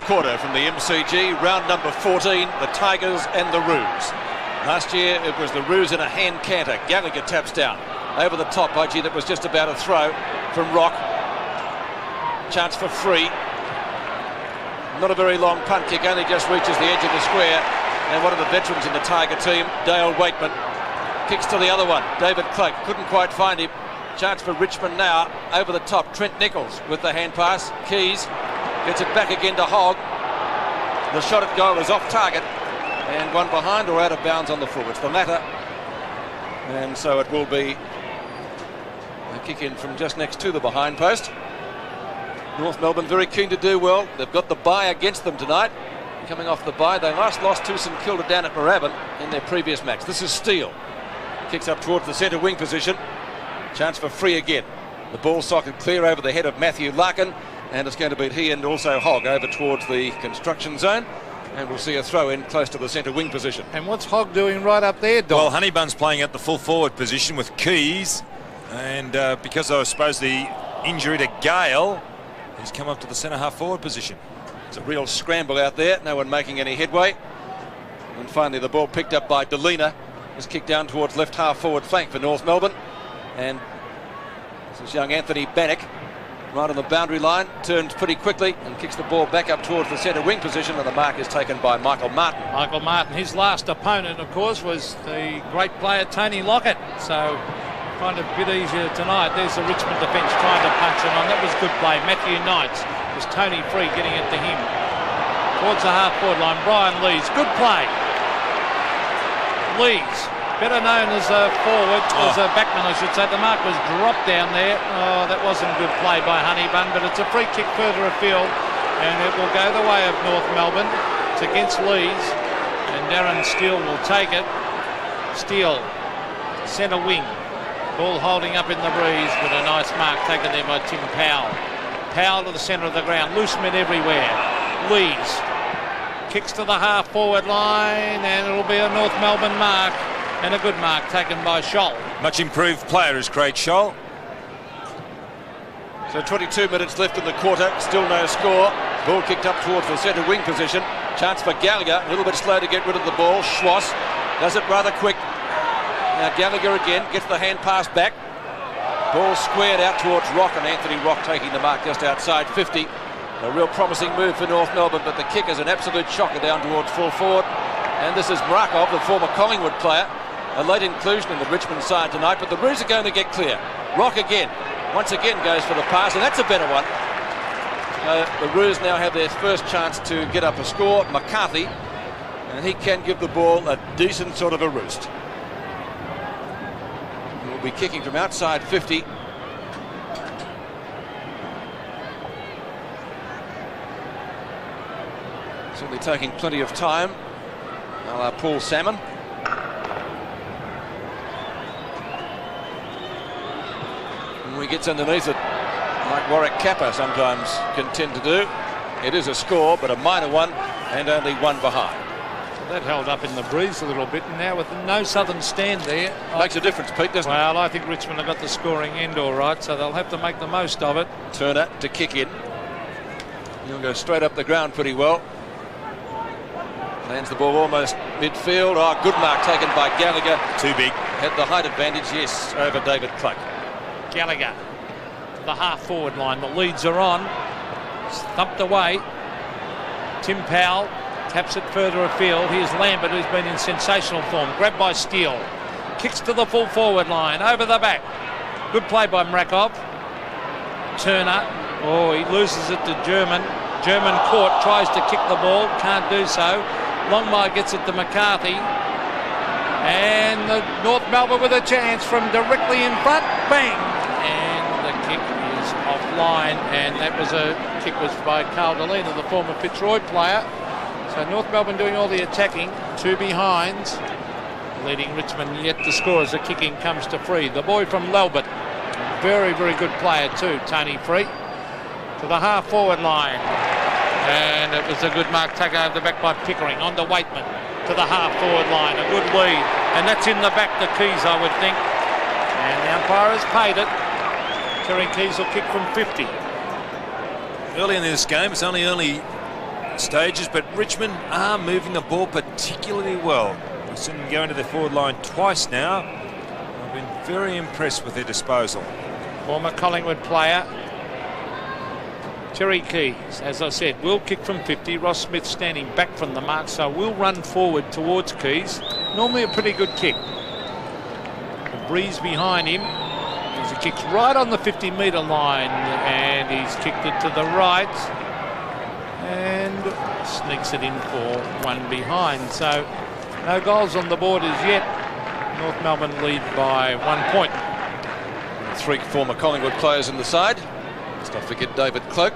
quarter from the MCG, round number 14, the Tigers and the Roos. Last year it was the Roos in a hand canter. Gallagher taps down over the top. Budgie, that was just about a throw from Rock. Chance for free. Not a very long punt kick, only just reaches the edge of the square. And one of the veterans in the Tiger team, Dale Wakeman, kicks to the other one. David Clegg couldn't quite find him. Chance for Richmond now, over the top. Trent Nichols with the hand pass. Keys gets it back again to Hogg. The shot at goal is off target and one behind or out of bounds on the full. It's the latter, and so it will be a kick in from just next to the behind post. North Melbourne very keen to do well. They've got the bye against them tonight. Coming off the bye, they last lost to St Kilda down at Moorabbin in their previous match. This is Steele. Kicks up towards the centre wing position. Chance for free again. The ball socket clear over the head of Matthew Larkin, and it's going to beat he and also Hogg over towards the construction zone. And we'll see a throw in close to the centre wing position. And what's Hogg doing right up there, Don? Well, Honeybun's playing at the full forward position with Keys, and because I suppose the injury to Gale, he's come up to the centre half forward position. It's a real scramble out there, no one making any headway. And finally the ball picked up by Delina, is kicked down towards left half forward flank for North Melbourne. And this is young Anthony Bannock, right on the boundary line, turns pretty quickly and kicks the ball back up towards the centre wing position, and the mark is taken by Michael Martin. Michael Martin, his last opponent, of course, was the great player Tony Lockett. So kind of a bit easier tonight. There's the Richmond defence trying to punch it on. That was good play. Matthew Knights was Tony Free getting it to him. Towards the half-forward line, Brian Lees. Good play. Lees, better known as a forward, as a backman, I should say. The mark was dropped down there. Oh, that wasn't a good play by Honeybun, but it's a free kick further afield, and it will go the way of North Melbourne. It's against Lees, and Darren Steele will take it. Steele, centre wing. Ball holding up in the breeze, with a nice mark taken there by Tim Powell. Powell to the centre of the ground, loose men everywhere. Lees kicks to the half-forward line, and it'll be a North Melbourne mark, and a good mark taken by Scholl. Much improved player is Craig Scholl. So 22 minutes left in the quarter, still no score. Ball kicked up towards the centre wing position. Chance for Gallagher, a little bit slow to get rid of the ball. Schwass does it rather quick. Now Gallagher again gets the hand pass back. Ball squared out towards Rock, and Anthony Rock taking the mark just outside 50. A real promising move for North Melbourne, but the kick is an absolute shocker down towards full forward. And this is Mrakov, the former Collingwood player. A late inclusion in the Richmond side tonight, but the Roos are going to get clear. Rock again, once again goes for the pass, and that's a better one. The Roos now have their first chance to get up a score. McCarthy, and he can give the ball a decent sort of a roost. He'll be kicking from outside 50. Certainly taking plenty of time. A la Paul Salmon. And he gets underneath it, like Warwick Kappa sometimes can tend to do. It is a score, but a minor one, and only one behind. So that held up in the breeze a little bit, and now with no southern stand there. Makes a difference, Pete, doesn't it? Well, I think Richmond have got the scoring end all right, so they'll have to make the most of it. Turner to kick in. He'll go straight up the ground pretty well. Lands the ball almost midfield. Oh, good mark taken by Gallagher. Too big. Had the height advantage, yes, over David Cluck. Gallagher to the half-forward line. The leads are on. Thumped away. Tim Powell taps it further afield. Here's Lambert, who's been in sensational form. Grabbed by Steele. Kicks to the full-forward line. Over the back. Good play by Mrakov. Turner. Oh, he loses it to German. German caught, tries to kick the ball. Can't do so. Longmire gets it to McCarthy, and the North Melbourne with a chance from directly in front. Bang! And the kick is offline, and that was a kick by Carl Delina, the former Fitzroy player. So North Melbourne doing all the attacking, two behinds, leading Richmond yet to score as the kicking comes to Free. The boy from Lelbert, very, very good player too, Tony Free, to the half-forward line. And it was a good mark taken over the back by Pickering. On to Waitman to the half-forward line. A good lead. And that's in the back to Keys, I would think. And the umpire has paid it. Terry Keys will kick from 50. Early in this game, it's only stages, but Richmond are moving the ball particularly well. We've seen them go into their forward line twice now. I've been very impressed with their disposal. Former Collingwood player Terry Keys, as I said, will kick from 50. Ross Smith standing back from the mark, so will run forward towards Keys. Normally a pretty good kick. The breeze behind him as he kicks right on the 50-metre line, and he's kicked it to the right and sneaks it in for one behind. So no goals on the board as yet. North Melbourne lead by 1 point. 3 former Collingwood players in the side. Let's not forget David Cloak,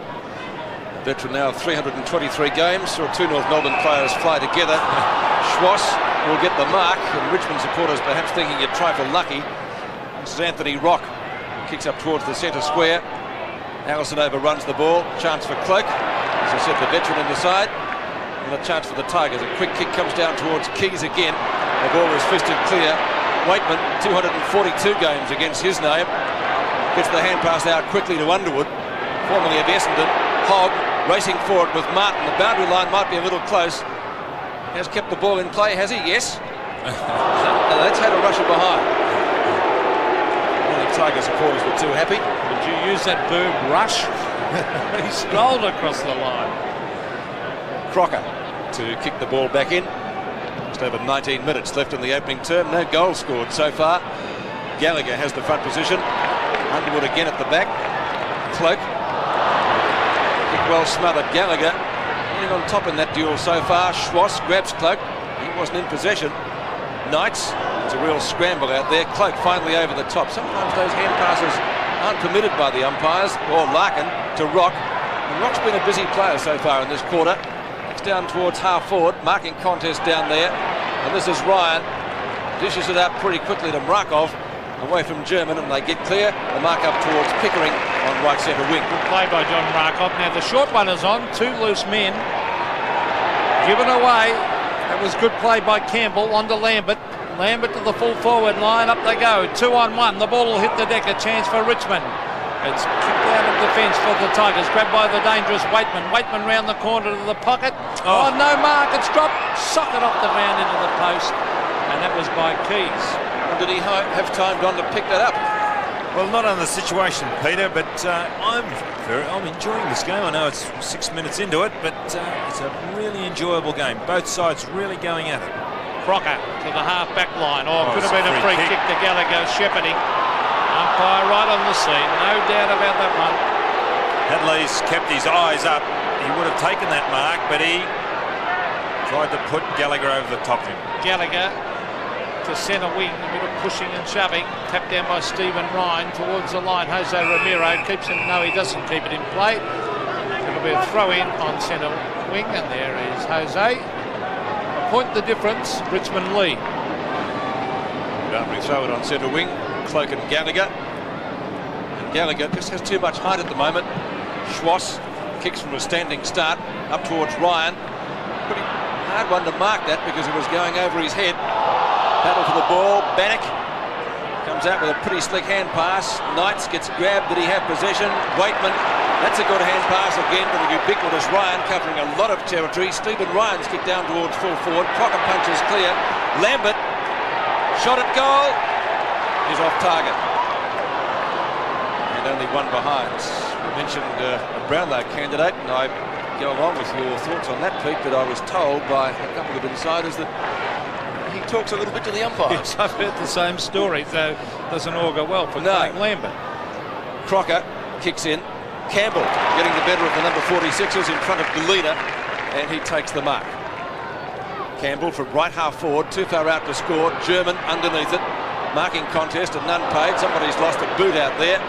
veteran now of 323 games. Saw 2 North Melbourne players fly together. Schwass will get the mark, and Richmond supporters perhaps thinking a trifle lucky. This is Anthony Rock, kicks up towards the centre square. Allison overruns the ball. Chance for Cloak. As I said, the veteran in the side. And a chance for the Tigers. A quick kick comes down towards Keys again. The ball is fisted clear. Waitman, 242 games against his name. Gets the hand pass out quickly to Underwood, formerly of Essendon. Hogg racing forward with Martin. The boundary line might be a little close. Has kept the ball in play, has he? Yes. That's had a rusher behind. The Tiger supporters were too happy. Did you use that verb, rush? He strolled across the line. Crocker to kick the ball back in. Just over 19 minutes left in the opening term. No goal scored so far. Gallagher has the front position. Underwood again at the back. Cloak. Kick well smothered. Gallagher getting on top in that duel so far. Schwass grabs Cloak. He wasn't in possession. Knights. It's a real scramble out there. Cloak finally over the top. Sometimes those hand passes aren't permitted by the umpires. Or Larkin to Rock. And Rock's been a busy player so far in this quarter. It's down towards half forward. Marking contest down there. And this is Ryan. Dishes it out pretty quickly to Mrakov. Away from German, and they get clear. The mark up towards Pickering on right centre wing. Good play by John Markov. Now the short one is on. 2 loose men. Given away. That was good play by Campbell. On to Lambert. Lambert to the full forward line. Up they go. 2 on 1. The ball will hit the deck. A chance for Richmond. It's kicked out of defence for the Tigers. Grabbed by the dangerous Waitman. Waitman round the corner to the pocket. Oh, no mark. It's dropped. Socket off the ground into the post. And that was by Keys. Did he have time, Don, to pick that up? Well, not on the situation, Peter, but I'm enjoying this game. I know it's 6 minutes into it, but it's a really enjoyable game. Both sides really going at it. Crocker to the half-back line. Could have been a free kick to Gallagher. Shepherding. Umpire right on the scene. No doubt about that one. Hadley's kept his eyes up. He would have taken that mark, but he tried to put Gallagher over the top of him. Gallagher to centre wing, a bit of pushing and shoving. Tapped down by Stephen Ryan towards the line. Jose Romero keeps him. No, he doesn't keep it in play. It'll be a throw in on centre wing, and there is Jose. A point the difference. Richmond lead. Boundary throw it on centre wing. Cloak and Gallagher. And Gallagher just has too much height at the moment. Schwass kicks from a standing start up towards Ryan. Pretty hard one to mark that because it was going over his head. Battle for the ball. Bannock comes out with a pretty slick hand pass. Knights gets grabbed. Did he have possession? Waitman. That's a good hand pass again to the ubiquitous Ryan, covering a lot of territory. Stephen Ryan's kicked down towards full forward. Crocker punches clear. Lambert shot at goal. He's off target. And only one behind. We mentioned a Brownlow candidate, and I go along with your thoughts on that, Pete, but I was told by a couple of insiders that he talks a little bit to the umpires. Yes, I've heard the same story, so doesn't augur well for Craig Lambert. Crocker kicks in. Campbell getting the better of the number 46ers in front of the leader, and he takes the mark. Campbell from right half forward, too far out to score. German underneath it. Marking contest and none paid. Somebody's lost a boot out there.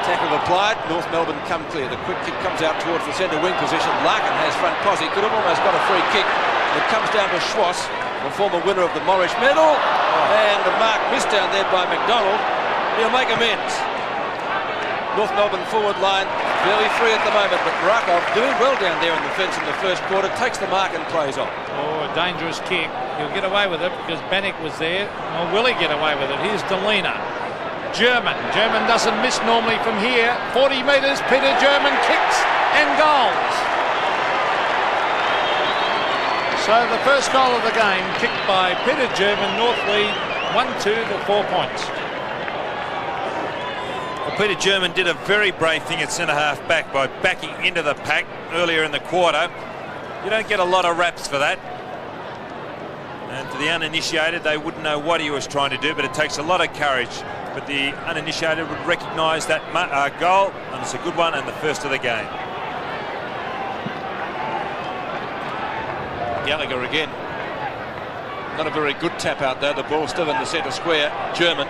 Tackle applied. North Melbourne come clear. The quick kick comes out towards the centre wing position. Larkin has front posse. Could have almost got a free kick. It comes down to Schwass, the former winner of the Morris medal. And the mark missed down there by McDonald. He'll make amends. North Melbourne forward line barely free at the moment, but Mrakov doing well down there in the fence in the first quarter. Takes the mark and plays on. A dangerous kick. He'll get away with it because Bannock was there. Or will he get away with it? Here's Delena. German doesn't miss normally from here. 40 metres. Peter German kicks and goals. So the first goal of the game, kicked by Peter German, North lead 1-2 to 4 points. Well, Peter German did a very brave thing at centre-half back by backing into the pack earlier in the quarter. You don't get a lot of raps for that. And to the uninitiated, they wouldn't know what he was trying to do, but it takes a lot of courage. But the uninitiated would recognise that goal, and it's a good one and the first of the game. Gallagher again. Not a very good tap out there. The ball still in the centre square. German,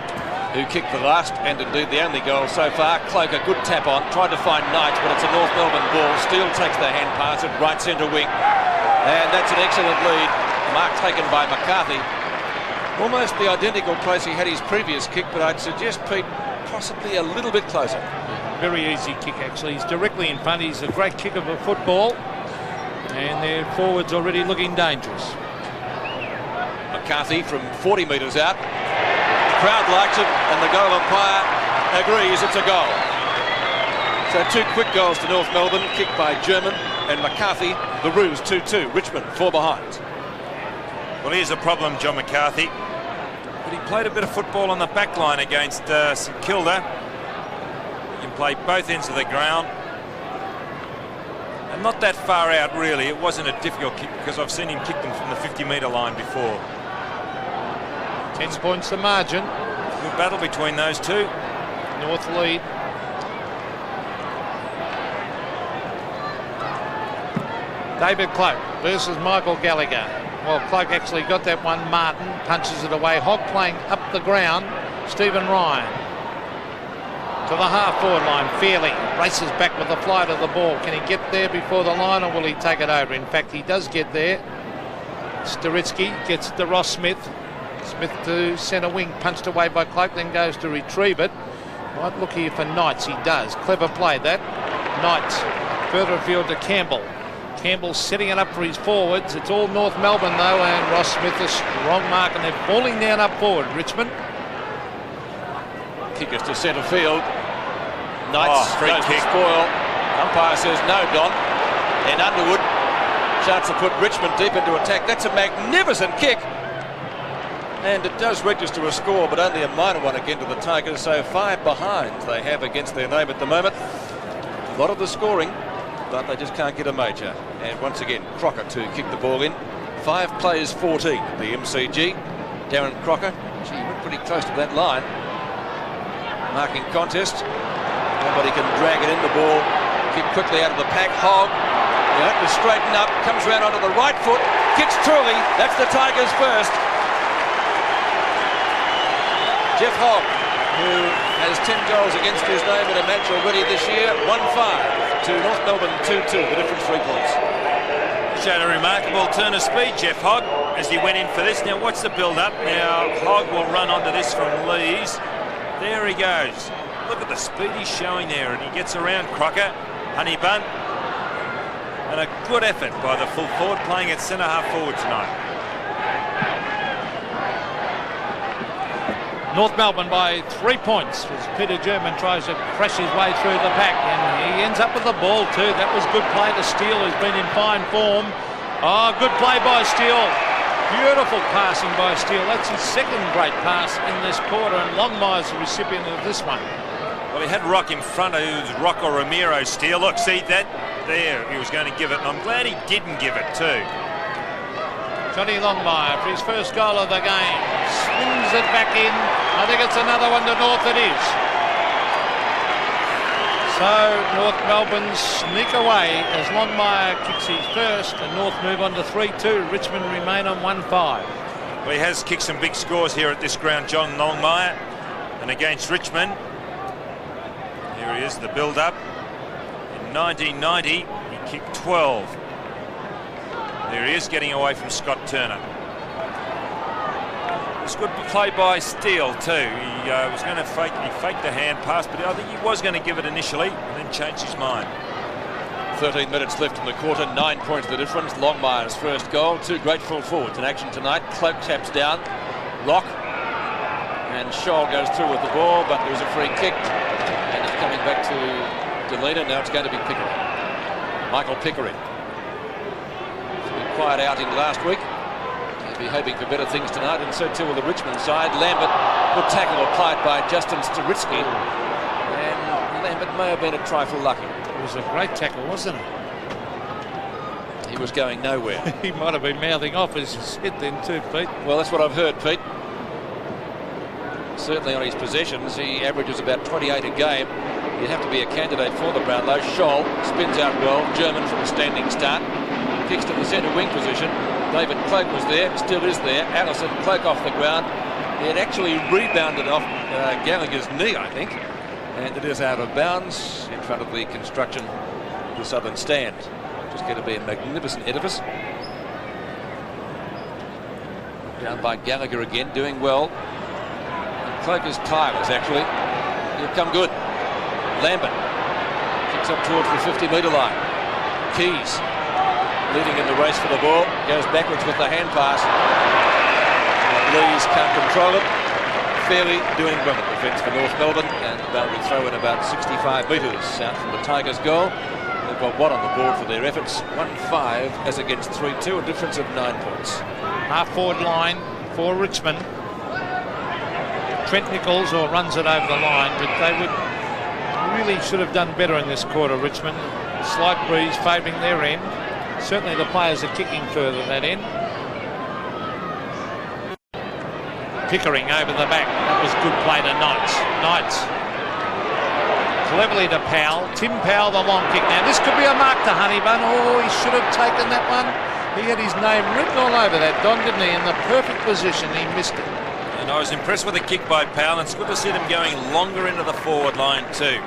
who kicked the last and indeed the only goal so far. Cloak, a good tap on. Tried to find Knight, but it's a North Melbourne ball. Steele takes the hand pass at right centre wing. And that's an excellent lead. Mark taken by McCarthy. Almost the identical place he had his previous kick, but I'd suggest, Pete, possibly a little bit closer. Very easy kick, actually. He's directly in front. He's a great kick of a football. And their forwards already looking dangerous. McCarthy from 40 metres out. The crowd likes it, and the goal umpire agrees it's a goal. So 2 quick goals to North Melbourne, kicked by German and McCarthy. The Roos 2-2. Richmond 4 behind. Well, here's a problem, John McCarthy. But he played a bit of football on the back line against St Kilda. He can play both ends of the ground. And not that far out, really. It wasn't a difficult kick because I've seen him kick them from the 50-metre line before. 10 points the margin. Good battle between those two. North lead. David Cloak versus Michael Gallagher. Well, Cloak actually got that one. Martin punches it away. Hogg playing up the ground. Stephen Ryan to the half-forward line. Fairley races back with the flight of the ball. Can he get there before the line, or will he take it over? In fact, he does get there. Staritsky gets it to Ross Smith. Smith to centre wing, punched away by Cloak, then goes to retrieve it. Might look here for Knights. He does. Clever play that. Knights further afield to Campbell. Campbell setting it up for his forwards. It's all North Melbourne though, and Ross Smith a strong mark, and they're falling down up forward. Richmond. Kick is to centre field. Knights free goes kick. to spoil. Umpire says no, Don. And Underwood chance to put Richmond deep into attack. That's a magnificent kick. And it does register a score, but only a minor one again to the Tigers. So 5 behind they have against their name at the moment. A lot of the scoring, but they just can't get a major. And once again, Crocker to kick the ball in. 5 plays 14, the MCG. Darren Crocker, gee, he went pretty close to that line. Marking contest. Nobody can drag it in. The ball kicked quickly out of the pack. Hogg, you have to straighten up, comes round onto the right foot, kicks truly. That's the Tigers first. Jeff Hogg, who has 10 goals against his name in a match already this year, 1-5 to North Melbourne 2-2, the difference 3 points. Showed a remarkable turn of speed, Jeff Hogg, as he went in for this. Now, what's the build-up? Now, Hogg will run onto this from Lees. There he goes. Look at the speed he's showing there, and he gets around Crocker, Honeybun, and a good effort by the full forward playing at centre-half forward tonight. North Melbourne by 3 points as Peter German tries to crash his way through the pack, and he ends up with the ball too. That was good play to Steele, who's been in fine form. Oh, good play by Steele. Beautiful passing by Steele. That's his second great pass in this quarter, and Longmire's the recipient of this one. Well, he had Rock in front of who's Rock or Ramiro. Steele, look, see that? There, he was going to give it, and I'm glad he didn't give it too. Johnny Longmire for his first goal of the game. Swings it back in. I think it's another one to North, it is. So North Melbourne sneak away as Longmire kicks his first, and North move on to 3-2. Richmond remain on 1-5. Well, he has kicked some big scores here at this ground, John Longmire. And against Richmond, here he is, the build-up. In 1990, he kicked 12. There he is, getting away from Scott Turner. It's good play by Steele too. He was going to faked the hand pass, but I think he was going to give it initially and then changed his mind. 13 minutes left in the quarter, 9 points the difference. Longmire's first goal. 2 great full forwards in action tonight. Cloak taps down. Rock. And Scholl goes through with the ball, but there's a free kick. And it's coming back to Delena. Now it's going to be Pickering. Michael Pickering. quiet outing last week. He'll be hoping for better things tonight, and so too will the Richmond side. Lambert, good tackle applied by Justin Staritsky, and Lambert may have been a trifle lucky. It was a great tackle, wasn't it? He was going nowhere. He might have been mouthing off as you said then too, Pete. Well, that's what I've heard, Pete. Certainly on his possessions, he averages about 28 a game. You'd have to be a candidate for the Brownlow. Scholl spins out well. German from a standing start. Kicks to the centre wing position. David Cloak was there, still is there. Allison, Cloak off the ground. He had actually rebounded off Gallagher's knee, I think. And it is out of bounds in front of the construction of the southern stand. Just going to be a magnificent edifice. Down by Gallagher again, doing well. And Cloak is tireless, actually. He'll come good. Lambert kicks up towards the 50-metre line. Keys leading in the race for the ball. Goes backwards with the hand pass. Lees can't control it. Fairly doing well at defence for North Melbourne, and boundary throw in about 65 metres out from the Tigers' goal. They've got one on the board for their efforts. 1-5 as against 3-2, a difference of 9 points. Half-forward line for Richmond. Trent Nichols runs it over the line, but they really should have done better in this quarter, Richmond. Slight breeze favouring their end. Certainly the players are kicking further that end. Pickering over the back. That was good play to Knights. Knights. Cleverly to Powell. Tim Powell, the long kick. Now this could be a mark to Honeybun. Oh, he should have taken that one. He had his name written all over that, Don, didn't he? In the perfect position, he missed it. And I was impressed with the kick by Powell, and it's good to see them going longer into the forward line too.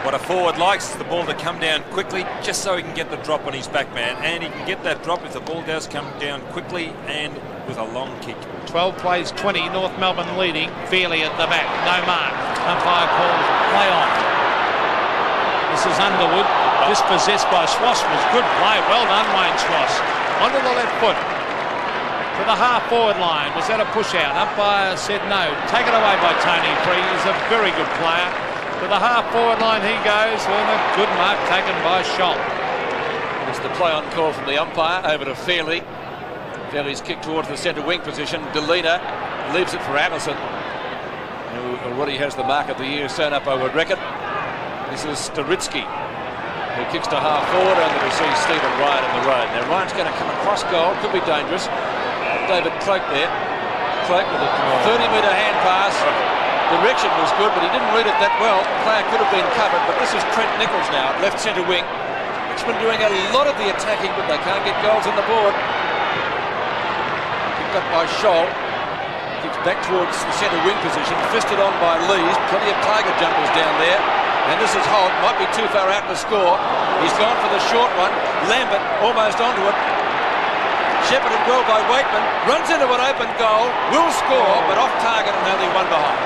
What a forward likes is the ball to come down quickly, just so he can get the drop on his back man, and he can get that drop if the ball does come down quickly and with a long kick. 12 plays 20, North Melbourne leading. Fairley at the back, no mark. Umpire calls play on. This is Underwood, dispossessed by Schwass. Was good play, well done Wayne Schwass. Onto the left foot. To the half-forward line. Was that a push-out? Umpire said no. Taken away by Tony Free. He's a very good player. To the half-forward line he goes. And a good mark taken by Scholl. It's the play-on call from the umpire over to Fairley. Fairley's kick towards the centre wing position. Delina leaves it for Allison, who already has the mark of the year sewn up, I would reckon. This is Staritsky, who kicks to half-forward, only to see Stephen Ryan in the road. Now Ryan's going to come across goal. Could be dangerous. David Cloak there. Cloak with a 30-metre hand pass. Direction was good, but he didn't read it that well. The player could have been covered, but this is Trent Nichols now, left centre wing. Richmond doing a lot of the attacking, but they can't get goals on the board. Picked up by Scholl. Kicks back towards the centre wing position, fisted on by Lees. Plenty of Tiger jumpers down there. And this is Holt, might be too far out to score. He's gone for the short one. Lambert almost onto it. Shepherded well by Waitman, runs into an open goal, will score, but off target and only one behind.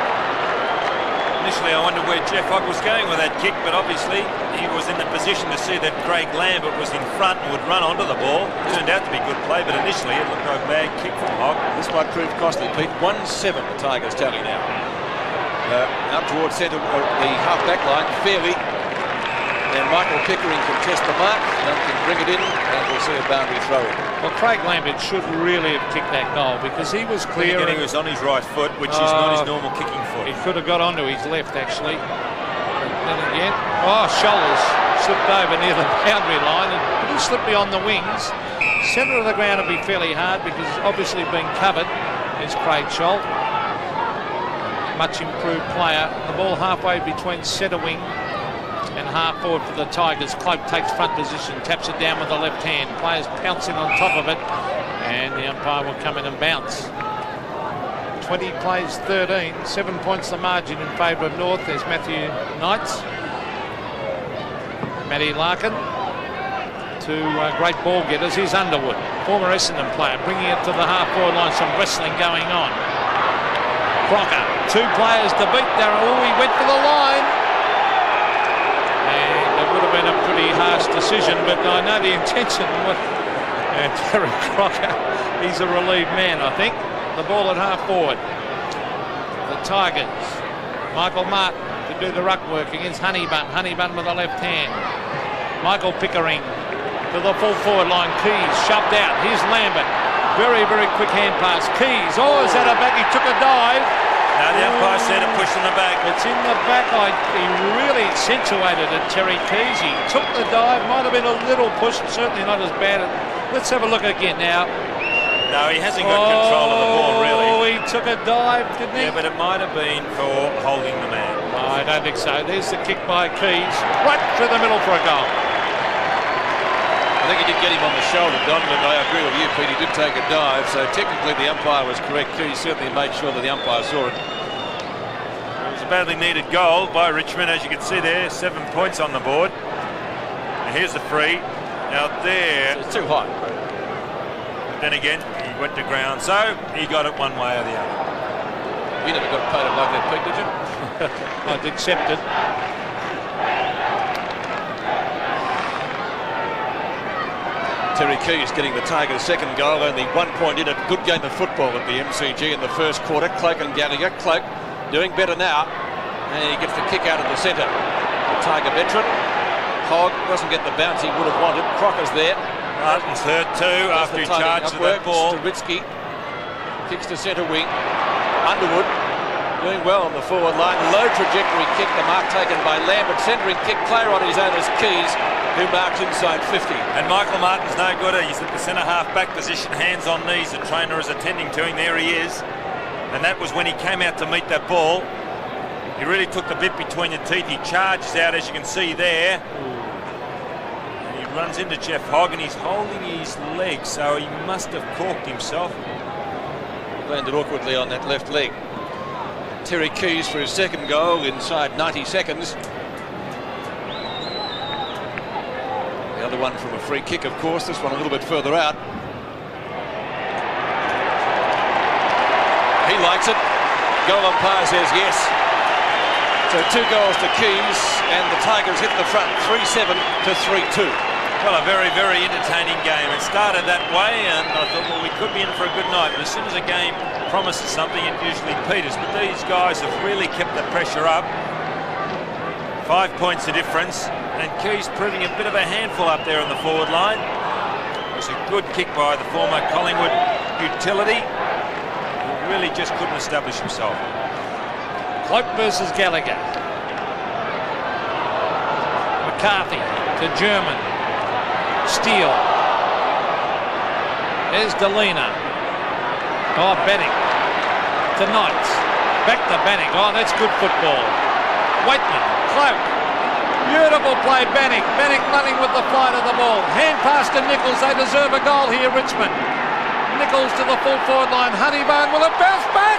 Initially I wondered where Jeff Hogg was going with that kick, but obviously he was in the position to see that Craig Lambert was in front and would run onto the ball. It turned out to be good play, but initially it looked like a bad kick from Hogg. This might prove costly, Pete. 1-7 the Tigers tally now. Out towards centre, the half-back line, Fairley. And Michael Pickering can test the mark, and can bring it in, and we'll see a boundary throw in. Well, Craig Lambert should really have kicked that goal because he was clear. He was on his right foot, which is not his normal kicking foot. He could have got onto his left, actually. And then again, Schollers slipped over near the boundary line and pretty slippery on the wings. Centre of the ground will be fairly hard because obviously being covered is Craig Scholl. Much improved player. The ball halfway between centre wing and half forward for the Tigers. Cloak takes front position, taps it down with the left hand. Players pouncing on top of it, and the umpire will come in and bounce. 20 plays 13, 7 points the margin in favour of North. There's Matthew Knights. Matty Larkin. Two great ball getters. Here's Underwood, former Essendon player, bringing it to the half forward line. Some wrestling going on. Crocker, two players to beat there. Oh, he went for the line. And it would have been a pretty harsh decision, but I know the intention. And Terry Crocker, he's a relieved man, I think. The ball at half forward. The Tigers. Michael Martin to do the ruck work against Honeybun. Honeybun with the left hand. Michael Pickering to to the full forward line. Keys shoved out. Here's Lambert. Very, very quick hand pass. Keys. Oh, is that a back? He took a dive. Now the umpire said a push in the back. It's in the back. He really accentuated it, Terry Keys. He took the dive. Might have been a little push. Certainly not as bad. Let's have a look again now. No, he hasn't got control of the ball, really. Oh, he took a dive, didn't he? Yeah, but it might have been for holding the man. I don't think so. There's the kick by Keys. Right through the middle for a goal. I think he did get him on the shoulder, Don, but I agree with you, Pete. He did take a dive, so technically the umpire was correct. He certainly made sure that the umpire saw it. It was a badly needed goal by Richmond, as you can see there. 7 points on the board. And here's the free. Now there... It's too high. But then again, he went to ground, so he got it one way or the other. You never got paid like that, Pete, did you? I'd accept it. Terry Keys getting the Tigers' second goal, only 1 point in it. Good game of football at the MCG in the first quarter. Cloak and Gallagher. Cloak doing better now, and he gets the kick out of the centre. The Tiger veteran. Hogg doesn't get the bounce he would have wanted. Crocker's there. Martin's hurt too after he charged that ball. Staritsky kicks to centre wing. Underwood doing well on the forward line. Low trajectory kick. The mark taken by Lambert. Centering kick. Player on his own as Keys, who marks inside 50. And Michael Martin's no good. He's at the centre half back position, hands on knees. The trainer is attending to him. There he is. And that was when he came out to meet that ball. He really took the bit between the teeth. He charges out, as you can see there. And he runs into Jeff Hogg, and he's holding his leg, so he must have corked himself. Landed awkwardly on that left leg. Terry Keys for his second goal inside 90 seconds. The other one from a free kick, of course. This one a little bit further out. He likes it. Goal umpire says yes. So 2 goals to Keys, and the Tigers hit the front 3-7 to 3-2. Well, a very, very entertaining game. It started that way, and I thought, well, we could be in for a good night. But as soon as a game promises something, it usually peters. But these guys have really kept the pressure up. 5 points the difference, and Keys proving a bit of a handful up there on the forward line. It was a good kick by the former Collingwood utility, who really just couldn't establish himself. Cloak versus Gallagher. McCarthy to German. Steele. There's Delina. Oh, Bannick to Knights. Back to Bannick. Oh, that's good football. Waitman. Cloak. Beautiful play, Bannick. Bannick running with the flight of the ball. Hand pass to Nichols. They deserve a goal here, Richmond. Nichols to the full forward line. Honeybone will have bounced back.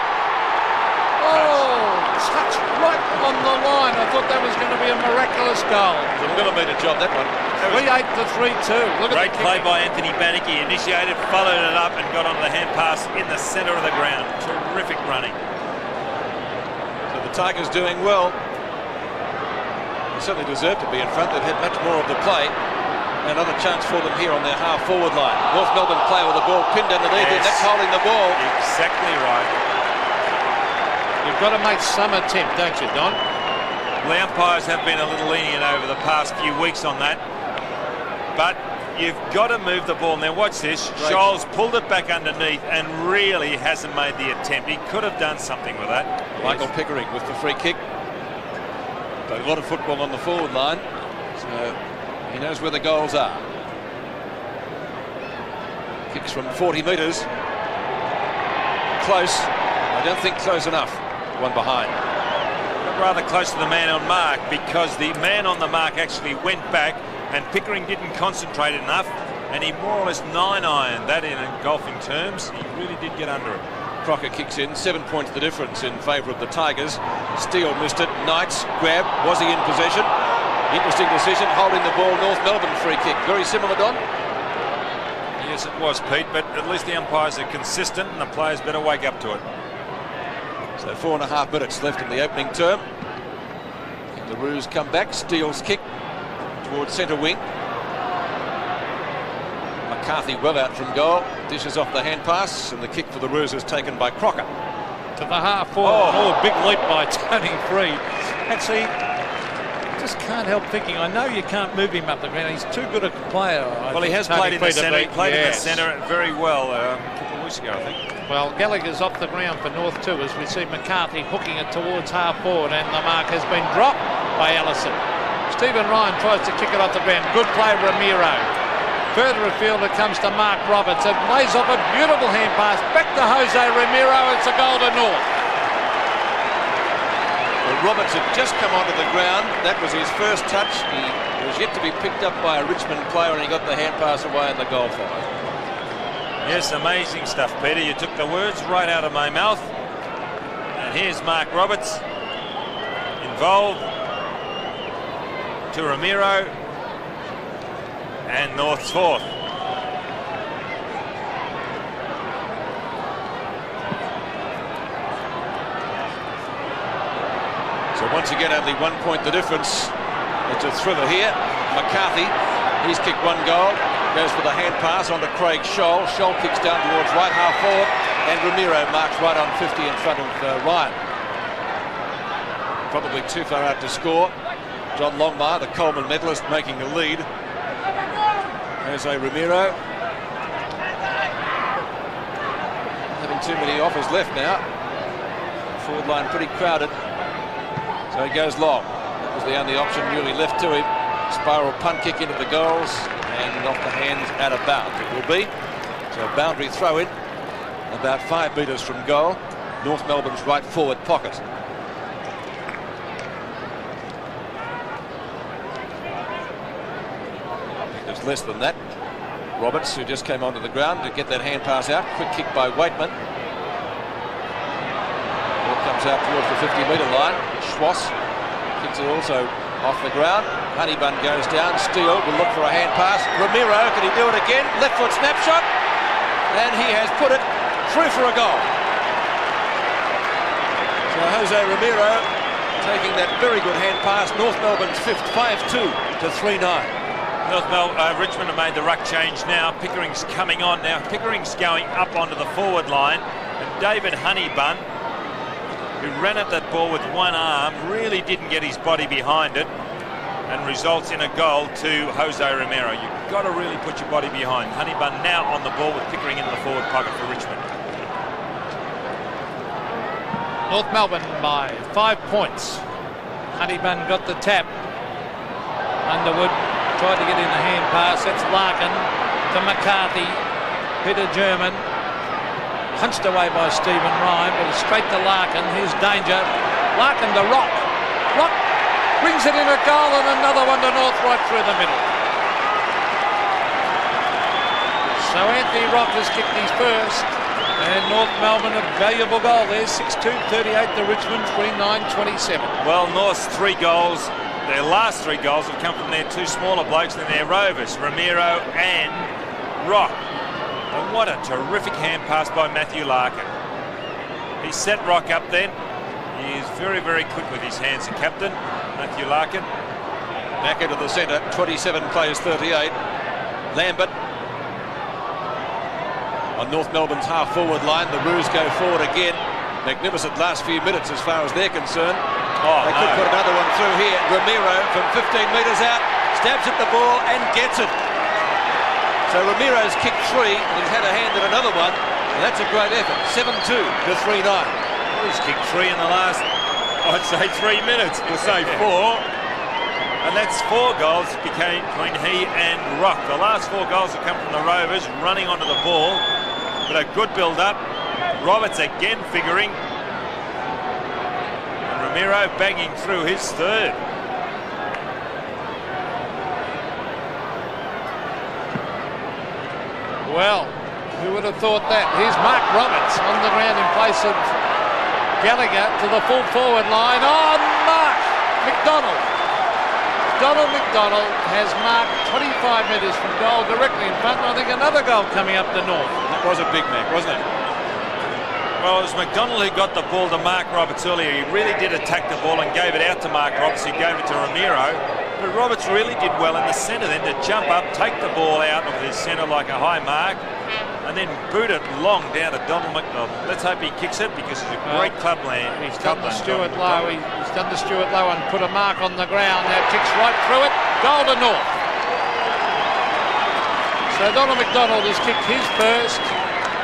Oh, touch right on the line. I thought that was going to be a miraculous goal. It's a millimetre job, that one. 3-8 to 3-2. Look at Great play by Anthony Bannick. He initiated, followed it up, and got onto the hand pass in the centre of the ground. Terrific running. So the Tigers doing well. They certainly deserve to be in front. They've had much more of the play. Another chance for them here on their half-forward line. North Melbourne player with the ball pinned underneath it. That's holding the ball. Exactly right. You've got to make some attempt, don't you, Don? Well, the umpires have been a little lenient over the past few weeks on that. But you've got to move the ball. Now watch this. Right. Scholes pulled it back underneath and really hasn't made the attempt. He could have done something with that. Michael Pickering with the free kick. But a lot of football on the forward line. So he knows where the goals are. Kicks from 40 metres. Close. I don't think close enough. One behind. But rather close to the man on mark, because the man on the mark actually went back and Pickering didn't concentrate enough, and he more or less 9-ironed that in golfing terms. He really did get under it. Crocker kicks in. 7 points the difference in favour of the Tigers. Steele missed it. Knights grab. Was he in possession? Interesting decision. Holding the ball. North Melbourne free kick. Very similar, Don? Yes, it was, Pete, but at least the umpires are consistent and the players better wake up to it. So 4.5 minutes left in the opening term. And the Roos come back. Steele's kick towards centre wing. McCarthy well out from goal. Dishes off the hand pass, and the kick for the Roos is taken by Crocker. To the half forward. Oh, big leap by Tony Free. Actually, just can't help thinking, I know you can't move him up the ground. He's too good a player. Well, he has played in the centre. He played in the centre very well a couple of weeks ago, I think. Well, Gallagher's off the ground for North too, as we see McCarthy hooking it towards half forward, and the mark has been dropped by Allison. Stephen Ryan tries to kick it off the ground. Good play, Ramiro. Further afield it comes to Mark Roberts. It lays off a beautiful hand pass back to Jose Ramiro. It's a goal to North. Well, Roberts had just come onto the ground. That was his first touch. He was yet to be picked up by a Richmond player, and he got the hand pass away in the goal fight. Yes, amazing stuff, Peter. You took the words right out of my mouth. And here's Mark Roberts involved to Ramiro, and North's fourth. So once again, only 1 point the difference. It's a thriller here. McCarthy, he's kicked one goal. Goes for the hand pass onto Craig Scholl. Scholl kicks down towards right half forward, and Ramiro marks right on 50 in front of Ryan. Probably too far out to score. John Longmire, the Coleman medalist, making the lead. Jose Ramiro. Having too many offers left now. Forward line pretty crowded. So he goes long. That was the only option really left to him. Spiral punt kick into the goals, and off the hands out of bounds it will be. So a boundary throw in about 5 metres from goal. North Melbourne's right forward pocket. There's less than that. Roberts, who just came onto the ground to get that hand pass out. Quick kick by Waitman. Ball comes out towards the 50-metre line. Schwass kicks it also off the ground. Honeybun goes down. Steele will look for a hand pass. Ramiro, can he do it again? Left foot snapshot, and he has put it through for a goal. So Jose Ramiro taking that very good hand pass. North Melbourne's fifth, 5-2 to 3-9. Richmond have made the ruck change now. Pickering's coming on now. Pickering's going up onto the forward line, and David Honeybun, who ran at that ball with one arm, really didn't get his body behind it, and results in a goal to Jose Ramiro. You've got to really put your body behind. Honeybun now on the ball with Pickering in the forward pocket for Richmond. North Melbourne by 5 points. Honeybun got the tap. Underwood tried to get in the hand pass. That's Larkin to McCarthy. Peter German punched away by Stephen Ryan, but it's straight to Larkin. Here's danger. Larkin to Rock. Rock brings it in a goal, and another one to North right through the middle. So Anthony Rock has kicked his first, and North Melbourne a valuable goal there. 6-2-38 to Richmond, 3-9-27. Well, North's 3 goals, their last 3 goals have come from their 2 smaller blokes than their rovers, Ramiro and Rock. And what a terrific hand pass by Matthew Larkin. He set Rock up then. He is very, very quick with his hands, the captain, Matthew Larkin. Back into the centre, 27 plays 38. Lambert on North Melbourne's half-forward line. The Roos go forward again. Magnificent last few minutes as far as they're concerned. They could put another one through here. Ramiro from 15 metres out, stabs at the ball and gets it. So Ramiro's kicked 3, and he's had a hand at another one, and that's a great effort. 7-2 to 3-9. Well, he's kicked 3 in the last, I'd say, 3 minutes. We'll say 4. And that's 4 goals between he and Rock. The last 4 goals have come from the Rovers running onto the ball, but a good build-up. Roberts again figuring. And Ramiro banging through his 3rd. Well, who would have thought that? Here's Mark Roberts on the ground in place of Gallagher to the full forward line. Oh, Mark McDonald. Donald McDonald has marked 25 metres from goal directly in front. I think another goal coming up to North. That was a big Mac, wasn't it? Well, it was McDonald who got the ball to Mark Roberts earlier. He really did attack the ball and gave it out to Mark Roberts, who gave it to Ramiro. But Roberts really did well in the centre then to jump up, take the ball out of his centre like a high mark, and then boot it long down to Donald McDonald. Let's hope he kicks it because he's a great club man. He's done the Stuart Low. He's done the Stuart Low and put a mark on the ground. Now kicks right through it. Goal to North. So Donald McDonald has kicked his first.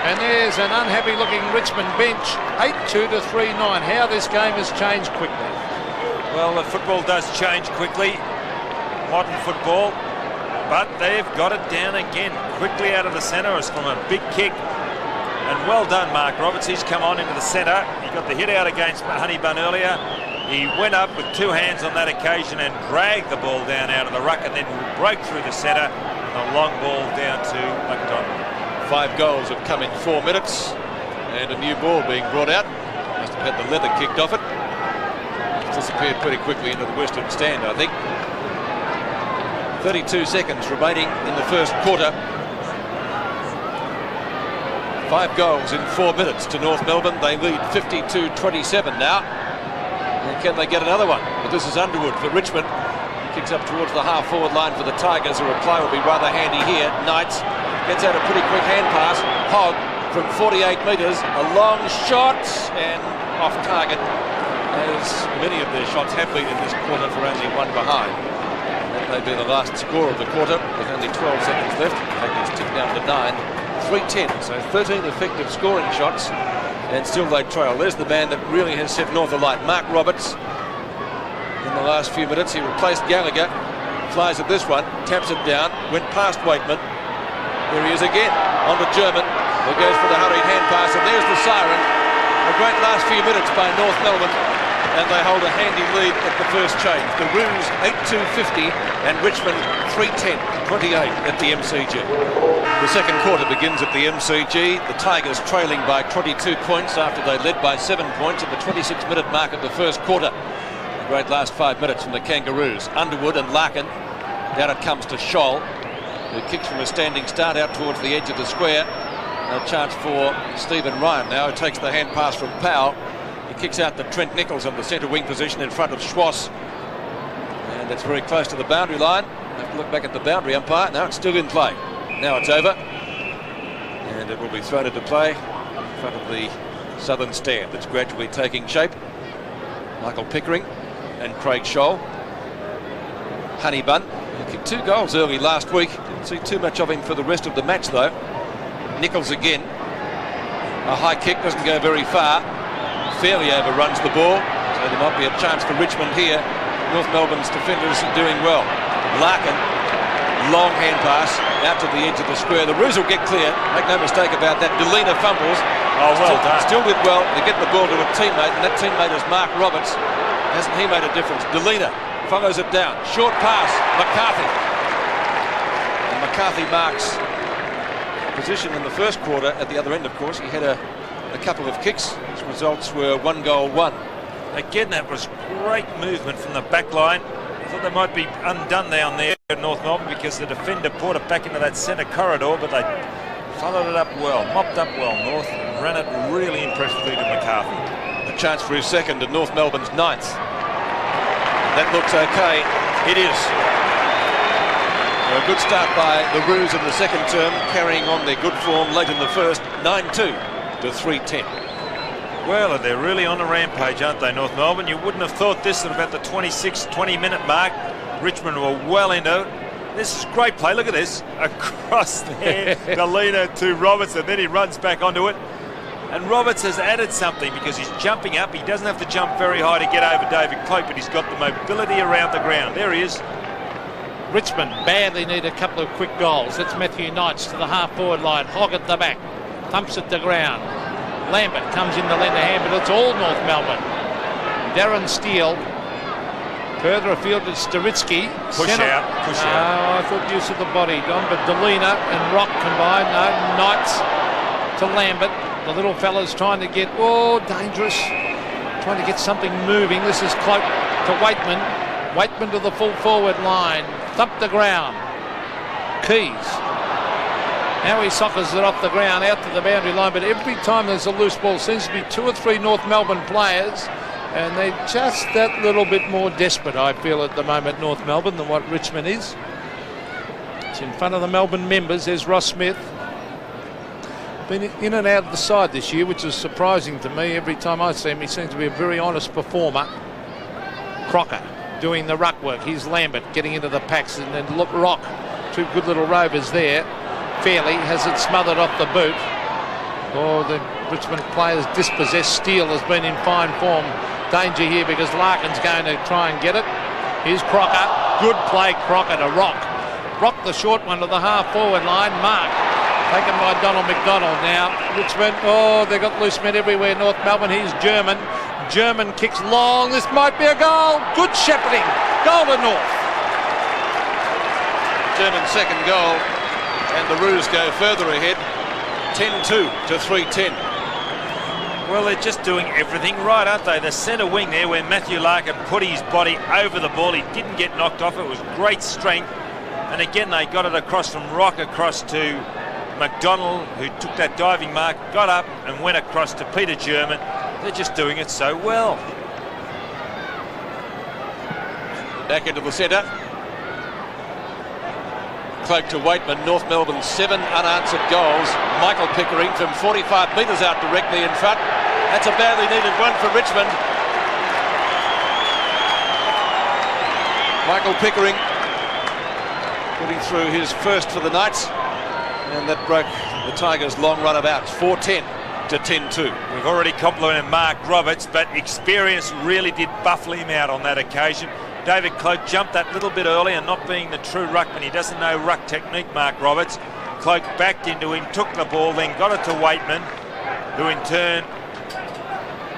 And there's an unhappy-looking Richmond bench. 8-2 to 3-9. How this game has changed quickly. Well, the football does change quickly. Modern football. But they've got it down again, quickly out of the centre. It's from a big kick. And well done, Mark Roberts. He's come on into the centre. He got the hit out against Honeybun earlier. He went up with two hands on that occasion and dragged the ball down out of the ruck and then broke through the centre. And a long ball down to McDonald. 5 goals have come in 4 minutes. And a new ball being brought out. Must have had the leather kicked off it. It's disappeared pretty quickly into the western stand, I think. 32 seconds remaining in the first quarter. 5 goals in 4 minutes to North Melbourne. They lead 52-27 now. And can they get another one? But this is Underwood for Richmond. Kicks up towards the half-forward line for the Tigers. A reply will be rather handy here. Knights gets out a pretty quick hand pass. Hogg from 48 metres. A long shot and off target, as many of their shots have been in this quarter for only one behind. That may be the last score of the quarter with only 12 seconds left. It's ticked down to 9. 3-10, so 13 effective scoring shots, and still they trail. There's the man that really has set North alight, Mark Roberts. In the last few minutes, he replaced Gallagher. Flies at this one, taps it down, went past Waitman. There he is again, on to German, who goes for the hurried hand pass, and there's the siren. A great last few minutes by North Melbourne, and they hold a handy lead at the first change. The Roos 8-2-50 and Richmond 3-10-28 at the MCG. The second quarter begins at the MCG. The Tigers trailing by 22 points after they led by 7 points at the 26-minute mark of the first quarter. A great last 5 minutes from the Kangaroos. Underwood and Larkin. Down it comes to Scholl, who kicks from a standing start out towards the edge of the square. A chance for Stephen Ryan now, who takes the hand pass from Powell. He kicks out to Trent Nichols on the centre wing position in front of Schwass. And it's very close to the boundary line. Have to look back at the boundary umpire. Now it's still in play. Now it's over. And it will be thrown into play in front of the southern stand that's gradually taking shape. Michael Pickering and Craig Scholl. Honeybun, who kicked 2 goals early last week. Didn't see too much of him for the rest of the match though. Nichols again. A high kick, doesn't go very far. Fairly overruns the ball, so there might be a chance for Richmond here. North Melbourne's defenders are doing well. Larkin, long hand pass out to the edge of the square. The Roos will get clear, make no mistake about that. Delina fumbles. Oh, well done. Still did well to get the ball to a teammate, and that teammate is Mark Roberts. Hasn't he made a difference? Delina follows it down. Short pass, McCarthy. And McCarthy marks position in the first quarter. At the other end, of course, he had a couple of kicks. His results were 1 goal, 1. Again, that was great movement from the back line. I thought they might be undone down there at North Melbourne because the defender poured it back into that centre corridor, but they followed it up well, mopped up well, North, and ran it really impressively to McCarthy. A chance for his second and North Melbourne's 9th. That looks okay. It is. A good start by the Roos in the second term, carrying on their good form late in the first. 9-2 to 3-10. Well, they're really on a rampage, aren't they, North Melbourne? You wouldn't have thought this at about the 20-minute mark. Richmond were well into it. This is great play. Look at this. Across there, Delina to Roberts, and then he runs back onto it. And Roberts has added something because he's jumping up. He doesn't have to jump very high to get over David Cloak, but he's got the mobility around the ground. There he is. Richmond badly need a couple of quick goals. That's Matthew Knights to the half-forward line. Hogg at the back. Thumps at the ground. Lambert comes in to lend a hand, but it's all North Melbourne. Darren Steele. Further afield it's Staritsky. Push out. Oh, I thought use of the body, Don, but Delina and Rock combined. No, Knights to Lambert. The little fella's trying to get, dangerous. Trying to get something moving. This is Cloak to Waitman. Waitman to the full forward line. Thump the ground. Keys. Now he soccers it off the ground out to the boundary line, but every time there's a loose ball, seems to be 2 or 3 North Melbourne players, and they're just that little bit more desperate, I feel, at the moment, North Melbourne, than what Richmond is. It's in front of the Melbourne members. There's Ross Smith. been in and out of the side this year, which is surprising to me. Every time I see him, he seems to be a very honest performer. Crocker doing the ruck work. Here's Lambert getting into the packs, and then look, Rock. Two good little rovers there. Fairley has it smothered off the boot. Oh, the Richmond players dispossessed. Steele has been in fine form. Danger here because Larkin's going to try and get it. Here's Crocker. Good play, Crocker to Rock. Rock the short one to the half-forward line. Mark. Taken by Donald McDonald now. Richmond, oh, they've got loose men everywhere. North Melbourne, here's German. German kicks long. This might be a goal. Good shepherding. Goal to North. German's second goal, and the Roos go further ahead. 10-2 to 3-10. Well, they're just doing everything right, aren't they? The centre wing there, where Matthew Larkin put his body over the ball. He didn't get knocked off. It was great strength. And again, they got it across from Rock across to McDonald, who took that diving mark, got up and went across to Peter German. They're just doing it so well. Back into the centre. Cloak to Waitman. North Melbourne 7 unanswered goals. Michael Pickering from 45 metres out directly in front. That's a badly needed one for Richmond. Michael Pickering putting through his first for the Knights, and that broke the Tigers' long run of outs. 4-10 to 10-2. We've already complimented Mark Roberts, but experience really did buffle him out on that occasion. David Cloak jumped that little bit early, and not being the true ruckman, he doesn't know ruck technique, Mark Roberts. Cloak backed into him, took the ball, then got it to Waitman, who in turn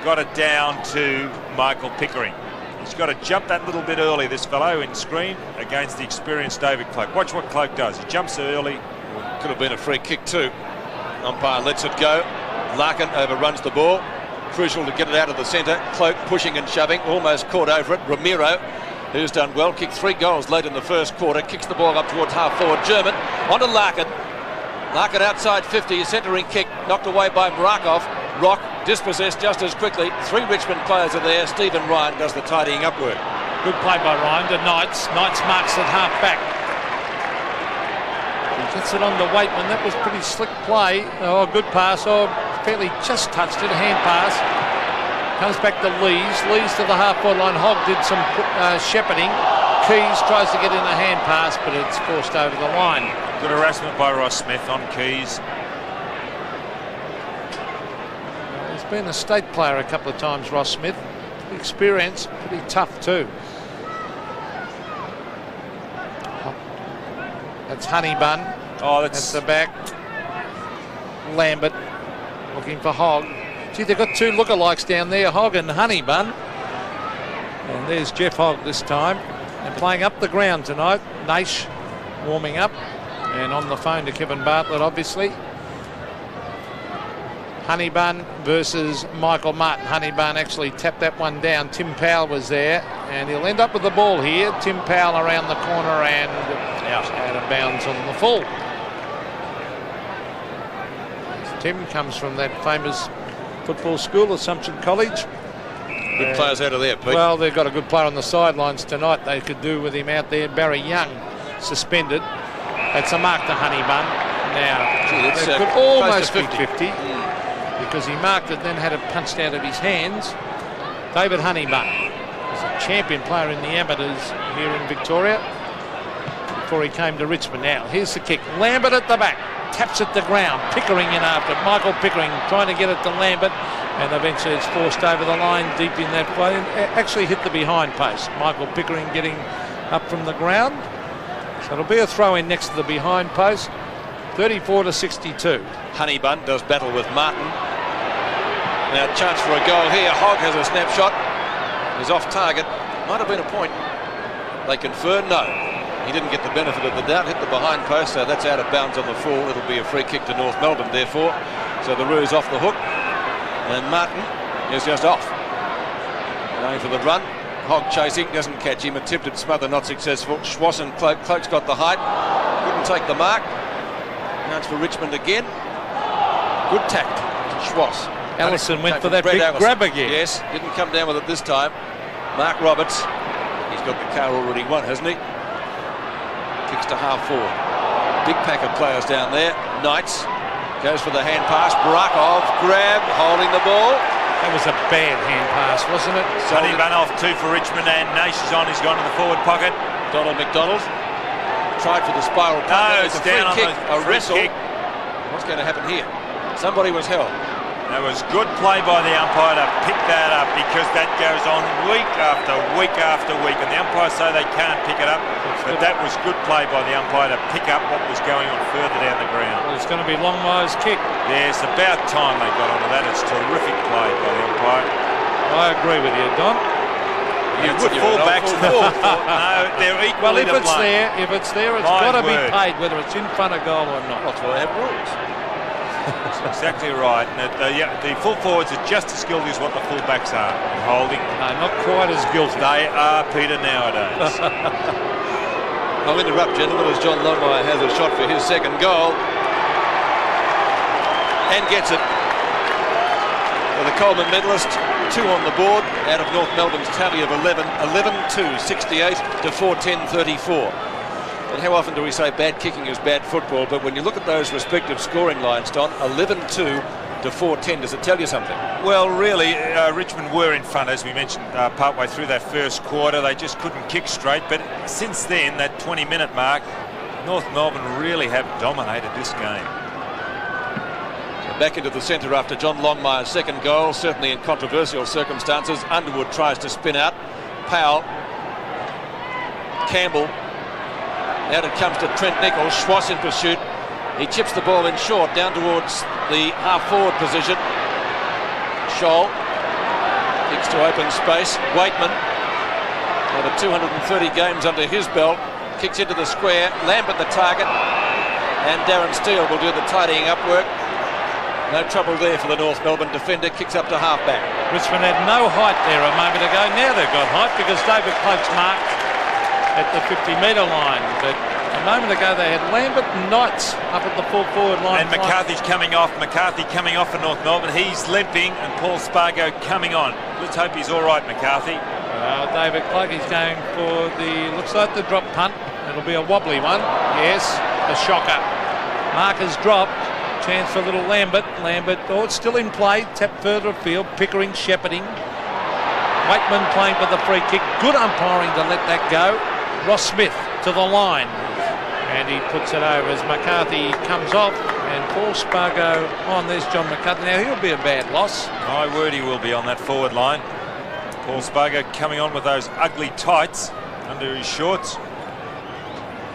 got it down to Michael Pickering. He's got to jump that little bit early, this fellow, in screen against the experienced David Cloak. Watch what Cloak does. He jumps early. Could have been a free kick too. Umpire lets it go. Larkin overruns the ball. Crucial to get it out of the centre. Cloak pushing and shoving, almost caught over it. Ramiro, who's done well, kicked 3 goals late in the first quarter, kicks the ball up towards half-forward. German onto Larkin. Larkin outside 50, a centering kick, knocked away by Marakov. Rock dispossessed just as quickly. 3 Richmond players are there. Stephen Ryan does the tidying up work. Good play by Ryan to Knights. Knights marks at half-back. He gets it on to Waitman. That was pretty slick play. Oh, good pass. Oh, Fairly just touched it, a hand pass. Comes back to Lees. Lees to the half-forward line. Hogg did some shepherding. Keys tries to get in a hand pass, but it's forced over the line. Good harassment by Ross Smith on Keys. He's been a state player a couple of times, Ross Smith. Experience, pretty tough too. That's Honeybun. Oh, that's the back. Lambert looking for Hogg. Gee, they've got 2 lookalikes down there, Hogg and Honeybun. And there's Jeff Hogg this time. They're playing up the ground tonight. Naish warming up. And on the phone to Kevin Bartlett, obviously. Honeybun versus Michael Martin. Honeybun actually tapped that one down. Tim Powell was there. And he'll end up with the ball here. Tim Powell around the corner and out of bounds on the full. Tim comes from that famous football school, Assumption College. Good players out of there, Pete. Well, they've got a good player on the sidelines tonight. They could do with him out there. Barry Young suspended. That's a mark to Honeybun. Now, it could almost be 50 because he marked it, then had it punched out of his hands. David Honeybun was a champion player in the amateurs here in Victoria before he came to Richmond. Now, here's the kick. Lambert at the back. Taps at the ground. Pickering in after it. Michael Pickering trying to get it to Lambert, and eventually it's forced over the line deep in that play and actually hit the behind post. Michael Pickering getting up from the ground. So it'll be a throw in next to the behind post. 34-62. Honeybun does battle with Martin. Now chance for a goal here. Hogg has a snapshot. He's off target. Might have been a point. They confer no. He didn't get the benefit of the doubt. Hit the behind post, so that's out of bounds on the full. It'll be a free kick to North Melbourne, therefore. So the Roos off the hook. And Martin is just off. Going for the run. Hogg chasing, doesn't catch him. Attempted smother, not successful. Schwass and Cloak. Cloak's got the height. Couldn't take the mark. Now it's for Richmond again. Good tact. Schwass. Allison went for that big grab again. Yes, didn't come down with it this time. Mark Roberts. He's got the car already won, hasn't he? Kicks to half-forward. Big pack of players down there. Knights Goes for the hand pass. Brakov grab, holding the ball. That was a bad hand pass, wasn't it? Sonny run off 2 for Richmond, and Nash is on. He's gone to the forward pocket. Donald McDonald tried for the spiral. No, it's a down free on kick, the a free wrestle. kick. What's going to happen here? Somebody was held. That was good play by the umpire to pick that up, because that goes on week after week after week, and the umpires say they can't pick it up, but that was good play by the umpire to pick up what was going on further down the ground. Well, it's going to be Longmire's kick. Yeah, it's about time they got onto that. It's terrific play by the umpire. I agree with you, Don. You would fall back to the no, they're equally Well, if it's there, it's got to be paid, whether it's in front of goal or not. That's why they have rules. That's exactly right. And the full forwards are just as guilty as what the full backs are in holding. No, not quite as guilty. They are, Peter, nowadays. I'll interrupt, gentlemen, as John Longmire has a shot for his second goal. And gets it. For the Coleman medalist, 2 on the board out of North Melbourne's tally of 11. 11-2, 68 to 4-10-34. And how often do we say bad kicking is bad football? But when you look at those respective scoring lines, Don, 11-2 to 4-10, does it tell you something? Well, really, Richmond were in front, as we mentioned, partway through that first quarter. They just couldn't kick straight. But since then, that 20-minute mark, North Melbourne really have dominated this game. So back into the centre after John Longmire's second goal, certainly in controversial circumstances. Underwood tries to spin out. Powell. Campbell. Out it comes to Trent Nichols. Schwass in pursuit. He chips the ball in short down towards the half-forward position. Scholl kicks to open space. Waitman, over 230 games under his belt, kicks into the square. Lambert the target, and Darren Steele will do the tidying up work. No trouble there for the North Melbourne defender. Kicks up to half-back. Richmond had no height there a moment ago. Now they've got height because David Cloak's marked at the 50-metre line, but a moment ago they had Lambert and Knights up at the full forward line. And McCarthy's coming off. McCarthy coming off for North Melbourne. He's limping, and Paul Spargo coming on. Let's hope he's all right, McCarthy. David Cloak is going for looks like the drop punt. It'll be a wobbly one. Yes, a shocker. Marker's dropped. Chance for little Lambert. It's still in play. Tap further afield. Pickering shepherding. Waitman playing for the free kick. Good umpiring to let that go. Ross Smith to the line, and he puts it over as McCarthy comes off, and Paul Spargo on. There's John McCarthy. Now he'll be a bad loss. My word, he will be on that forward line. Paul Spargo coming on with those ugly tights under his shorts.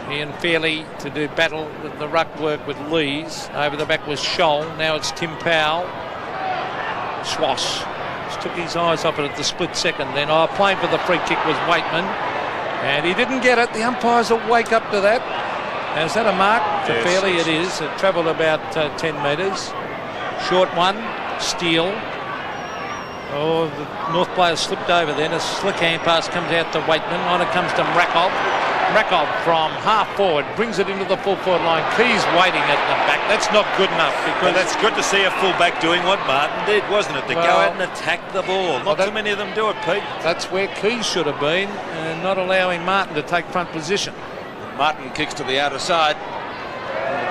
Ian Fairley to do battle with the ruck work with Lees. Over the back was Scholl. Now it's Tim Powell. Schwass just took his eyes off it at the split second. Then playing for the free kick was Waitman. And he didn't get it. The umpires will wake up to that. And is that a mark for Fairley? It is. It travelled about 10 metres. Short one. Steele. Oh, the North player slipped over then. A slick hand pass comes out to Waitman. On it comes to Mrakov. Mrakov from half forward brings it into the full forward line. Key's waiting at the back. That's not good enough, because that's good to see a fullback doing what Martin did, wasn't it? To go out and attack the ball. Not too many of them do it, Pete. That's where Key should have been, and not allowing Martin to take front position. Martin kicks to the outer side.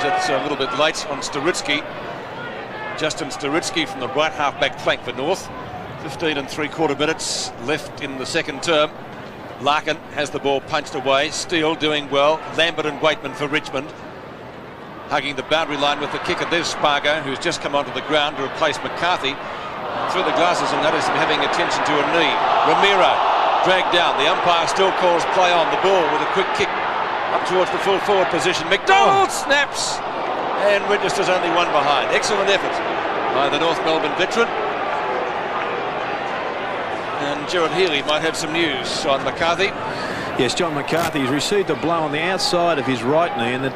Just a little bit late on Staritsky. Justin Staritsky from the right half-back flank for North. 15 3/4 minutes left in the second term. Larkin has the ball punched away. Steele doing well. Lambert and Waitman for Richmond. Hugging the boundary line with the kicker. There's Spargo, who's just come onto the ground to replace McCarthy. Through the glasses and notice him having attention to a knee. Ramiro dragged down. The umpire still calls play on. The ball with a quick kick up towards the full forward position. McDonald snaps and registers only one behind. Excellent effort by the North Melbourne veteran. And Gerard Healy might have some news on McCarthy. Yes, John McCarthy has received a blow on the outside of his right knee, and the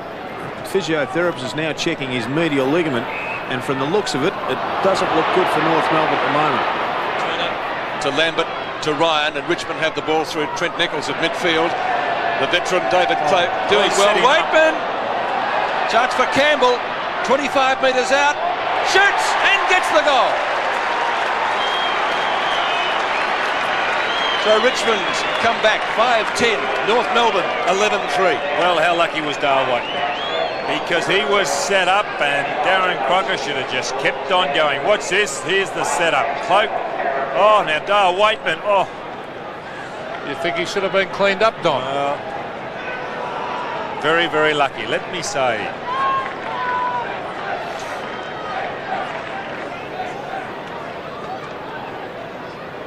physiotherapist is now checking his medial ligament, and from the looks of it, it doesn't look good for North Melbourne at the moment. Turner to Lambert to Ryan, and Richmond have the ball through Trent Nichols at midfield. The veteran David Cloak doing well. Waitman, charge for Campbell, 25 metres out, shoots and gets the goal. So Richmond come back 5-10, North Melbourne 11-3. Well, how lucky was Dale Waitman? because he was set up, and Darren Crocker should have just kept on going. What's this? Here's the setup. Cloak. Oh, now Dale Waitman. Oh. You think he should have been cleaned up, Don? Very, very lucky, let me say.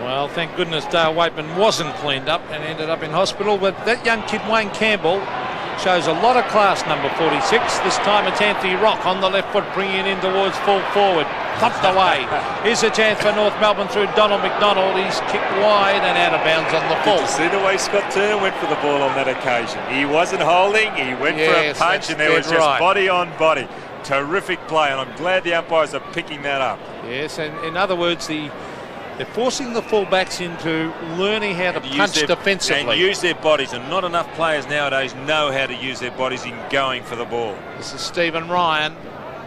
Well, thank goodness Dale Waitman wasn't cleaned up and ended up in hospital. But that young kid, Wayne Campbell, shows a lot of class, number 46. This time it's Anthony Rock on the left foot, bringing it in towards full forward. Thumped away. Here's a chance for North Melbourne through Donald McDonald. He's kicked wide and out of bounds on the full. Did you see the way Scott Turner went for the ball on that occasion? He wasn't holding, he went for a punch, and there was just body on body. Terrific play, and I'm glad the umpires are picking that up. Yes, and in other words, they're forcing the fullbacks into learning how to punch defensively. And use their bodies, and not enough players nowadays know how to use their bodies in going for the ball. This is Stephen Ryan,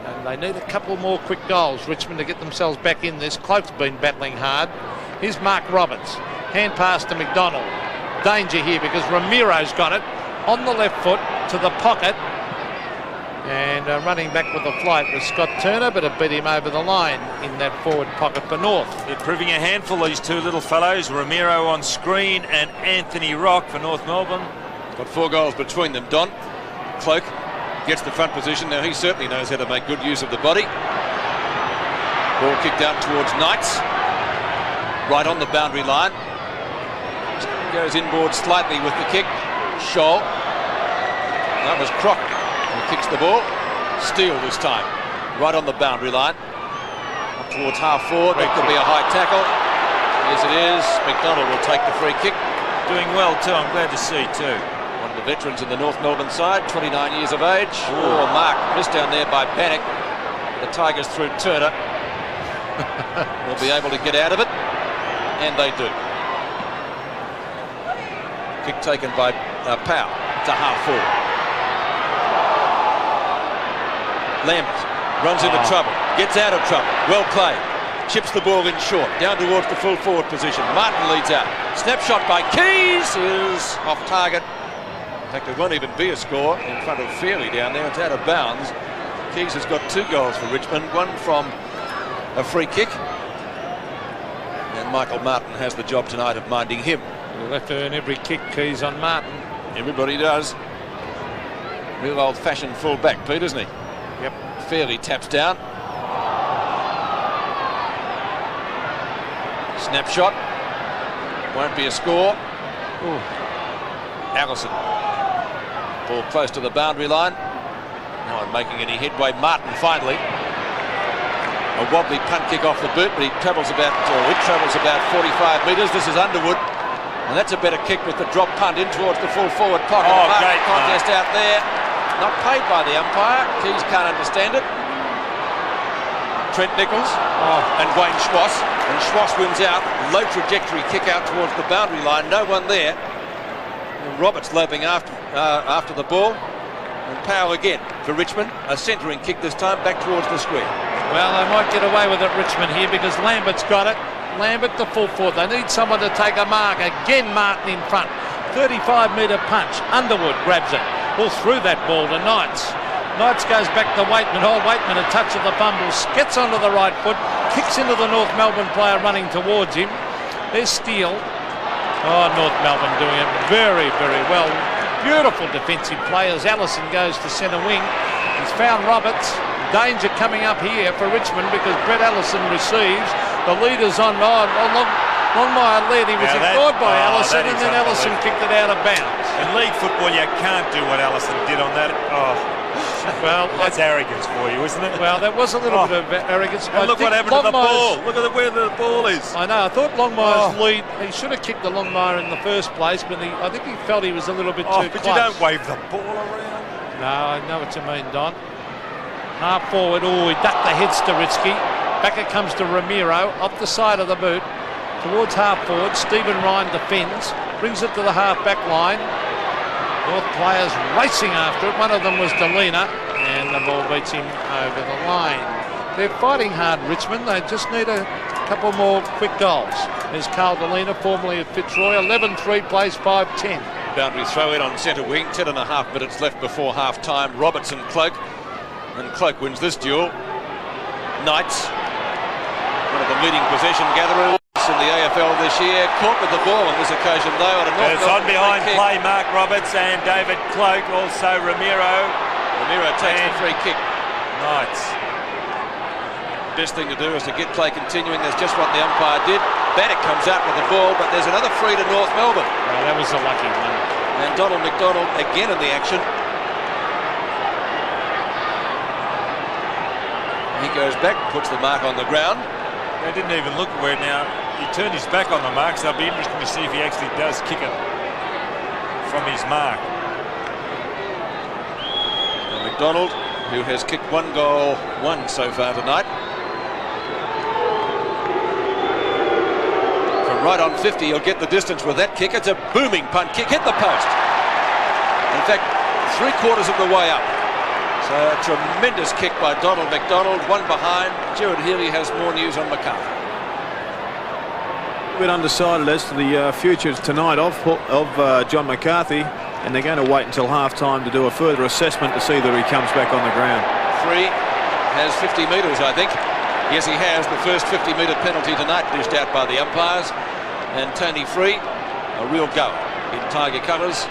and they need a couple more quick goals, Richmond, to get themselves back in this. Cloak's been battling hard. Here's Mark Roberts. Hand pass to McDonald. Danger here because Ramiro's got it on the left foot to the pocket. And running back with the flight was Scott Turner, but it beat him over the line in that forward pocket for North. They're proving a handful, these two little fellows. Ramiro on screen and Anthony Rock for North Melbourne. Got 4 goals between them, Don. Cloak gets the front position. Now he certainly knows how to make good use of the body. Ball kicked out towards Knights. Right on the boundary line. Goes inboard slightly with the kick. Scholl. That was Croc. He kicks the ball. Steele this time. Right on the boundary line. Up towards half forward. That could be a high tackle. Yes, it is. McDonald will take the free kick. Doing well too, I'm glad to see too. One of the veterans in the North Melbourne side, 29 years of age. Oh, Mark missed down there by Bannock. The Tigers through Turner. Will be able to get out of it. And they do. Kick taken by Powell to half forward. Lambert runs into trouble, gets out of trouble, well played, chips the ball in short, down towards the full forward position. Martin leads out, snapshot by Keys is off target. In fact, there won't even be a score in front of Fairley down there. It's out of bounds. Keys has got 2 goals for Richmond, one from a free kick, and Michael Martin has the job tonight of minding him. He'll have to earn every kick, Keys, on Martin. Everybody does. Real old-fashioned full back, Pete, isn't he? Yep. Fairley taps down. Snapshot. Won't be a score. Ooh. Allison. Ball close to the boundary line. No one making any headway. Martin finally. A wobbly punt kick off the boot, but it travels about 45 metres. This is Underwood. And that's a better kick with the drop punt in towards the full forward pocket. Oh, great contest out there. Not paid by the umpire. Keys can't understand it. Trent Nichols and Wayne Schwass. And Schwass wins out. Low trajectory kick out towards the boundary line. No one there. And Roberts loping after the ball. And Powell again for Richmond. A centering kick this time back towards the square. Well, they might get away with it, Richmond, here, because Lambert's got it. Lambert the full forward. They need someone to take a mark. Again, Martin in front. 35-metre punch. Underwood grabs it. All through that ball to Knights. Knights goes back to Waitman. Oh, Waitman, a touch of the fumble. Gets onto the right foot. Kicks into the North Melbourne player running towards him. There's Steele. Oh, North Melbourne doing it very, very well. Beautiful defensive play as Allison goes to centre wing. He's found Roberts. Danger coming up here for Richmond because Brett Allison receives. The leader's on Longmire led. He was ignored by Allison, and then Allison kicked it out of bounds. In league football, you can't do what Allison did on that. Oh, well, that's arrogance for you, isn't it? Well, that was a little bit of arrogance. And look what happened to the ball. Look at where the ball is. I know. I thought Longmire's lead. He should have kicked the Longmire in the first place, but I think he felt he was a little bit too close. But you don't wave the ball around. No, I know what you mean, Don. Half forward. Oh, he ducked the head, Staritsky. Back it comes to Ramiro off the side of the boot. Towards half forward, Stephen Ryan defends, brings it to the half back line. North players racing after it. One of them was Delina, and the ball beats him over the line. They're fighting hard, Richmond. They just need a couple more quick goals. There's Carl Delina, formerly of Fitzroy. 11-3 plays 5-10. boundary throw in on centre wing. 10.5 minutes left before half time. Robertson, Cloak, and Cloak wins this duel. Knights, one of the leading possession gatherers in the AFL this year, caught with the ball on this occasion though. It's on behind play, Mark Roberts and David Cloak, also Ramiro. Ramiro takes the free kick. Knights. Best thing to do is to get play continuing. That's just what the umpire did. Bannock comes out with the ball, but there's another free to North Melbourne. Oh, that was a lucky one. And Donald McDonald again in the action. He goes back, puts the mark on the ground. He didn't even look where now. He turned his back on the mark, so it'll be interesting to see if he actually does kick it from his mark. And McDonald, who has kicked 1 goal, 1 so far tonight. From right on 50, he'll get the distance with that kick. It's a booming punt kick, hit the post. In fact, 3/4 of the way up. So a tremendous kick by Donald McDonald, 1 behind. Gerard Healy has more news on McCarthy. A bit undecided as to the future tonight of John McCarthy, and they're going to wait until half-time to do a further assessment to see that he comes back on the ground. Free has 50 metres, I think. Yes, he has. The first 50-metre penalty tonight dished out by the umpires. And Tony Free, a real go in Tiger colours,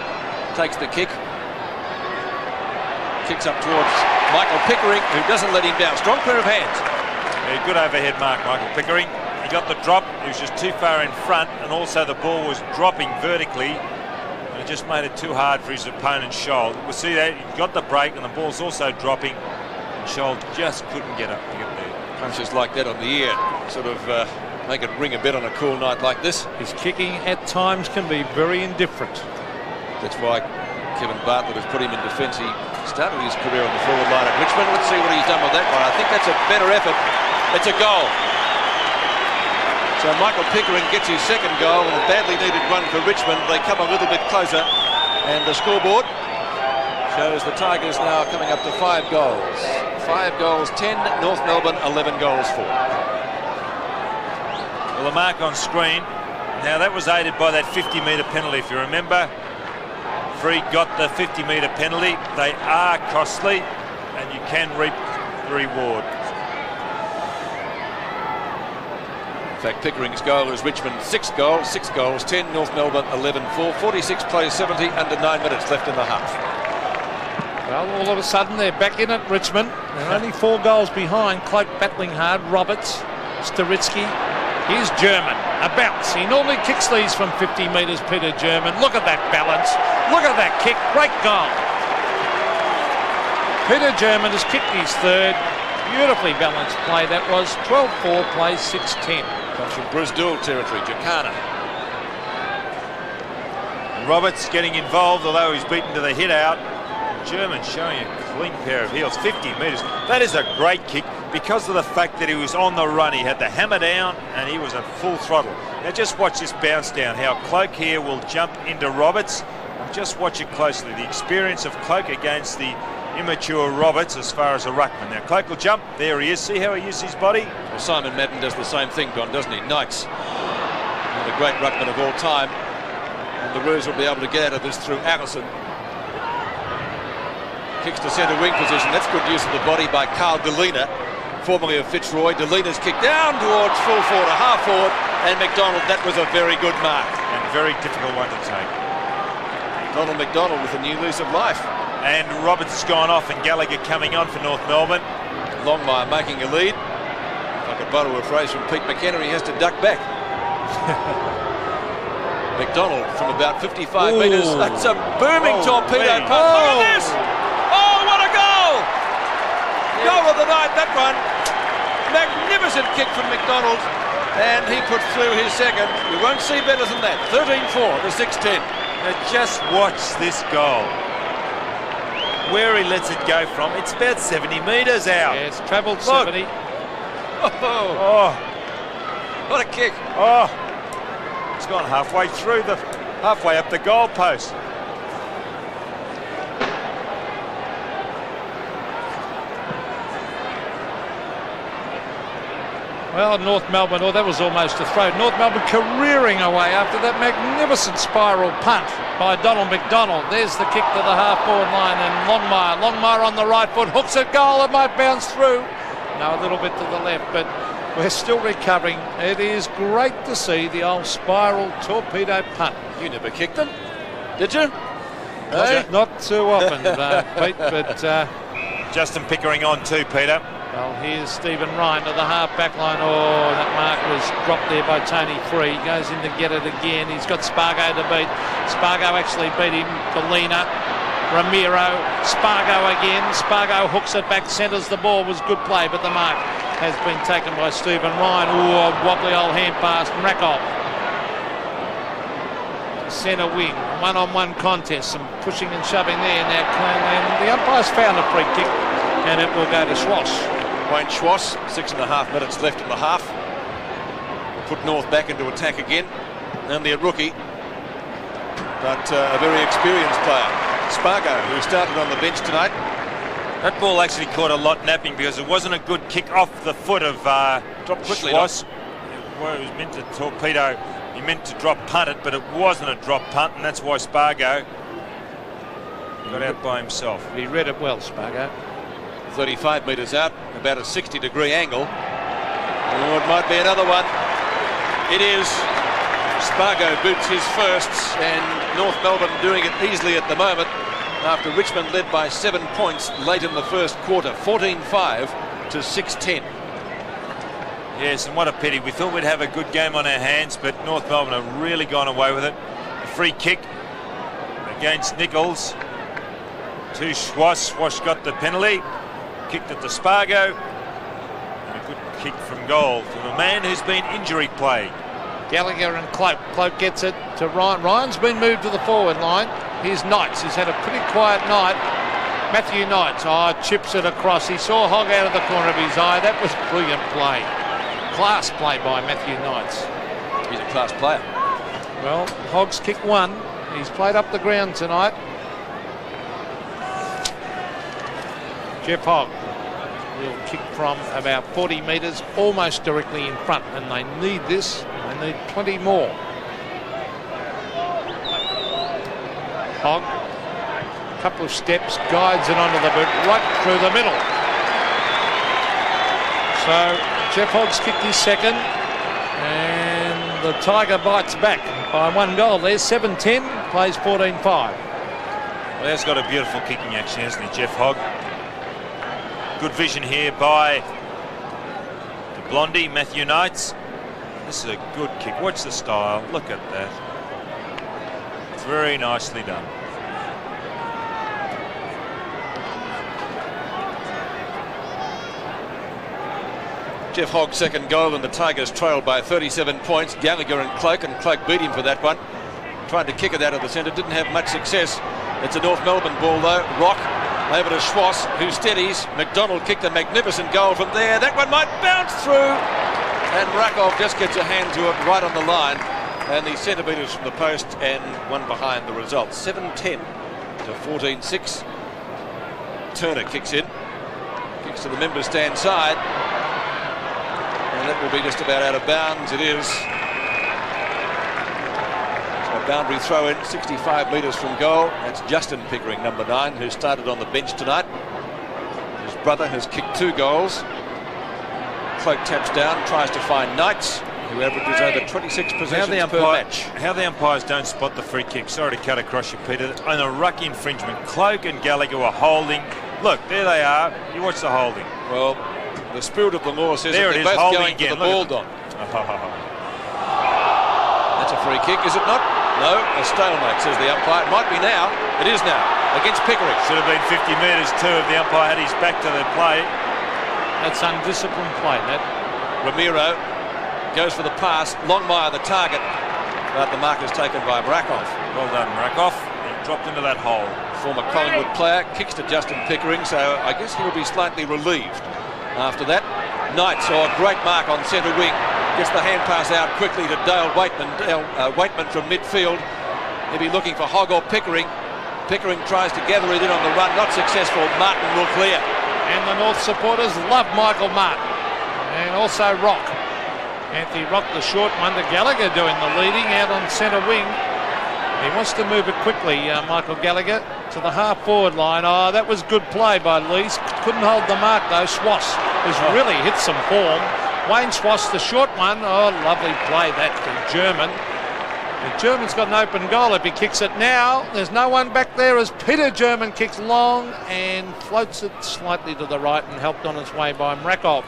takes the kick. Kicks up towards Michael Pickering, who doesn't let him down. Strong pair of hands. Yeah, good overhead mark, Michael Pickering. He got the drop. He was just too far in front, and also the ball was dropping vertically. And it just made it too hard for his opponent's Scholl. We'll see that he got the break, and the ball's also dropping. And Scholl just couldn't get up to get there. Punches like that on the ear sort of make it ring a bit on a cool night like this. His kicking at times can be very indifferent. That's why Kevin Bartlett has put him in defence. He started his career on the forward line at Richmond. Let's see what he's done with that one. I think that's a better effort. It's a goal. So Michael Pickering gets his second goal, and a badly needed one for Richmond. They come a little bit closer, and the scoreboard shows the Tigers now coming up to 5 goals. 5 goals, 10, North Melbourne 11 goals, 4. Well, the mark on screen, now that was aided by that 50-metre penalty. If you remember, Free got the 50-metre penalty. They are costly, and you can reap the reward. In fact, Pickering's goal is Richmond 6 goals, 10, North Melbourne 11-4, 46 plays 70, under 9 minutes left in the half. Well, all of a sudden they're back in at Richmond. They're only 4 goals behind. Cloak battling hard. Roberts, Staritsky. Here's German, a bounce. He normally kicks these from 50 metres, Peter German. Look at that balance. Look at that kick. Great goal. Peter German has kicked his 3rd. Beautifully balanced play that was. 12-4 plays 6-10. Comes from Bruce Dool territory, Jacana. Roberts getting involved, although he's beaten to the hit out. German showing a clean pair of heels, 50 metres. That is a great kick because of the fact that he was on the run. He had the hammer down and he was at full throttle. Now just watch this bounce down, how Cloak here will jump into Roberts. And just watch it closely, the experience of Cloak against the immature Roberts as far as a ruckman. Now Cloak will jump, there he is, see how he uses his body? Well, Simon Madden does the same thing, Don, doesn't he? Knights, one of the great ruckmen of all time. And the Roos will be able to get out of this through Allison. Kicks to centre wing position. That's good use of the body by Carl Delina, formerly of Fitzroy. Delina's kick down towards full forward, a half forward, and McDonald. That was a very good mark. And a very difficult one to take. Donald McDonald with a new lease of life. And Roberts has gone off and Gallagher coming on for North Melbourne. Longmire making a lead. If I could borrow a phrase from Pete McKenna, he has to duck back. McDonald from about 55 metres. That's a booming torpedo punt. Look at this! Oh, what a goal! Goal of the night, that one. Magnificent kick from McDonald. And he put through his second. You won't see better than that. 13-4 to 6-10. Now just watch this goal. Where he lets it go from, it's about 70 metres out. Yeah, it's travelled 70. Oh, what a kick. Oh, it's gone halfway up the goal post. Well, North Melbourne, that was almost a throw. North Melbourne careering away after that magnificent spiral punt by Donald McDonald. There's the kick to the half-forward line, and Longmire on the right foot, hooks it, goal, it might bounce through. No, a little bit to the left, but we're still recovering. It is great to see the old spiral torpedo punt. You never kicked them, did you? Not too often, Pete, but... Justin Pickering on too, Peter. Well, here's Stephen Ryan to the half-back line. Oh, that mark was dropped there by Tony Free. Goes in to get it again. He's got Spargo to beat. Spargo actually beat him. Galina, Ramiro, Spargo again. Spargo hooks it back, centres the ball. Was good play, but the mark has been taken by Stephen Ryan. Oh, a wobbly old hand pass. Rakov. Centre wing. One-on-one contest. Some pushing and shoving there now. And the umpire's found a free kick, and it will go to Schwass. Wayne Schwass, 6.5 minutes left in the half. Will put North back into attack again. Only a rookie, but a very experienced player. Spargo, who started on the bench tonight. That ball actually caught a lot napping because it wasn't a good kick off the foot of dropped quickly. Schwass. Well, it was meant to torpedo. He meant to drop punt it, but it wasn't a drop punt, and that's why Spargo got out by himself. He read it well, Spargo. 35 metres out, about a 60-degree angle. Oh, it might be another one. It is. Spargo boots his first, and North Melbourne doing it easily at the moment after Richmond led by 7 points late in the first quarter, 14-5 to 6-10. Yes, and what a pity. We thought we'd have a good game on our hands, but North Melbourne have really gone away with it. A free kick against Nichols to Schwass. Schwass got the penalty. Kicked it to Spargo, and a good kick from goal from a man who's been injury plagued. Gallagher and Cloak. Cloak gets it to Ryan. Ryan's been moved to the forward line. Here's Knights, who's had a pretty quiet night. Matthew Knights, chips it across. He saw Hogg out of the corner of his eye. That was brilliant play. Class play by Matthew Knights. He's a class player. Well, Hogg's kicked one. He's played up the ground tonight. Jeff Hogg will kick from about 40 metres, almost directly in front, and they need this. They need 20 more. Hogg, couple of steps, guides it onto the boot, right through the middle. So Jeff Hogg's kicked his second, and the Tiger bites back by 1 goal. There's 7-10, plays 14-5. Well, he's got a beautiful kicking action, hasn't he, Jeff Hogg? Good vision here by the Blondie, Matthew Knights. This is a good kick. Watch the style. Look at that. It's very nicely done. Jeff Hogg's second goal, and the Tigers trailed by 37 points. Gallagher and Cloak beat him for that one. Tried to kick it out of the centre, didn't have much success. It's a North Melbourne ball though. Rock over to Schwass, who steadies. McDonald kicked a magnificent goal from there. That one might bounce through, and Rakov just gets a hand to it right on the line, and the centimetres from the post, and one behind the result. 7-10 to 14-6. Turner kicks in, kicks to the member stand side, and that will be just about out of bounds. It is. A boundary throw in, 65 metres from goal. That's Justin Pickering, number 9, who started on the bench tonight. His brother has kicked 2 goals. Cloak taps down, tries to find Knights, who averages over 26 possessions per match. How the umpires don't spot the free kick. Sorry to cut across you, Peter. On a ruck infringement, Cloak and Gallagher were holding. Look, there they are. You watch the holding. Well, the spirit of the law says there that they're both going again. for the ball, Don. That's a free kick, is it not? No, a stalemate, says the umpire. It might be now. It is now, against Pickering. Should have been 50 metres too if the umpire had his back to the play. That's undisciplined play, that. Ramiro goes for the pass. Longmire the target, but the mark is taken by Rakov. Well done, Rakov. He dropped into that hole. Former Collingwood player, kicks to Justin Pickering, so I guess he'll be slightly relieved after that. Knights, a great mark on centre wing. Gets the hand pass out quickly to Dale Waitman. Waitman from midfield. He'll be looking for Hogg or Pickering. Pickering tries to gather it in on the run. Not successful. Martin will clear. And the North supporters love Michael Martin. And also Rock. Anthony Rock, the short one, to Gallagher doing the leading out on centre wing. He wants to move it quickly, Michael Gallagher, to the half-forward line. Oh, that was good play by Lees. Couldn't hold the mark, though. Swass has really hit some form. Wayne Swass, the short one. Oh, lovely play that for German. The German's got an open goal if he kicks it now. There's no one back there as Peter German kicks long and floats it slightly to the right and helped on its way by Mrakov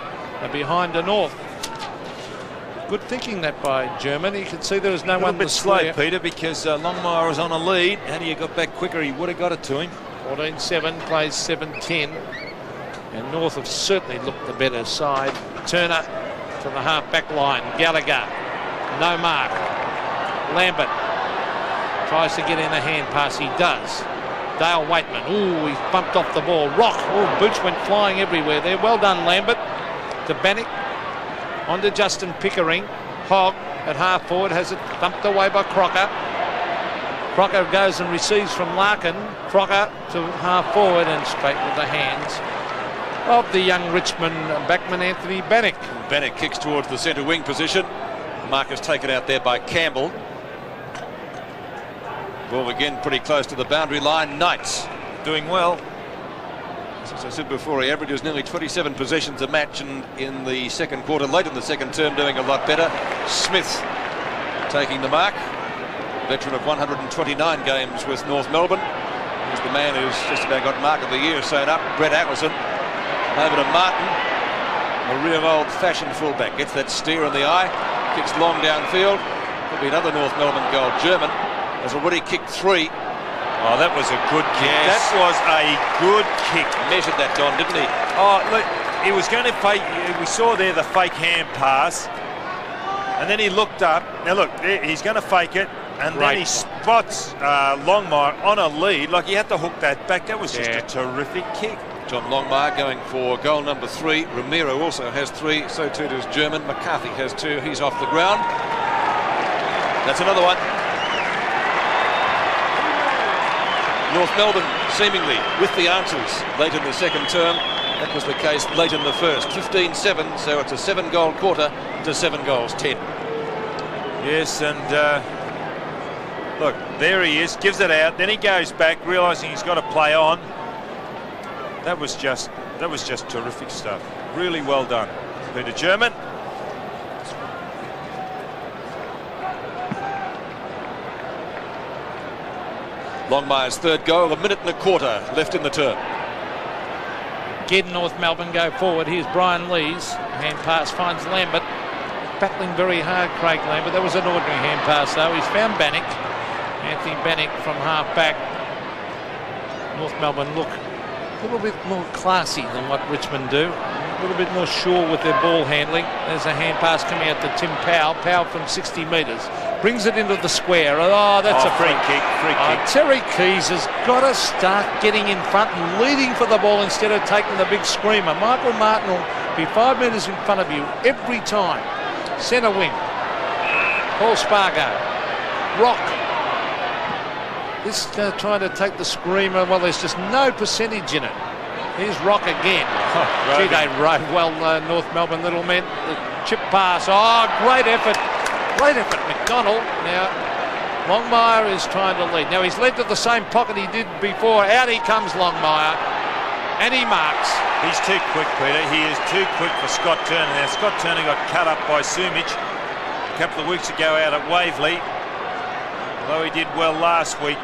behind the north. Good thinking that by German. You can see there was no one. A bit slow, Peter, because Longmire was on a lead. Had he got back quicker, he would have got it to him. 14-7, plays 7-10. And North have certainly looked the better side. Turner to the half-back line. Gallagher, no mark. Lambert tries to get in a hand pass. He does. Dale Waitman. Ooh, he's bumped off the ball. Rock. Oh, boots went flying everywhere there. Well done, Lambert. To Bannock. On to Justin Pickering. Hogg at half forward has it thumped away by Crocker. Crocker goes and receives from Larkin. Crocker to half forward and straight with the hands of the young Richmond backman Anthony Bannock. Bannock kicks towards the centre wing position. Mark is taken out there by Campbell. Ball again pretty close to the boundary line. Knights doing well. As I said before, he averages nearly 27 possessions a match, and in the second quarter, late in the second term, doing a lot better. Smith taking the mark. Veteran of 129 games with North Melbourne. He's the man who's just about got mark of the year sewn up. Brett Allison. Over to Martin. A real old-fashioned fullback. Gets that steer in the eye. Kicks long downfield. Could be another North Melbourne goal. German has already kicked 3. Oh, that was a good kick. Yes. That was a good kick. Measured that, Don, didn't he? Oh, look, he was going to fake. We saw there the fake hand pass. And then he looked up. Now, look, he's going to fake it. And then he spots Longmire on a lead. Like, he had to hook that back. That was just a terrific kick. John Longmire going for goal number 3. Ramiro also has 3. So too does German. McCarthy has 2. He's off the ground. That's another one. North Melbourne seemingly with the answers late in the second term. That was the case late in the first. 15-7, so it's a 7-goal quarter to 7 goals 10. Yes, and look, there he is, gives it out, then he goes back, realising he's got to play on. That was just terrific stuff. Really well done, Peter German. Longmire's third goal, 1 minute and a quarter left in the term. Again, North Melbourne go forward. Here's Brian Lees. Hand pass finds Lambert. Battling very hard, Craig Lambert. That was an ordinary hand pass, though. He's found Bannock. Anthony Bannock from half back. North Melbourne look a little bit more classy than what Richmond do. A little bit more sure with their ball handling. There's a hand pass coming out to Tim Powell. Powell from 60 metres. Brings it into the square. Oh, that's a free kick. Free kick. Terry Keys has got to start getting in front and leading for the ball instead of taking the big screamer. Michael Martin will be 5 metres in front of you every time. Centre wing. Paul Spargo. Rock. This trying to take the screamer. Well, there's just no percentage in it. Here's Rock again. Gee, they rode well, North Melbourne little men. The chip pass. Oh, great effort. Great effort, McDonald. Now, Longmire is trying to lead. Now, he's led to the same pocket he did before. Out he comes, Longmire. And he marks. He's too quick, Peter. He is too quick for Scott Turner. Now, Scott Turner got cut up by Sumich a couple of weeks ago out at Waverley. Although he did well last week,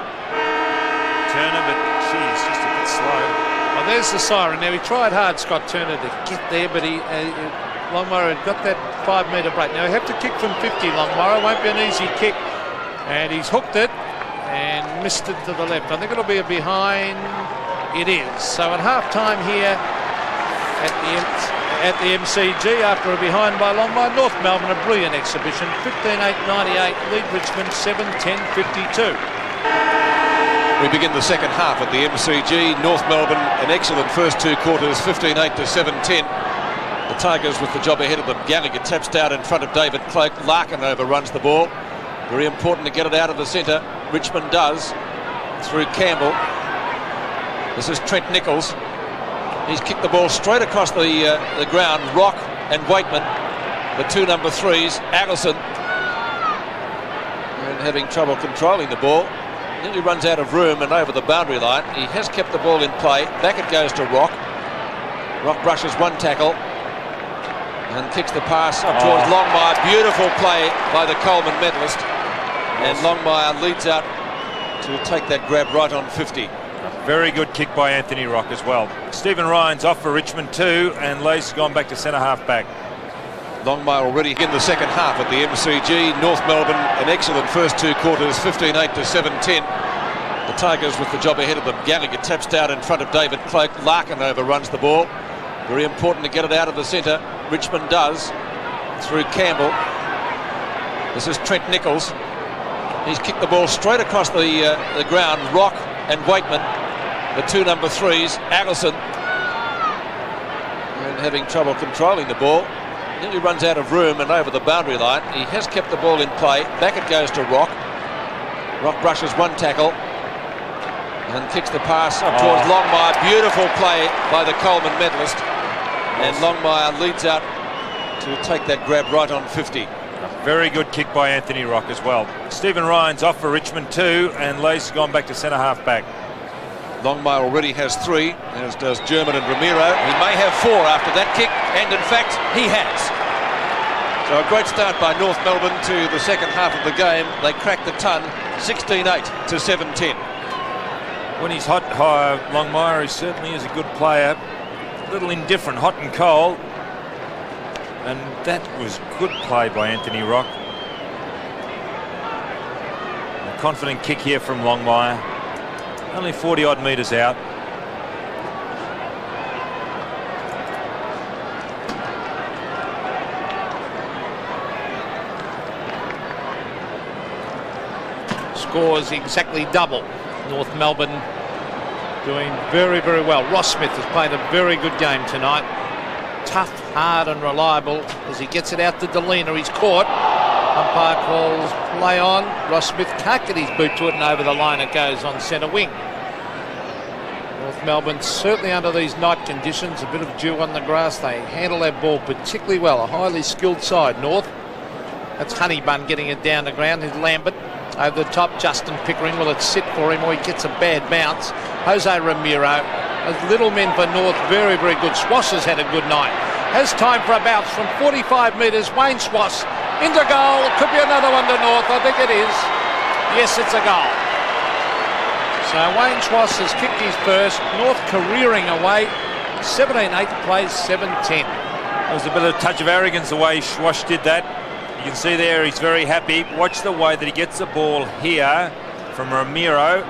Turner, but geez, just a bit slow. Well, there's the siren. Now, he tried hard, Scott Turner, to get there, but Longmire had got that 5 metre break. Now, he have to kick from 50, Longmire. It won't be an easy kick. And he's hooked it and missed it to the left. I think it'll be a behind. It is. So at half-time here at the MCG, after a behind by Longmire, North Melbourne, a brilliant exhibition. 15-8-98, lead Richmond 7-10-52. We begin the second half at the MCG. North Melbourne, an excellent first 2 quarters, 15-8 to 7-10. The Tigers with the job ahead of them. Gallagher taps down in front of David Cloak. Larkin overruns the ball. Very important to get it out of the centre. Richmond does through Campbell. This is Trent Nichols. He's kicked the ball straight across the ground. Rock and Waitman the two number 3s, Allison, and having trouble controlling the ball. Nearly runs out of room and over the boundary line. He has kept the ball in play. Back it goes to Rock. Rock brushes one tackle and kicks the pass up towards Longmire. Beautiful play by the Coleman medalist. And Longmire leads out to take that grab right on 50. Very good kick by Anthony Rock as well. Stephen Ryan's off for Richmond too, and Lace gone back to centre half back. Longmire already in the second half at the MCG. North Melbourne, an excellent first two quarters, 15-8 to 7-10. The Tigers with the job ahead of them. Gallagher taps down in front of David Cloak. Larkin overruns the ball. Very important to get it out of the centre. Richmond does through Campbell. This is Trent Nichols. He's kicked the ball straight across the ground. Rock and Waitman, the two number 3s, Allison, and having trouble controlling the ball. Nearly runs out of room and over the boundary line. He has kept the ball in play. Back it goes to Rock. Rock brushes one tackle and kicks the pass up towards Longmire. Beautiful play by the Coleman medalist. And Longmire leads out to take that grab right on 50. Very good kick by Anthony Rock as well. Stephen Ryan's off for Richmond too, and Lace gone back to centre half back. Longmire already has 3, as does German and Ramiro. He may have 4 after that kick, and in fact he has. So a great start by North Melbourne to the second half of the game. They cracked the ton, 16-8 to 7-10. When he's hot, Longmire, he certainly is a good player. A little indifferent, hot and cold. And that was good play by Anthony Rock. A confident kick here from Longmire. Only 40-odd metres out. Scores exactly double. North Melbourne doing very, very well. Ross Smith has played a very good game tonight. Tough, hard and reliable as he gets it out to Delena. He's caught. Umpire calls play on. Ross Smith can't get his boot to it, and over the line it goes on centre wing. North Melbourne certainly under these night conditions, a bit of dew on the grass. They handle their ball particularly well. A highly skilled side, North. That's Honeybun getting it down the ground. Here's Lambert over the top. Justin Pickering, will it sit for him or he gets a bad bounce? Jose Ramiro. Those little men for North, very, very good. Swass has had a good night. Has time for a bounce from 45 metres. Wayne Swass into goal. Could be another one to North. I think it is. Yes, it's a goal. So Wayne Swass has kicked his first. North careering away. 17-8 plays 7-10. There was a bit of a touch of arrogance the way Swass did that. You can see there he's very happy. Watch the way that he gets the ball here from Ramiro.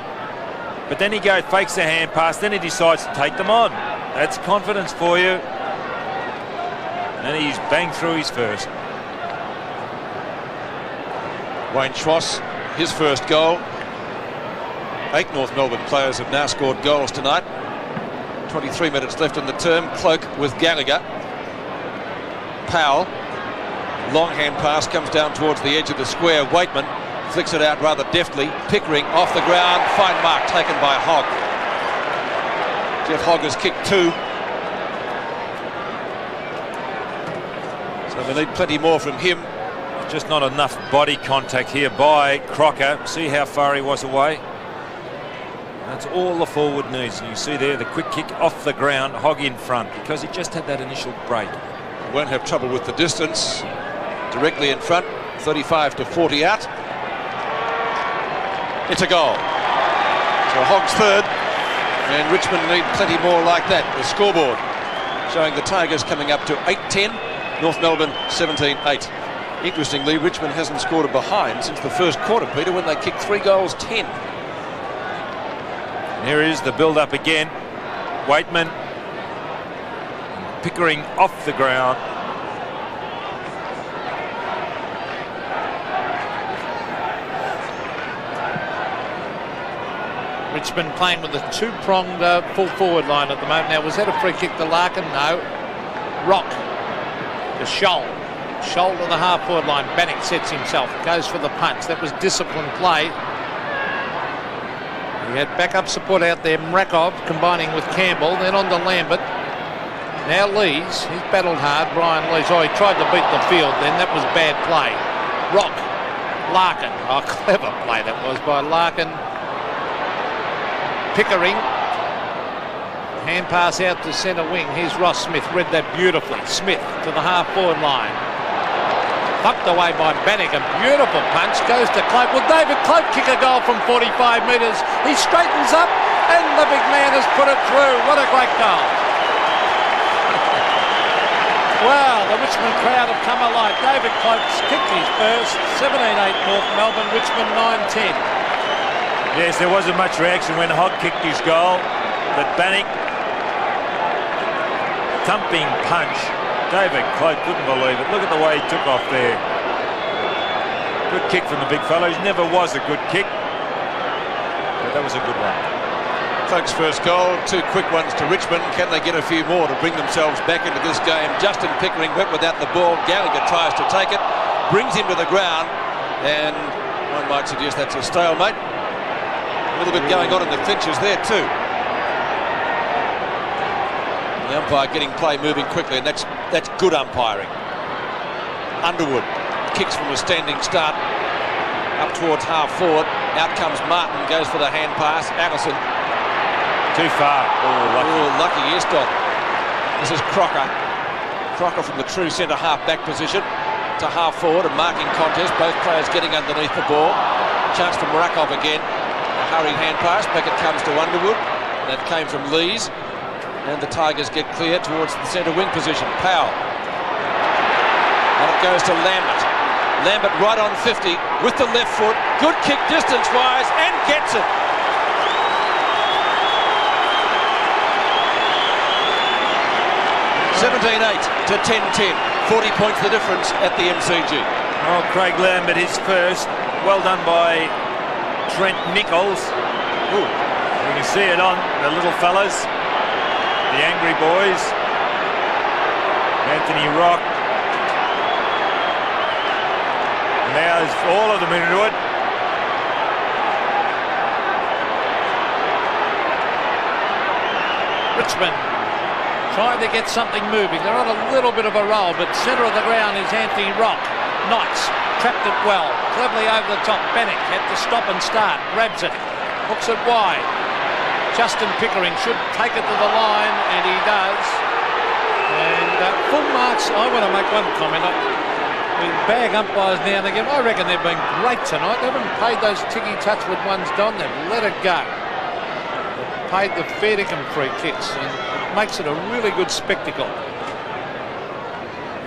But then he fakes a hand pass, then he decides to take them on. That's confidence for you. And he's banged through his first. Wayne Schwass, his first goal. 8 North Melbourne players have now scored goals tonight. 23 minutes left in the term. Cloak with Gallagher. Powell. Long hand pass comes down towards the edge of the square. Waitman flicks it out rather deftly. Pickering off the ground. Fine mark taken by Hogg. Jeff Hogg has kicked 2. So they need plenty more from him. Just not enough body contact here by Crocker. See how far he was away. That's all the forward needs. And you see there the quick kick off the ground. Hogg in front because he just had that initial break. Won't have trouble with the distance. Directly in front. 35 to 40 out. It's a goal. So Hogg's third, and Richmond need plenty more like that. The scoreboard showing the Tigers coming up to 8-10, North Melbourne 17-8. Interestingly, Richmond hasn't scored a behind since the first quarter, Peter, when they kicked 3 goals 10. And here is the build-up again. Waitman, Pickering off the ground. Richmond playing with a 2-pronged full forward line at the moment. Now, was that a free kick to Larkin? No. Rock to Scholl. Scholl to the half-forward line. Bannock sets himself. Goes for the punch. That was disciplined play. He had backup support out there. Mrakov combining with Campbell. Then on to Lambert. Now Lees, he's battled hard. Brian Lees, he tried to beat the field then. That was bad play. Rock, Larkin. Oh, clever play that was by Larkin. Pickering. Hand pass out to centre wing. Here's Ross Smith. Read that beautifully. Smith to the half-forward line. Pumped away by Bannick. A beautiful punch. Goes to Cloak. Will David Cloak kick a goal from 45 metres? He straightens up and the big man has put it through. What a great goal. Wow, the Richmond crowd have come alive. David Cloak's kicked his first. 17-8 North Melbourne, Richmond 9-10. Yes, there wasn't much reaction when Hogg kicked his goal, but Bannick, thumping punch. David Cloak couldn't believe it. Look at the way he took off there. Good kick from the big fellow. He never was a good kick, but that was a good one. Cloak's first goal, 2 quick ones to Richmond. Can they get a few more to bring themselves back into this game? Justin Pickering went without the ball. Gallagher tries to take it, brings him to the ground, and one might suggest that's a stalemate. A little bit going on in the clinches there too. The umpire getting play moving quickly, and that's good umpiring. Underwood kicks from a standing start up towards half forward. Out comes Martin, goes for the hand pass. Allison. Too far. Lucky Easton. This is Crocker. Crocker from the true centre half back position to half forward. A marking contest. Both players getting underneath the ball. Chance for Murakov again. A hurried hand pass. Back it comes to Underwood. That came from Lees. And the Tigers get clear towards the centre wing position. Powell. And it goes to Lambert. Lambert right on 50 with the left foot. Good kick distance-wise and gets it. 17-8 to 10-10. 40 points the difference at the MCG. Oh, Craig Lambert, his first. Well done by Trent Nichols. Ooh, you can see it on the little fellas, the angry boys. Anthony Rock. Now there's all of them into it. Richmond trying to get something moving. They're on a little bit of a roll, but centre of the ground is Anthony Rock. Knights trapped it well, cleverly over the top. Bannick had to stop and start, grabs it, hooks it wide. Justin Pickering should take it to the line, and he does. And full marks. I want to make one comment. With bag umpires now and again, I reckon they've been great tonight. They haven't paid those ticky-touch with ones done. They've let it go. They've paid the fair dinkum free kicks, and it makes it a really good spectacle.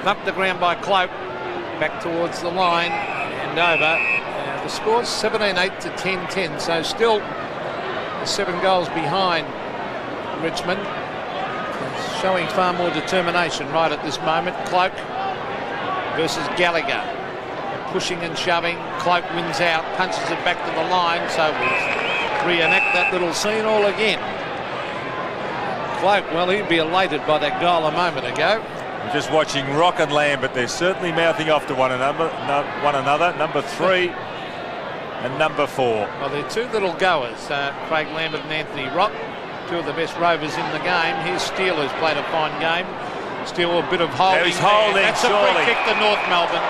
Up the ground by Cloak, back towards the line and over. The score's 17-8 to 10-10, so still 7 goals behind Richmond. It's showing far more determination right at this moment. Cloak versus Gallagher, pushing and shoving. Cloak wins out, punches it back to the line, so we'll reenact that little scene all again. Cloak, well, he'd be elated by that goal a moment ago. I'm just watching Rock and Lambert. They're certainly mouthing off to one another. Number 3 and number 4. Well, they're 2 little goers, Craig Lambert and Anthony Rock, 2 of the best rovers in the game. Here's Steele, who's played a fine game. Still a bit of holding. He's holding. That's a free kick to North Melbourne,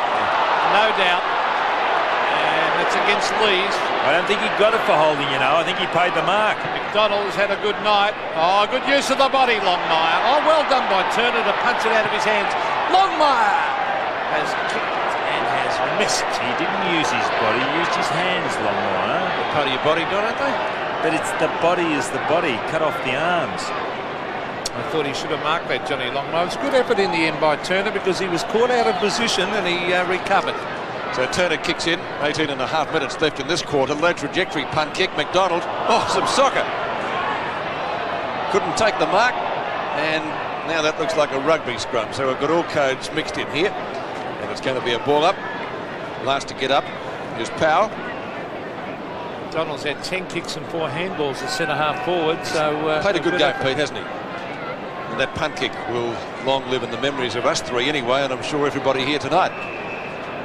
no doubt. And it's against Lees. I don't think he got it for holding, you know. I think he paid the mark. McDonald's had a good night. Oh, good use of the body, Longmire. Oh, well done by Turner to punch it out of his hands. Longmire has kicked and has missed. He didn't use his body, he used his hands, Longmire. They're part of your body, don't they? But it's the body is the body. Cut off the arms. I thought he should have marked that, Johnny Longmire. It was good effort in the end by Turner because he was caught out of position and he recovered. So Turner kicks in, 18 and a half minutes left in this quarter. Low trajectory punt kick. McDonald, oh, some soccer. Couldn't take the mark, and now that looks like a rugby scrum. So we've got all codes mixed in here, and it's going to be a ball up. Last to get up is Powell. McDonald's had 10 kicks and 4 handballs at centre half forward. So played a good game, Pete, hasn't he? And that punt kick will long live in the memories of us 3 anyway, and I'm sure everybody here tonight.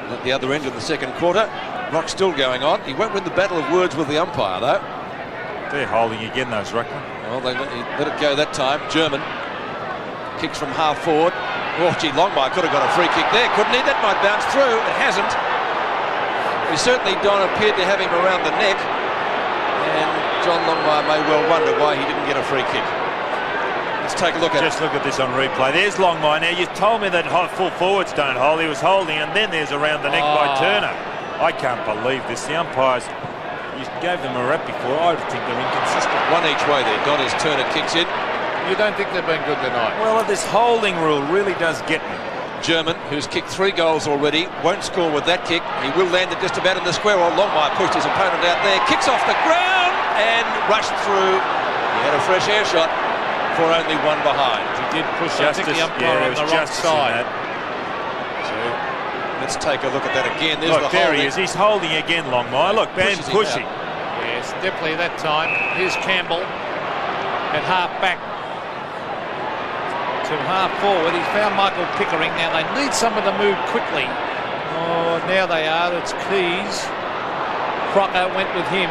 At the other end of the second quarter, Rock's still going on. He won't win the battle of words with the umpire, though. They're holding again, those Ruckman. Well, they let it go that time. German kicks from half forward. Oh, gee, Longmire could have got a free kick there, couldn't he? That might bounce through. It hasn't. We certainly don't appear to have him around the neck. And John Longmire may well wonder why he didn't get a free kick. Let's take a look at it. Just look at this on replay. There's Longmire. Now, you told me that full forwards don't hold. He was holding, and then there's around the neck by Turner. I can't believe this. The umpires, you gave them a rep before. I think they're inconsistent. One each way there. Don as Turner kicks in. You don't think they've been good tonight? Well, this holding rule really does get me. German, who's kicked 3 goals already, won't score with that kick. He will land it just about in the square. Well, Longmire pushed his opponent out there, kicks off the ground and rushed through. He had a fresh air shot for only one behind. He did push the umpire on the wrong side. So let's take a look at that again. There's Look, the there holding. he is. He's holding again, Longmire. Look, and pushing. Yes, definitely that time. Here's Campbell at half back to half forward. He's found Michael Pickering. Now they need someone to move quickly. Oh, now they are. It's Keys. Crocker went with him.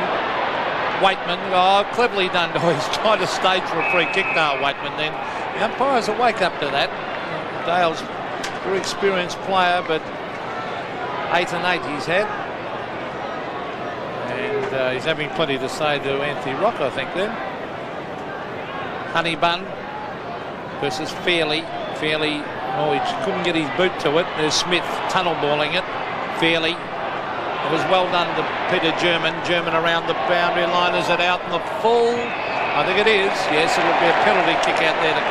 Waitman. Oh, cleverly done. Oh, he's trying to stage for a free kick now, Waitman. Then the umpires will wake up to that. Dale's a very experienced player, but 8 and 8 he's had. And he's having plenty to say to Anthony Rock, I think, then. Honeybun versus Fairley. Fairley, oh, he couldn't get his boot to it. There's Smith tunnel balling it. Fairley. It was well done to Peter German. German around the boundary line. Is it out in the full? I think it is. Yes, it'll be a penalty kick out there to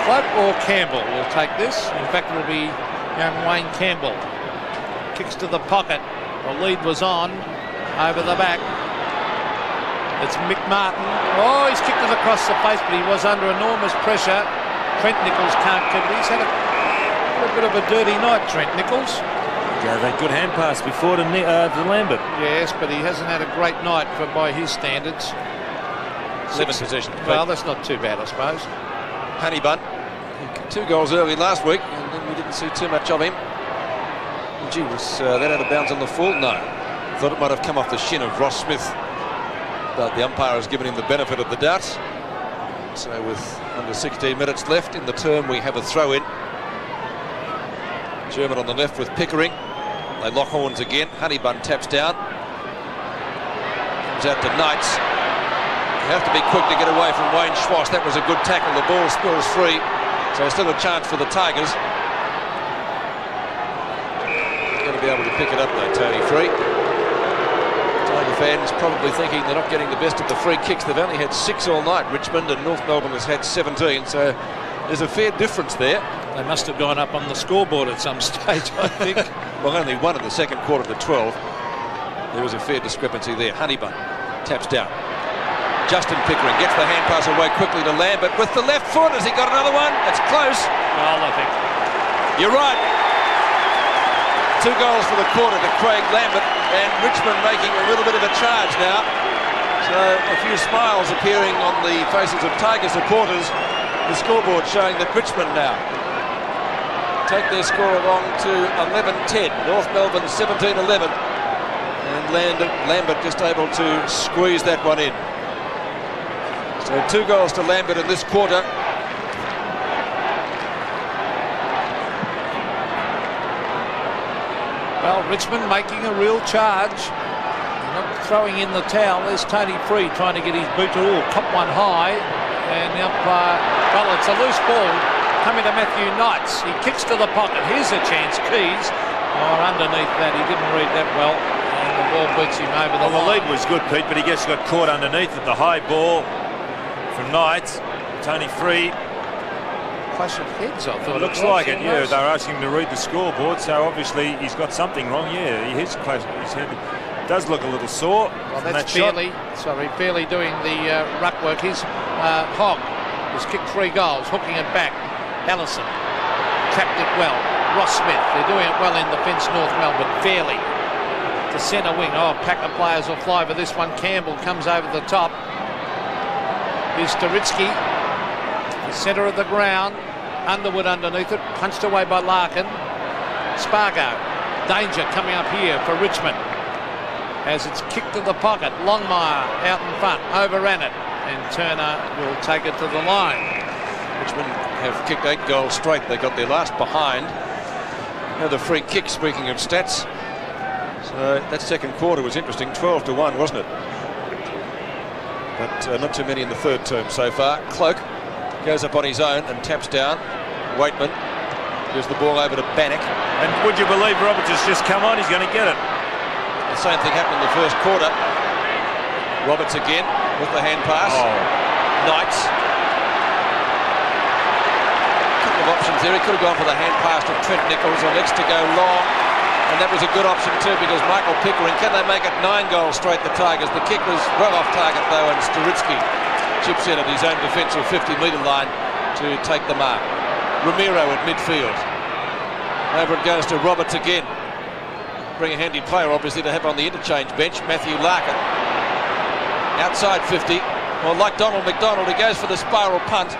Club or Campbell will take this. In fact, it'll be young Wayne Campbell. Kicks to the pocket. The lead was on. Over the back. It's Mick Martin. Oh, he's kicked it across the face, but he was under enormous pressure. Trent Nichols can't keep it. He's had a bit of a dirty night, Trent Nichols. Yeah, that good hand pass before to Lambert. Yes, but he hasn't had a great night by his standards. 7 possessions. Well, that's not too bad, I suppose. Honeybun, he kicked 2 goals early last week, and then we didn't see too much of him. Gee, was that out of bounds on the full? No. Thought it might have come off the shin of Ross Smith, but the umpire has given him the benefit of the doubt. So with under 16 minutes left in the term, we have a throw-in. German on the left with Pickering. They lock horns again. Honeybun taps down. Comes out to Knights. You have to be quick to get away from Wayne Schwass. That was a good tackle. The ball spills free. So still a chance for the Tigers. Going to be able to pick it up though, Tony Free. Tiger fans probably thinking they're not getting the best of the free kicks. They've only had 6 all night, Richmond, and North Melbourne has had 17. So there's a fair difference there. They must have gone up on the scoreboard at some stage, I think. Well, only one in the second quarter of the 12. There was a fair discrepancy there. Honeybun taps down. Justin Pickering gets the hand pass away quickly to Lambert with the left foot. Has he got another one? It's close. Well, I think. You're right. 2 goals for the quarter to Craig Lambert, and Richmond making a little bit of a charge now. So a few smiles appearing on the faces of Tiger supporters. The scoreboard showing that Richmond now take their score along to 11-10. North Melbourne 17-11. And Lambert just able to squeeze that one in. So 2 goals to Lambert in this quarter. Well, Richmond making a real charge. Not throwing in the towel. There's Tony Free trying to get his boot. Oh, cop one high. And the umpire, well, it's a loose ball coming to Matthew Knights. He kicks to the pocket. Here's a chance. Keys. Oh, underneath that. He didn't read that well. And the ball beats him over the line. The lead was good, Pete, but he just got caught underneath at the high ball from Knights. Tony Free. Clash of heads, I thought. It looks like it, yeah. They're asking him to read the scoreboard, so obviously he's got something wrong. Yeah, his head does look a little sore. Well, that's Fairley. Sorry, Fairley doing the ruck work. He's Hogg has kicked 3 goals, hooking it back. Allison trapped it well. Ross Smith, they're doing it well in defence, North Melbourne. Fairley to centre wing. Oh, a pack of players will fly for this one. Campbell comes over the top. Here's Staritsky, the centre of the ground. Underwood underneath it, punched away by Larkin. Spargo, danger coming up here for Richmond as it's kicked to the pocket. Longmire out in front, overran it, and Turner will take it to the line. Richmond have kicked 8 goals straight. They got their last behind. Now the free kick, speaking of stats. So that second quarter was interesting. 12-1, wasn't it? But not too many in the third term so far. Cloak goes up on his own and taps down. Waitman gives the ball over to Bannock. And would you believe Roberts has just come on? He's going to get it. The same thing happened in the first quarter. Roberts again with the hand pass. Knights. A couple of options there. He could have gone for the hand pass to Trent Nichols, or next to go long. And that was a good option too, because Michael Pickering, can they make it 9 goals straight, the Tigers? The kick was well off target though, and Sturitsky chips in at his own defensive 50-metre line to take the mark. Ramiro at midfield. Over it goes to Roberts again. Bring a handy player obviously to have on the interchange bench. Matthew Larkin. Outside 50. Well, like Donald McDonald, he goes for the spiral punt.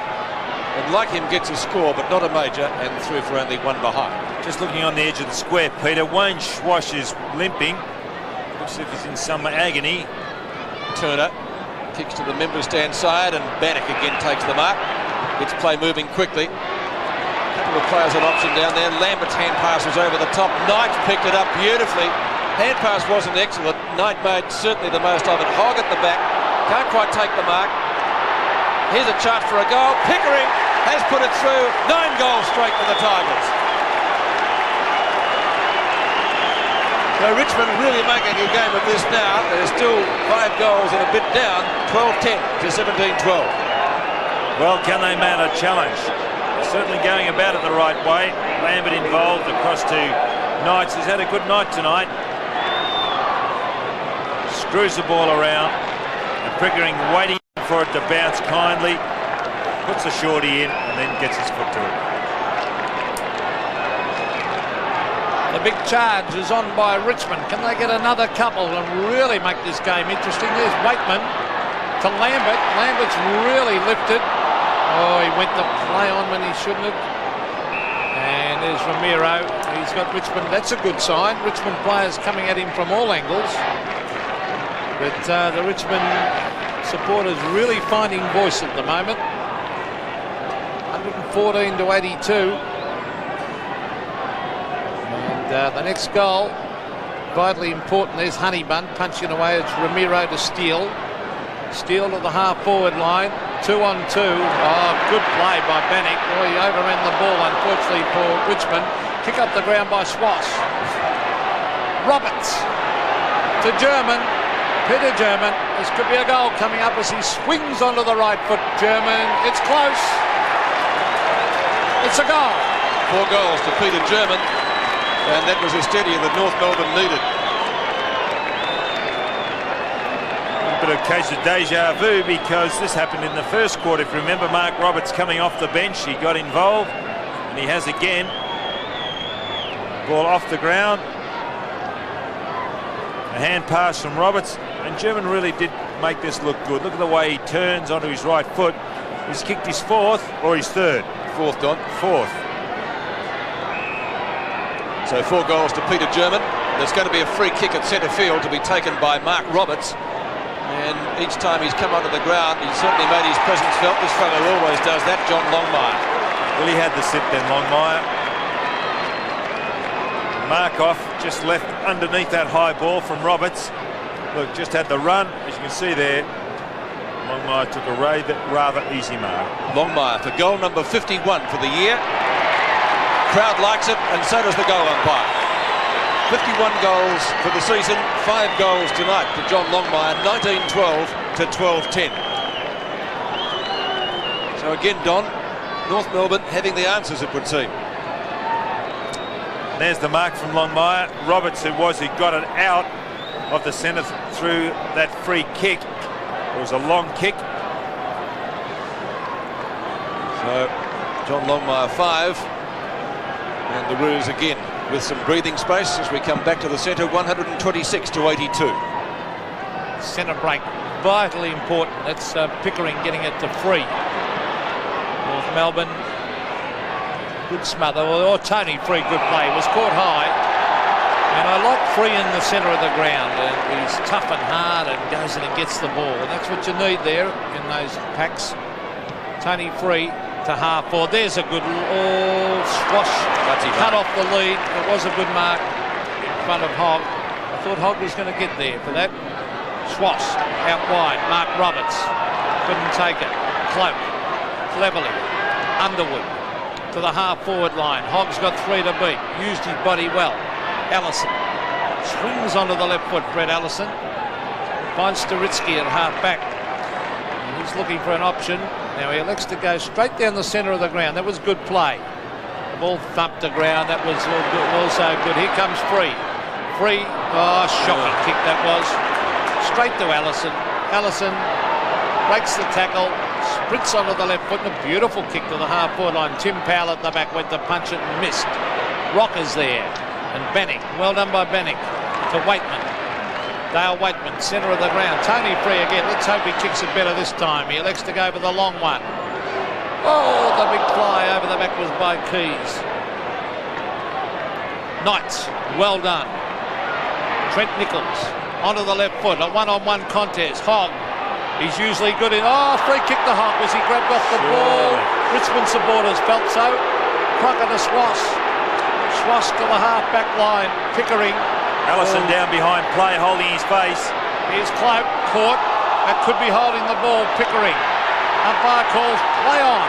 And like him, gets a score, but not a major, and through for only 1 behind. Just looking on the edge of the square, Peter. Wayne Schwash is limping. Looks as if he's in some agony. Turner kicks to the member stand side, and Bannock again takes the mark. Gets play moving quickly. A couple of players on option down there. Lambert's hand pass was over the top. Knight picked it up beautifully. Hand pass wasn't excellent. Knight made certainly the most of it. Hogg at the back. Can't quite take the mark. Here's a chance for a goal. Pickering has put it through. 9 goals straight for the Tigers. So Richmond really making a game of this now. They're still 5 goals and a bit down. 12-10 to 17-12. Well, can they mount a challenge? They're certainly going about it the right way. Lambert involved across to Knights. He's had a good night tonight. Screws the ball around. And Pickering waiting for it to bounce kindly. Puts a shorty in and then gets his foot to it. The big charge is on by Richmond. Can they get another couple and really make this game interesting? There's Waitman to Lambert. Lambert's really lifted. Oh, he went to play on when he shouldn't have. And there's Ramiro. He's got Richmond. That's a good sign. Richmond players coming at him from all angles. But the Richmond supporters really finding voice at the moment. 114 to 82. And the next goal, vitally important. There's Honeybun punching away. It's Ramiro to Steele. Steele to the half-forward line. 2-on-2. Oh, good play by Bannock. Oh, he overran the ball, unfortunately, for Richmond. Kick up the ground by Schwass. Roberts to German. Peter German. This could be a goal coming up as he swings onto the right foot. German. It's close. It's a goal. 4 goals to Peter German. And that was a steadier that North Melbourne needed. A bit of case of deja vu, because this happened in the first quarter. If you remember, Mark Roberts coming off the bench, he got involved, and he has again. Ball off the ground. A hand pass from Roberts, and German really did make this look good. Look at the way he turns onto his right foot. He's kicked his 4th or his 3rd. 4th, Don. 4th. So 4 goals to Peter German. There's going to be a free kick at centre field to be taken by Mark Roberts. And each time he's come onto the ground, he's certainly made his presence felt. This fellow always does that, John Longmire. Well, he had the sit then, Longmire. Markoff just left underneath that high ball from Roberts. Look, just had the run, as you can see there. Longmire took a rather easy mark. Longmire for goal number 51 for the year. Crowd likes it, and so does the goal umpire. 51 goals for the season, 5 goals tonight for John Longmire, 19-12 to 12-10. So again, Don, North Melbourne having the answers, it would seem. There's the mark from Longmire. Roberts, who got it out of the centre through that free kick. It was a long kick. So John Longmire 5, and the Roos again with some breathing space as we come back to the centre. 126 to 82. Centre break, vitally important. That's Pickering getting it to free. North Melbourne, good smother. Or Tony Free, good play. Was caught high. And I like Free in the centre of the ground. And he's tough and hard and goes in and gets the ball. And that's what you need there in those packs. Tony Free to half forward. There's a good swash. Cut off the lead. It was a good mark in front of Hogg. I thought Hogg was going to get there for that. Swash out wide. Mark Roberts couldn't take it. Cloak cleverly. Underwood to the half forward line. Hogg's got 3 to beat. Used his body well. Allison swings onto the left foot. Brett Allison finds Staritsky at half back. He's looking for an option. Now he elects to go straight down the centre of the ground. That was good play. The ball thumped the ground. That was also good. Here comes Free. Free. Oh, shocking kick that was. Straight to Allison. Allison breaks the tackle. Sprints onto the left foot and a beautiful kick to the half forward line. Tim Powell at the back went to punch it and missed. Rocker's there. And Bannick. Well done by Bannick. To Waitman. Dale Waitman, centre of the ground. Tony Free again. Let's hope he kicks it better this time. He elects to go for the long one. Oh, the big fly over the back was by Keys. Knights, well done. Trent Nichols onto the left foot. A one-on-one contest. Hogg. He's usually good in. Oh, free kick to Hogg. Was he grabbed off the ball? Richmond supporters felt so. Crocker to Swass. Swass to the half back line. Pickering. Allison down behind play, holding his face. Here's Cloak, caught. That could be holding the ball. Pickering. Umpire calls play on.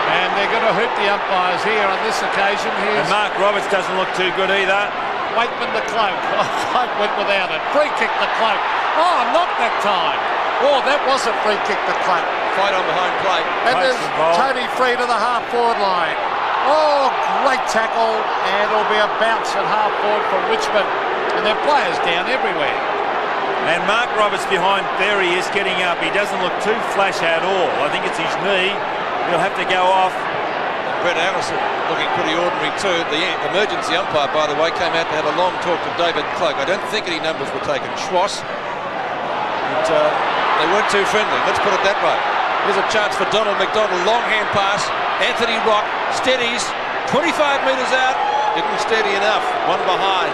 And they're going to hoot the umpires here on this occasion. And Mark Roberts doesn't look too good either. Waitman to Cloak. Oh, Cloak went without it. Free kick to Cloak. Oh, not that time. Oh, that was a free kick to Cloak. Fight on behind play. And there's Tony Free to the half forward line. Oh, great tackle, and it'll be a bounce at half forward for Richmond. And their players down everywhere. And Mark Roberts behind, there he is getting up. He doesn't look too flash at all. I think it's his knee. He'll have to go off. Brett Allison looking pretty ordinary too. The emergency umpire, by the way, came out to have a long talk to David Cloak. I don't think any numbers were taken. Schwass. But they weren't too friendly. Let's put it that way. Here's a chance for Donald McDonald. Long hand pass. Anthony Rock steadies. 25 metres out. Didn't steady enough. One behind.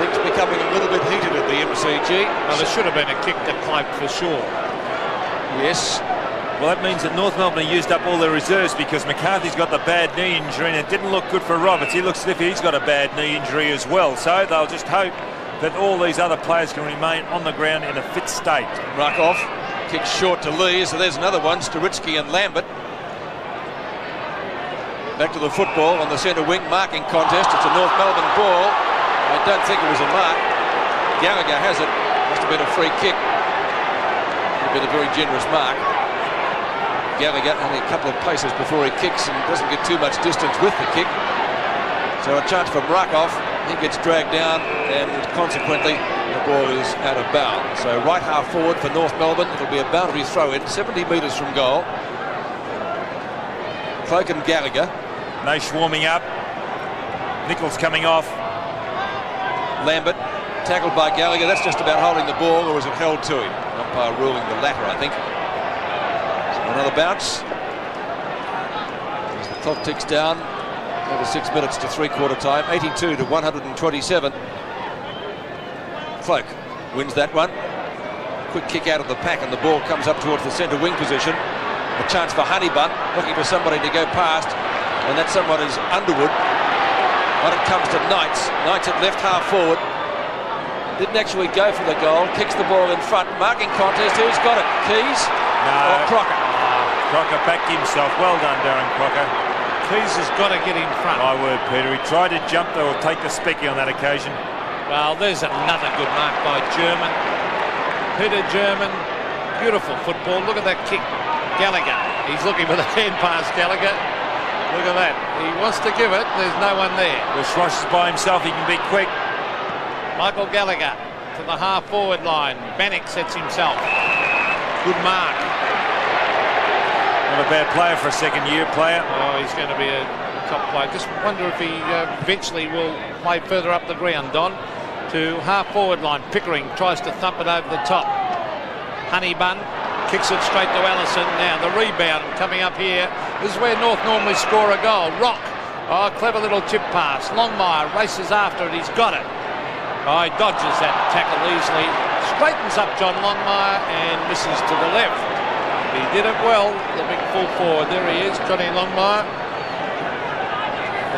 Things becoming a little bit heated at the MCG. Well, there should have been a kick to Cloak for sure. Yes. Well, that means that North Melbourne have used up all their reserves because McCarthy's got the bad knee injury and it didn't look good for Roberts. He looks as if he's got a bad knee injury as well. So they'll just hope that all these other players can remain on the ground in a fit state. Ruckoff kicks short to Lee, so there's another one. Staritsky and Lambert. Back to the football on the centre wing marking contest. It's a North Melbourne ball. I don't think it was a mark. Gallagher has it. Must have been a free kick. Would have been a very generous mark. Gallagher only a couple of paces before he kicks and doesn't get too much distance with the kick. So a chance for Ruckoff. He gets dragged down and consequently the ball is out of bounds. So right half forward for North Melbourne. It'll be a boundary throw in 70 metres from goal. Cloak and Gallagher. No swarming up. Nichols coming off. Lambert tackled by Gallagher. That's just about holding the ball, or was it held to him? Umpire ruling the latter, I think. So another bounce. As the clock ticks down, over 6 minutes to three-quarter time. 82 to 127. Cloak wins that one. Quick kick out of the pack, and the ball comes up towards the centre wing position. A chance for Honeybun, looking for somebody to go past, and that someone is Underwood. When it comes to Knights, Knights at left half forward. Didn't actually go for the goal, kicks the ball in front. Marking contest, who's got it? Keys? No. Or Crocker? Crocker backed himself. Well done, Darren Crocker. Keys has got to get in front. My word, Peter. He tried to jump though, or take the specky on that occasion. Well, there's another good mark by German. Peter German. Beautiful football. Look at that kick. Gallagher. He's looking for the hand pass, Gallagher. Look at that. He wants to give it. There's no one there. Well, Schrosh is by himself. He can be quick. Michael Gallagher to the half-forward line. Bannick sets himself. Good mark. Not a bad player for a second-year player. Oh, he's going to be a top player. Just wonder if he eventually will play further up the ground, Don. To half-forward line. Pickering tries to thump it over the top. Honeybun kicks it straight to Allison. Now the rebound coming up here. This is where North normally score a goal. Rock. Oh, clever little chip pass. Longmire races after it. He's got it. Oh, he dodges that tackle easily. Straightens up John Longmire and misses to the left. He did it well, the big full forward. There he is, Johnny Longmire.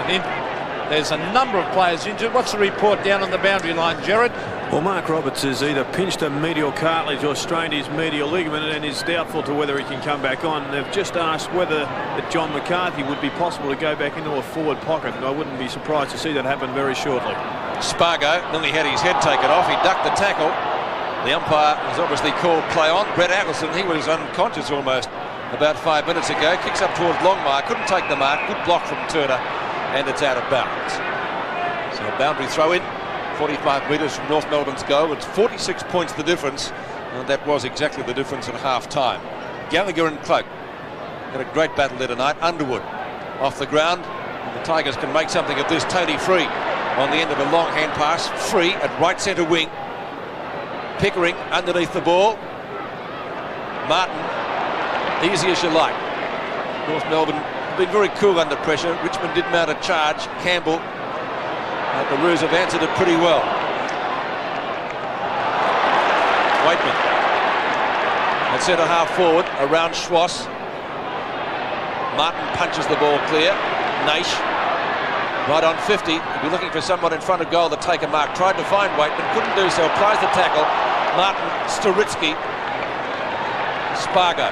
And there's a number of players injured. What's the report down on the boundary line, Gerard? Well, Mark Roberts has either pinched a medial cartilage or strained his medial ligament and is doubtful to whether he can come back on. They've just asked whether John McCarthy would be possible to go back into a forward pocket, and I wouldn't be surprised to see that happen very shortly. Spargo nearly had his head taken off. He ducked the tackle. The umpire has obviously called play on. Brett Atkinson, he was unconscious almost about 5 minutes ago. Kicks up towards Longmire. Couldn't take the mark. Good block from Turner. And it's out of bounds. So a boundary throw in. 45 metres from North Melbourne's goal. It's 46 points the difference. And that was exactly the difference at half time. Gallagher and Cloak had a great battle there tonight. Underwood off the ground. And the Tigers can make something of this. Tony Free on the end of a long hand pass. Free at right centre wing. Pickering underneath the ball. Martin, easy as you like. North Melbourne have been very cool under pressure. Richmond did mount a charge. Campbell, the Roos have answered it pretty well. Waitman at centre half forward around Schwass. Martin punches the ball clear. Naish right on 50. He'll be looking for someone in front of goal to take a mark. Tried to find Waitman, couldn't do so. Applies the tackle. Martin, Storitsky, Spargo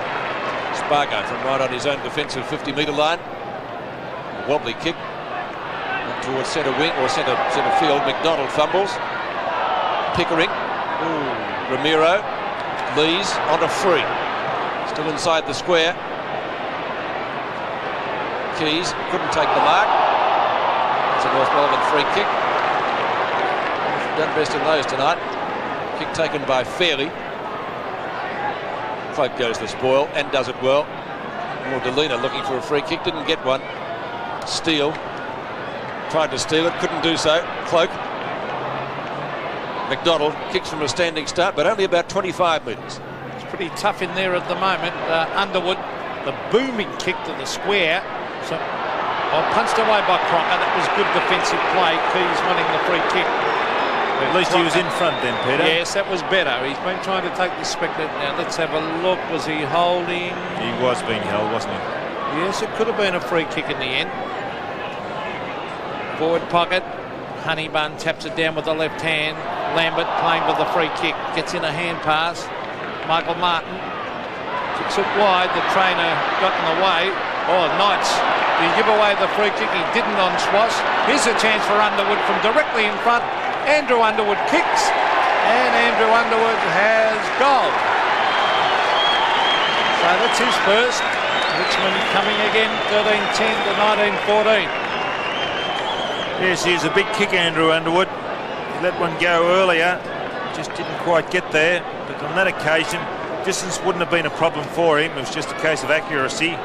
from right on his own defensive 50-metre line. A wobbly kick up towards centre wing or centre field. McDonald fumbles. Pickering. Ooh. Ramiro. Lees onto Free. Still inside the square. Keys couldn't take the mark. It's a North Melbourne free kick. Done best in those tonight. Kick taken by Fairley. Cloak goes the spoil and does it well. Or Delina looking for a free kick, didn't get one. Steele tried to steal it, couldn't do so. Cloak. McDonald kicks from a standing start, but only about 25 metres. It's pretty tough in there at the moment. Underwood, the booming kick to the square. So, punched away by Crocker. That was good defensive play. Keys winning the free kick. At least he was in front then, Peter. Yes, that was better. He's been trying to take the spectator. Now let's have a look. Was he holding? He was being held, wasn't he? Yes, it could have been a free kick in the end. Forward pocket. Honeybun taps it down with the left hand. Lambert playing with the free kick. Gets in a hand pass. Michael Martin kicks it wide. The trainer got in the way. Oh, Knights. Did he give away the free kick? He didn't on Schwass. Here's a chance for Underwood from directly in front. Andrew Underwood kicks, and Andrew Underwood has goal. So that's his first. Richmond coming again, 13-10 to 19-14. Yes, he's a big kick, Andrew Underwood. He let one go earlier, just didn't quite get there. But on that occasion, distance wouldn't have been a problem for him. It was just a case of accuracy.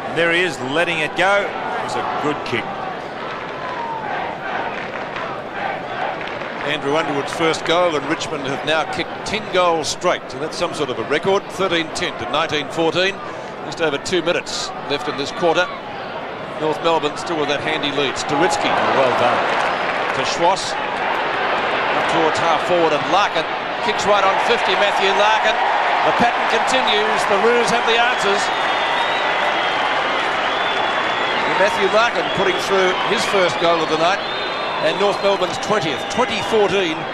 And there he is, letting it go. It was a good kick. Andrew Underwood's first goal, and Richmond have now kicked 10 goals straight, so that's some sort of a record. 13-10 to 19-14. Just over 2 minutes left in this quarter. North Melbourne still with that handy lead. Storitsky, well done. To Schwass. Up towards half forward, and Larkin kicks right on 50. Matthew Larkin. The pattern continues. The Roos have the answers. Matthew Larkin putting through his first goal of the night. And North Melbourne's 20th, 2014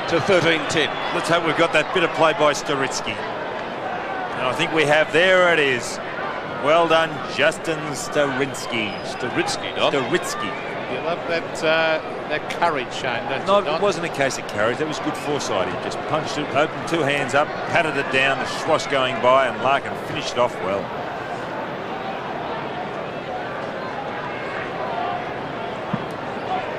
to 13-10. Let's hope we've got that bit of play by Storitsky. And I think we have. There it is. Well done, Justin Storitsky. Storitsky, Don. Storitsky. You love that courage, Shane, don't you, Don? It wasn't a case of courage. That was good foresight. He just punched it, opened two hands up, patted it down, the Schwass going by, and Larkin finished it off well.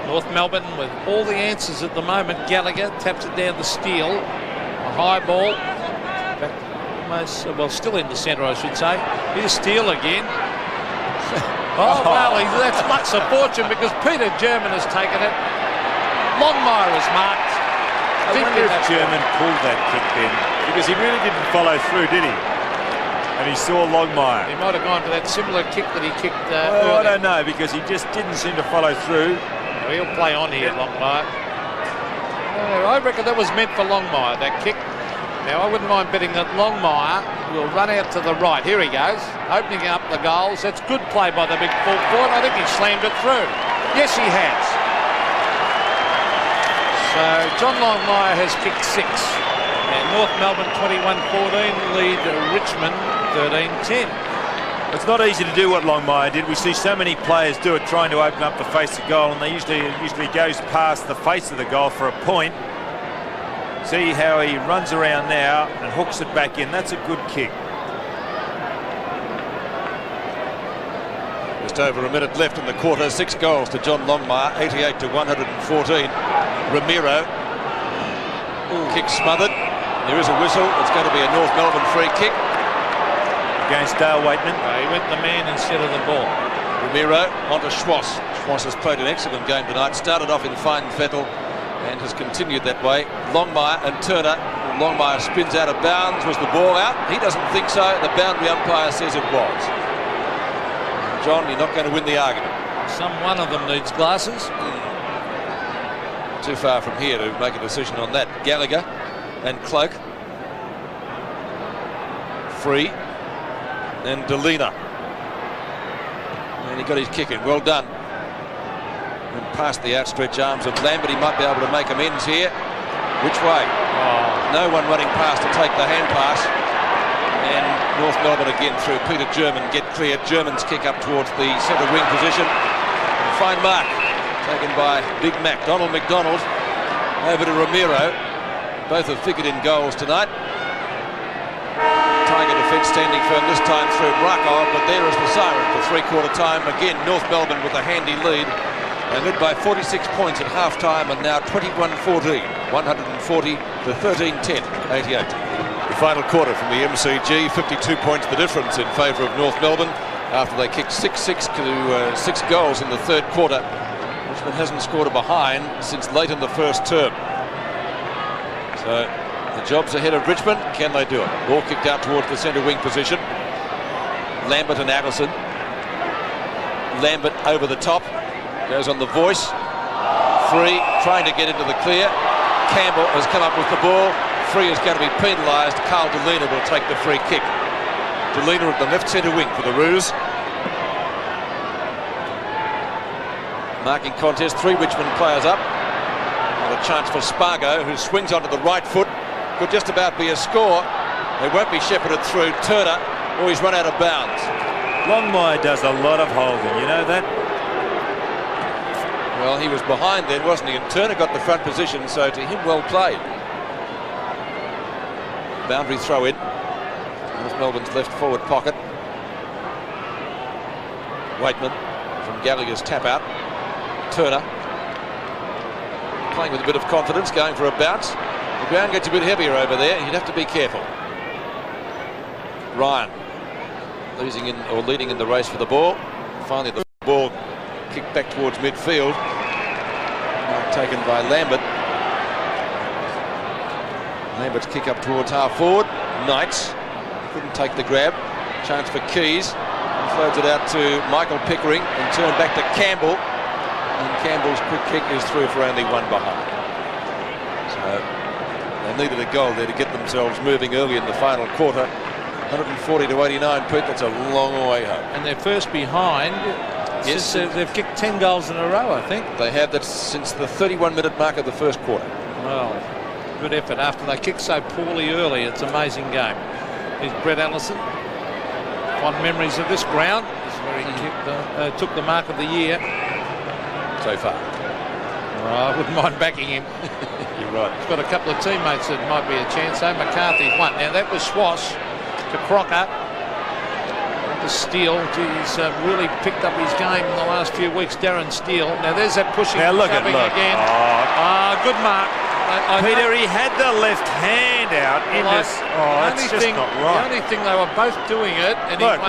North Melbourne with all the answers at the moment. Gallagher taps it down the Steele. A high ball. Back almost, well, still in the centre, I should say. Here's Steele again. Oh, well, that's much a fortune because Peter German has taken it. Longmire is marked. I wonder if German pulled that kick then, because he really didn't follow through, did he? And he saw Longmire. He might have gone for that similar kick that he kicked well, earlier. I don't know, because he just didn't seem to follow through. He'll play on here, Longmire. I reckon that was meant for Longmire, that kick. Now, I wouldn't mind betting that Longmire will run out to the right. Here he goes, opening up the goals. That's good play by the big full forward. I think he slammed it through. Yes, he has. So, John Longmire has kicked 6. And North Melbourne 21-14 lead Richmond 13-10. It's not easy to do what Longmire did. We see so many players do it, trying to open up the face of goal, and they usually goes past the face of the goal for a point. See how he runs around now and hooks it back in. That's a good kick. Just over a minute left in the quarter. 6 goals to John Longmire, 88-114. Ramiro, kick smothered. There is a whistle. It's going to be a North Melbourne free kick Against Dale Waitman. He went the man instead of the ball. Ramiro onto Schwass. Schwass has played an excellent game tonight. Started off in fine fettle and has continued that way. Longmire and Turner. Longmire spins out of bounds. Was the ball out? He doesn't think so. The boundary umpire says it was. John, you're not going to win the argument. Some one of them needs glasses. Too far from here to make a decision on that. Gallagher and Cloak. Free. And Delina. And he got his kick in. Well done. And past the outstretched arms of Lambert, he might be able to make amends here. Which way? No one running past to take the hand pass. And North Melbourne again through Peter German. Get clear. German's kick up towards the centre wing position. Fine mark. Taken by Big Mac. Donald McDonald over to Ramiro. Both have figured in goals tonight. Tiger defence standing firm this time through Brakov, but there is the siren for three-quarter time. Again, North Melbourne with a handy lead. They led by 46 points at half-time and now 21-14. 140 to 13-10, 88. The final quarter from the MCG, 52 points the difference in favour of North Melbourne after they kicked 6 goals in the third quarter. Richmond hasn't scored a behind since late in the first term. So the job's ahead of Richmond. Can they do it? Ball kicked out towards the centre wing position. Lambert and Addison. Lambert over the top. Goes on the voice. Free, trying to get into the clear. Campbell has come up with the ball. Free is going to be penalised. Carl Delina will take the free kick. Delina at the left centre wing for the Roos. Marking contest, 3 Richmond players up. And a chance for Spargo, who swings onto the right foot. Could just about be a score. They won't be shepherded through Turner, or he's run out of bounds. Longmire does a lot of holding, you know that? Well, he was behind then, wasn't he? And Turner got the front position, so to him, well played. Boundary throw in. North Melbourne's left forward pocket. Waitman from Gallagher's tap out. Turner playing with a bit of confidence, going for a bounce. The ground gets a bit heavier over there. You'd have to be careful. Ryan leading in the race for the ball. Finally, the ball kicked back towards midfield. Now taken by Lambert. Lambert's kick up towards half forward. Knights couldn't take the grab. Chance for Keys. He floats it out to Michael Pickering and turned back to Campbell. And Campbell's quick kick is through for only one behind. So they needed a goal there to get themselves moving early in the final quarter. 140 to 89, Pete. That's a long way home. And they're first behind. Yes, they've kicked 10 goals in a row, I think. They have that since the 31-minute mark of the first quarter. Well, good effort after they kicked so poorly early. It's an amazing game. Here's Brett Allison. Fond memories of this ground. This is where he took the mark of the year. So far. I wouldn't mind backing him. You're right. He's got a couple of teammates that might be a chance. So McCarthy's one. Now that was Schwass to Crocker. The Steele, he's really picked up his game in the last few weeks. Darren Steele. Now there's that pushing and shoving again. Good mark. Peter, he had the left hand out in this. It's just not right. The only thing, they were both doing it. And look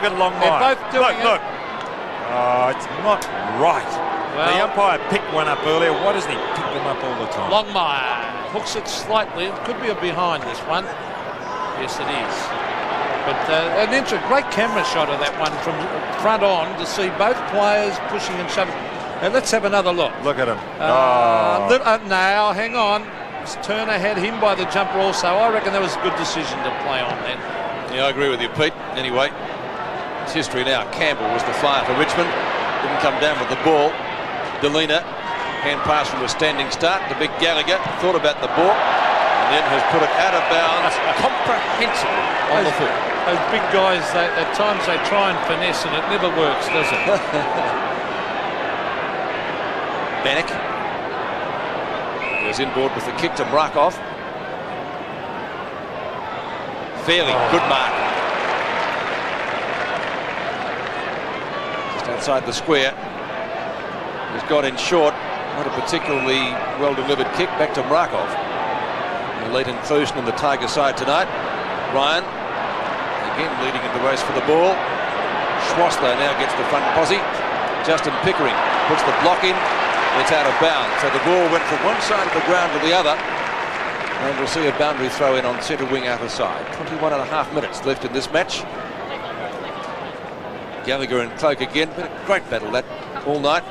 at Longmire. They're both doing it. Look. It's not right. Well, the umpire picked one up earlier. Why doesn't he pick them up all the time? Longmire hooks it slightly. It could be a behind this one. Yes, it is. But an great camera shot of that one from front on to see both players pushing and shoving. Now let's have another look. Look at him. Now, hang on. Turner had him by the jumper also. I reckon that was a good decision to play on then. Yeah, I agree with you, Pete. Anyway, it's history now. Campbell was the flyer for Richmond. Didn't come down with the ball. Delina, hand pass from a standing start. The big Gallagher thought about the ball and then has put it out of bounds comprehensively on the foot. Those big guys, at times they try and finesse and it never works, does it? Bannock goes inboard with the kick to Markov. Fairly good mark. Just outside the square. He's got in short. Not a particularly well-delivered kick. Back to Markov. The lead inclusion in the Tiger side tonight. Ryan again leading in the race for the ball. Schwassler now gets the front posse. Justin Pickering puts the block in. It's out of bounds. So the ball went from one side of the ground to the other. And we'll see a boundary throw in on centre wing outer side. 21.5 minutes left in this match. Gallagher and Cloak again. Been a great battle that all night.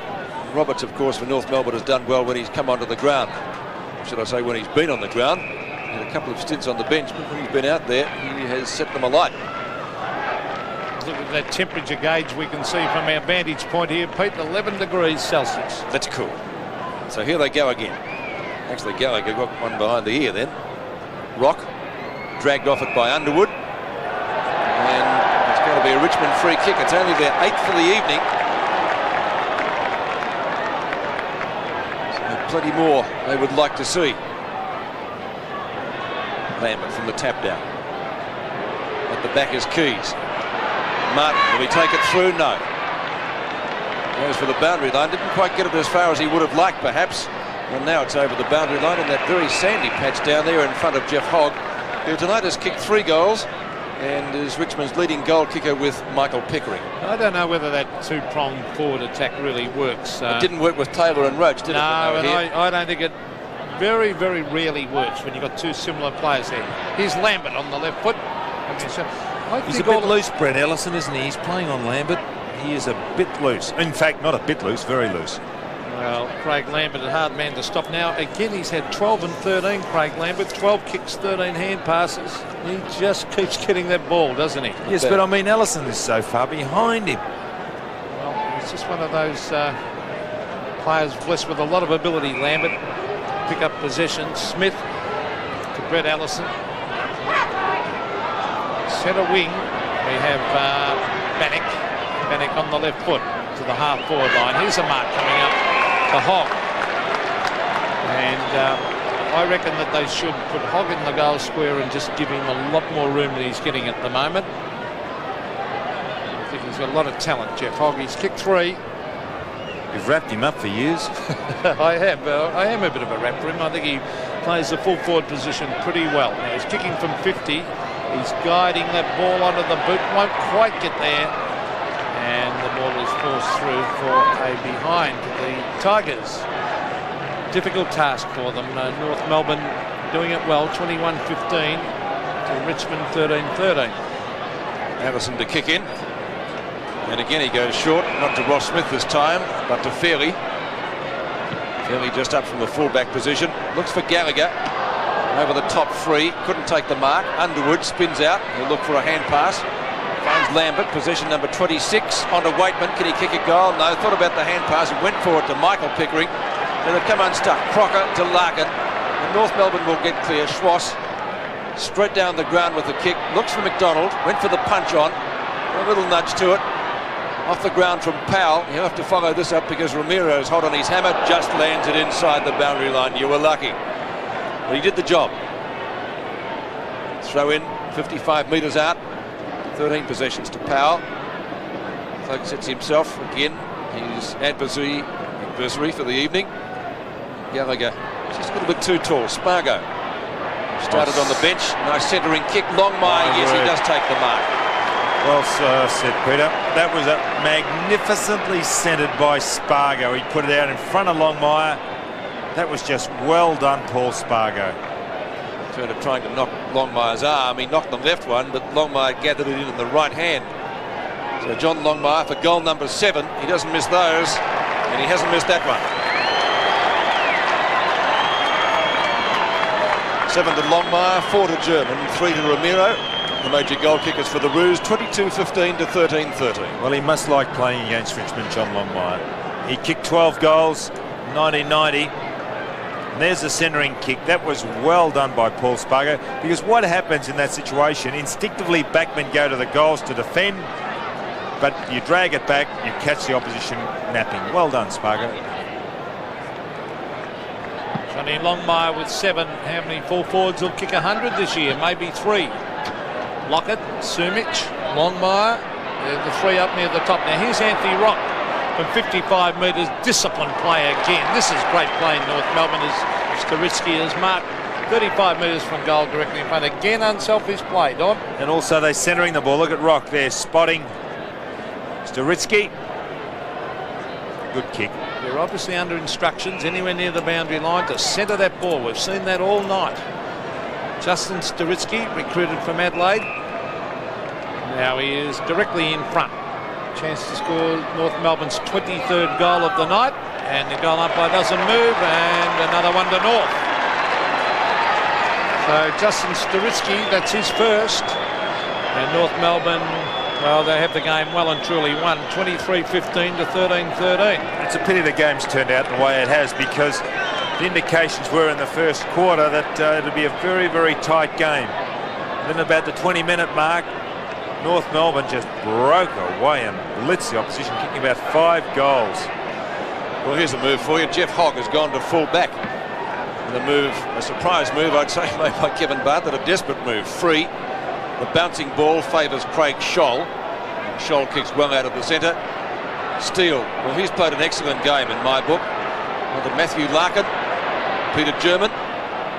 Roberts, of course, for North Melbourne has done well when he's come onto the ground. Should I say when he's been on the ground. He had a couple of stints on the bench, but when he's been out there, he has set them alight. Look at that temperature gauge we can see from our vantage point here, Pete, 11 degrees Celsius. That's cool. So here they go again. Actually, Gallagher got one behind the ear then. Rock dragged off it by Underwood. And it's going to be a Richmond free kick. It's only their 8th for the evening. So plenty more they would like to see. Lambert from the tap down. At the back is Keys. Martin, will he take it through? No. Goes for the boundary line. Didn't quite get it as far as he would have liked, perhaps. And now it's over the boundary line in that very sandy patch down there in front of Jeff Hogg, who tonight has kicked 3 goals and is Richmond's leading goal kicker with Michael Pickering. I don't know whether that two-pronged forward attack really works. It didn't work with Taylor and Roach, did it? No, and I don't think it very, very rarely works when you've got two similar players there. Here's Lambert on the left foot. He's a bit loose, Brett Ellison, isn't he? He's playing on Lambert. He is a bit loose. In fact, not a bit loose, very loose. Well, Craig Lambert, a hard man to stop now. Again, he's had 12 and 13, Craig Lambert. 12 kicks, 13 hand passes. He just keeps getting that ball, doesn't he? Yes, but I mean, Ellison is so far behind him. Well, he's just one of those players blessed with a lot of ability, Lambert. Pick up possession. Smith to Brett Ellison. Centre wing, we have Bannock. Bannock on the left foot to the half-forward line. Here's a mark coming up to Hogg. And I reckon that they should put Hogg in the goal square and just give him a lot more room than he's getting at the moment. I think he's got a lot of talent, Jeff Hogg. He's kicked 3. You've wrapped him up for years. I have. I am a bit of a wrap for him. I think he plays the full forward position pretty well. Now he's kicking from 50. He's guiding that ball onto the boot. Won't quite get there. And the ball is forced through for a behind the Tigers. Difficult task for them. North Melbourne doing it well. 21-15 to Richmond 13-13. Allison to kick in. And again he goes short. Not to Ross Smith this time, but to Fairley. Fairley just up from the fullback position. Looks for Gallagher. Over the top 3. Couldn't take the mark. Underwood spins out. He'll look for a hand pass. Finds Lambert, possession number 26, onto Waitman. Can he kick a goal? No, thought about the hand pass and went for it to Michael Pickering. Then they've come unstuck. Crocker to Larkin. And North Melbourne will get clear. Schwass straight down the ground with the kick. Looks for McDonald. Went for the punch on. A little nudge to it. Off the ground from Powell. He'll have to follow this up because Ramiro's hot on his hammer. Just lands it inside the boundary line. You were lucky. But he did the job. Throw in 55 metres out. 13 possessions to Powell. Cloak sets himself again. His adversary for the evening. Gallagher just a little bit too tall. Spargo started on the bench. Nice centering kick. Longmire, yes, he does take the mark. Well said, Peter. That was magnificently centred by Spargo. He put it out in front of Longmire. That was just well done, Paul Spargo. Turn of trying to knock Longmire's arm. He knocked the left one, but Longmire gathered it in the right hand. So John Longmire for goal number 7. He doesn't miss those, and he hasn't missed that one. 7 to Longmire, 4 to German, 3 to Ramiro. The major goal kickers for the Roos, 22-15 to 13-13. Well, he must like playing against Richmond, John Longmire. He kicked 12 goals in 1990. And there's the centering kick. That was well done by Paul Spargo, because what happens in that situation, instinctively backmen go to the goals to defend, but you drag it back, you catch the opposition napping. Well done, Spargo. Johnny Longmire with 7. How many full forwards will kick 100 this year? Maybe 3. Lockett, Sumic, Longmire, the 3 up near the top. Now here's Anthony Rock from 55 metres, disciplined play again. This is great play in North Melbourne as Staritsky has marked 35 metres from goal directly in front. Again, unselfish play, Don. And also they're centering the ball. Look at Rock there, spotting Staritsky. Good kick. They're obviously under instructions anywhere near the boundary line to centre that ball. We've seen that all night. Justin Staritsky, recruited from Adelaide. Now he is directly in front. Chance to score North Melbourne's 23rd goal of the night. And the goal umpire doesn't move, and another one to North. So Justin Staritsky, that's his first. And North Melbourne, well, they have the game well and truly won, 23-15 to 13-13. It's a pity the game's turned out the way it has, because the indications were in the first quarter that it'll be a very, very tight game. Then about the 20-minute mark, North Melbourne just broke away and blitzed the opposition, kicking about 5 goals. Well, here's a move for you. Jeff Hogg has gone to full back. The move, a surprise move, I'd say, made by Kevin Bartlett, a desperate move. Free. The bouncing ball favours Craig Scholl. Scholl kicks well out of the centre. Steele. Well, he's played an excellent game in my book. Well, to Matthew Larkin. Peter German.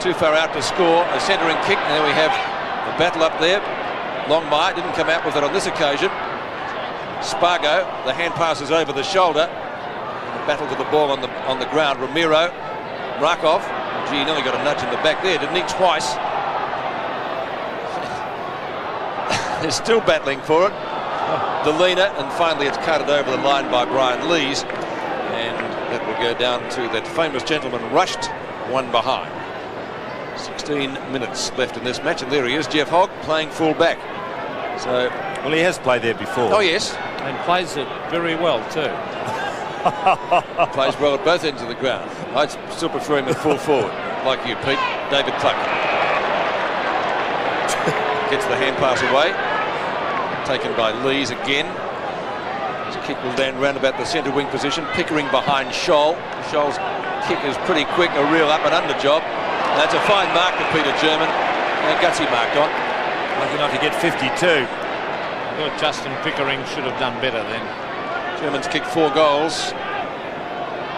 Too far out to score. A centering kick. Now we have a battle up there. Longmire didn't come out with it on this occasion. Spargo. The hand passes over the shoulder. The battle to the ball on the ground. Ramiro. Markov. Gee, he nearly got a nudge in the back there, didn't he? Twice. They're still battling for it. Delina, and finally it's carted over the line by Brian Lees, and that will go down to that famous gentleman rushed, one behind. 16 minutes left in this match, and there he is, Jeff Hogg, playing full back. So, well, he has played there before. Oh yes, and plays it very well too. Plays well at both ends of the ground. I'd still prefer him at full forward, like you, Pete. David Cluck gets the hand pass away. Taken by Lees again. His kick will land round about the centre wing position. Pickering behind Scholl. Scholl's kick is pretty quick, a real up and under job. That's a fine mark to Peter German. And gutsy marked on. Lucky not to get 52. I thought Justin Pickering should have done better then. Germans kicked 4 goals.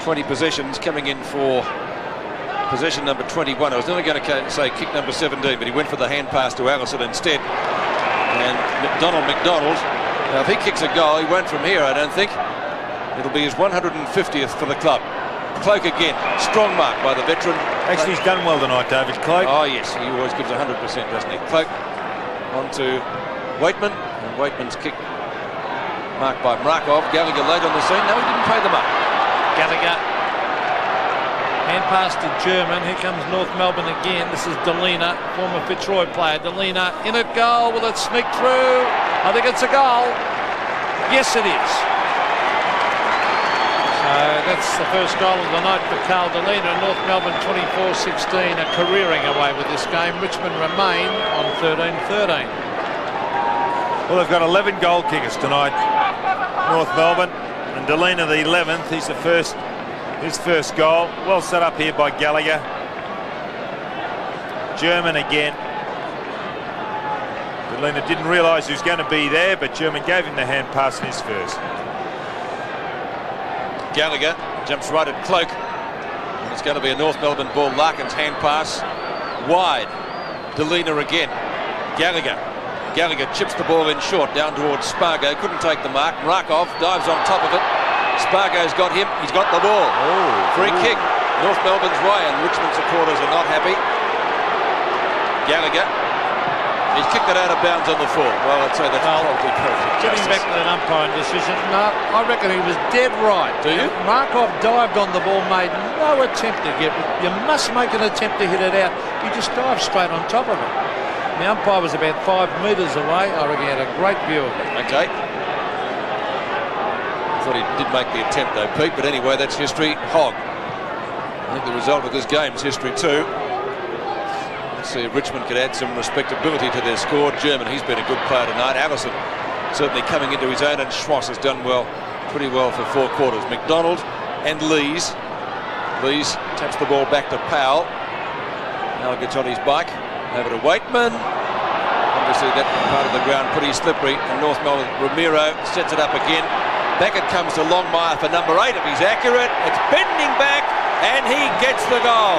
20 possessions, coming in for possession number 21. I was nearly going to say kick number 17, but he went for the hand pass to Allison instead. And McDonald, now if he kicks a goal, he won't from here, I don't think. It'll be his 150th for the club. Cloak again, strong mark by the veteran. Actually, he's done well tonight, David Cloak. Oh yes, he always gives 100%, doesn't he? Cloak on to Waitman, and Waitman's kick marked by Markov. Gallagher late on the scene. No, he didn't pay the mark. Gallagher. Hand pass to German. Here comes North Melbourne again. This is Delina, former Fitzroy player. Delina in at goal. Will it sneak through? I think it's a goal. Yes, it is. So that's the first goal of the night for Carl Delina. North Melbourne 24-16 are careering away with this game. Richmond remain on 13-13. Well, they've got 11 goal kickers tonight, North Melbourne, and Delina the 11th. He's the first. His first goal. Well set up here by Gallagher. German again. Delina didn't realise he was going to be there, but German gave him the hand pass in his first. Gallagher jumps right at Cloak. And it's going to be a North Melbourne ball. Larkin's hand pass wide. Delina again. Gallagher chips the ball in short down towards Spargo. Couldn't take the mark. Markov dives on top of it. Spargo's got him. He's got the ball. Free kick. North Melbourne's way, and Richmond supporters are not happy. Gallagher He's kicked it out of bounds on the full. Well, I'd say that's probably perfect. Getting back to that umpiring decision, no, I reckon he was dead right. Do you? Markov dived on the ball, made no attempt to get it. You must make an attempt to hit it out. He just dived straight on top of it. The umpire was about 5 metres away. I reckon he had a great view of it. Okay. I thought he did make the attempt though, Pete, but anyway, that's history. Hogg. I think the result of this game is history too. Let's see if Richmond could add some respectability to their score. German, he's been a good player tonight. Allison certainly coming into his own, and Schwass has done well, pretty well for 4 quarters. McDonald and Lees. Lees taps the ball back to Powell. Now gets on his bike. Over to Waitman. Obviously that part of the ground pretty slippery, and North Melbourne Romero sets it up again. Back it comes to Longmire for number 8 if he's accurate. It's bending back and he gets the goal.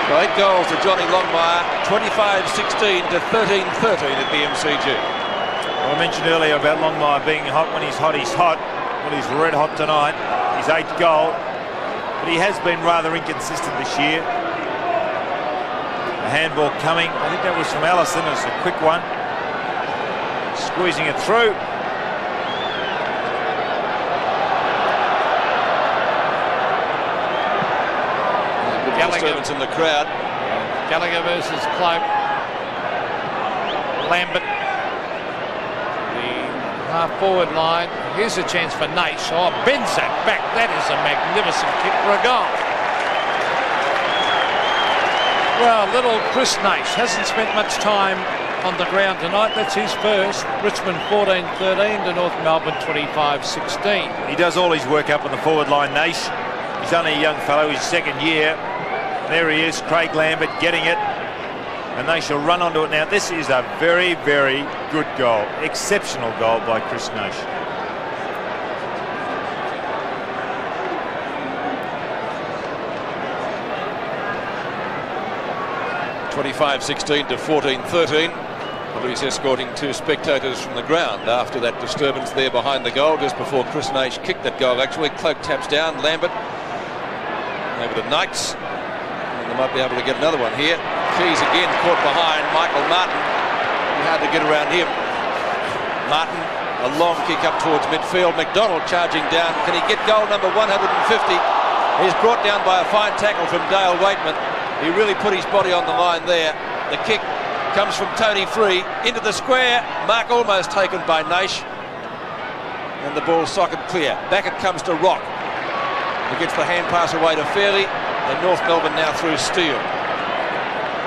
8 goals to Johnny Longmire, 25-16 to 13-13 at the MCG. Well, I mentioned earlier about Longmire being hot. When he's hot, he's hot. Well, he's red hot tonight. His 8th goal. But he has been rather inconsistent this year. A handball coming. I think that was from Allison. It's a quick one. Squeezing it through. Disturbance in the crowd. Gallagher versus Cloak. Lambert. The half-forward line. Here's a chance for Naish. Oh, bends that back. That is a magnificent kick for a goal. Well, little Chris Naish hasn't spent much time on the ground tonight. That's his first. Richmond 14-13 to North Melbourne 25-16. He does all his work up on the forward line, Naish. He's only a young fellow, his 2nd year. There he is, Craig Lambert getting it. And they shall run onto it now. This is a very, very good goal. Exceptional goal by Chris Naish. 25-16 to 14-13. Police escorting 2 spectators from the ground after that disturbance there behind the goal, just before Chris Naish kicked that goal actually. Cloak taps down, Lambert over to Knights. And they might be able to get another one here. Keys again caught behind Michael Martin. Hard to get around him. Martin, a long kick up towards midfield. McDonald charging down. Can he get goal number 150? He's brought down by a fine tackle from Dale Waitman. He really put his body on the line there. The kick comes from Tony Free into the square. Mark almost taken by Naish. And the ball socket clear. Back it comes to Rock. He gets the hand pass away to Fairley. And North Melbourne now through Steele.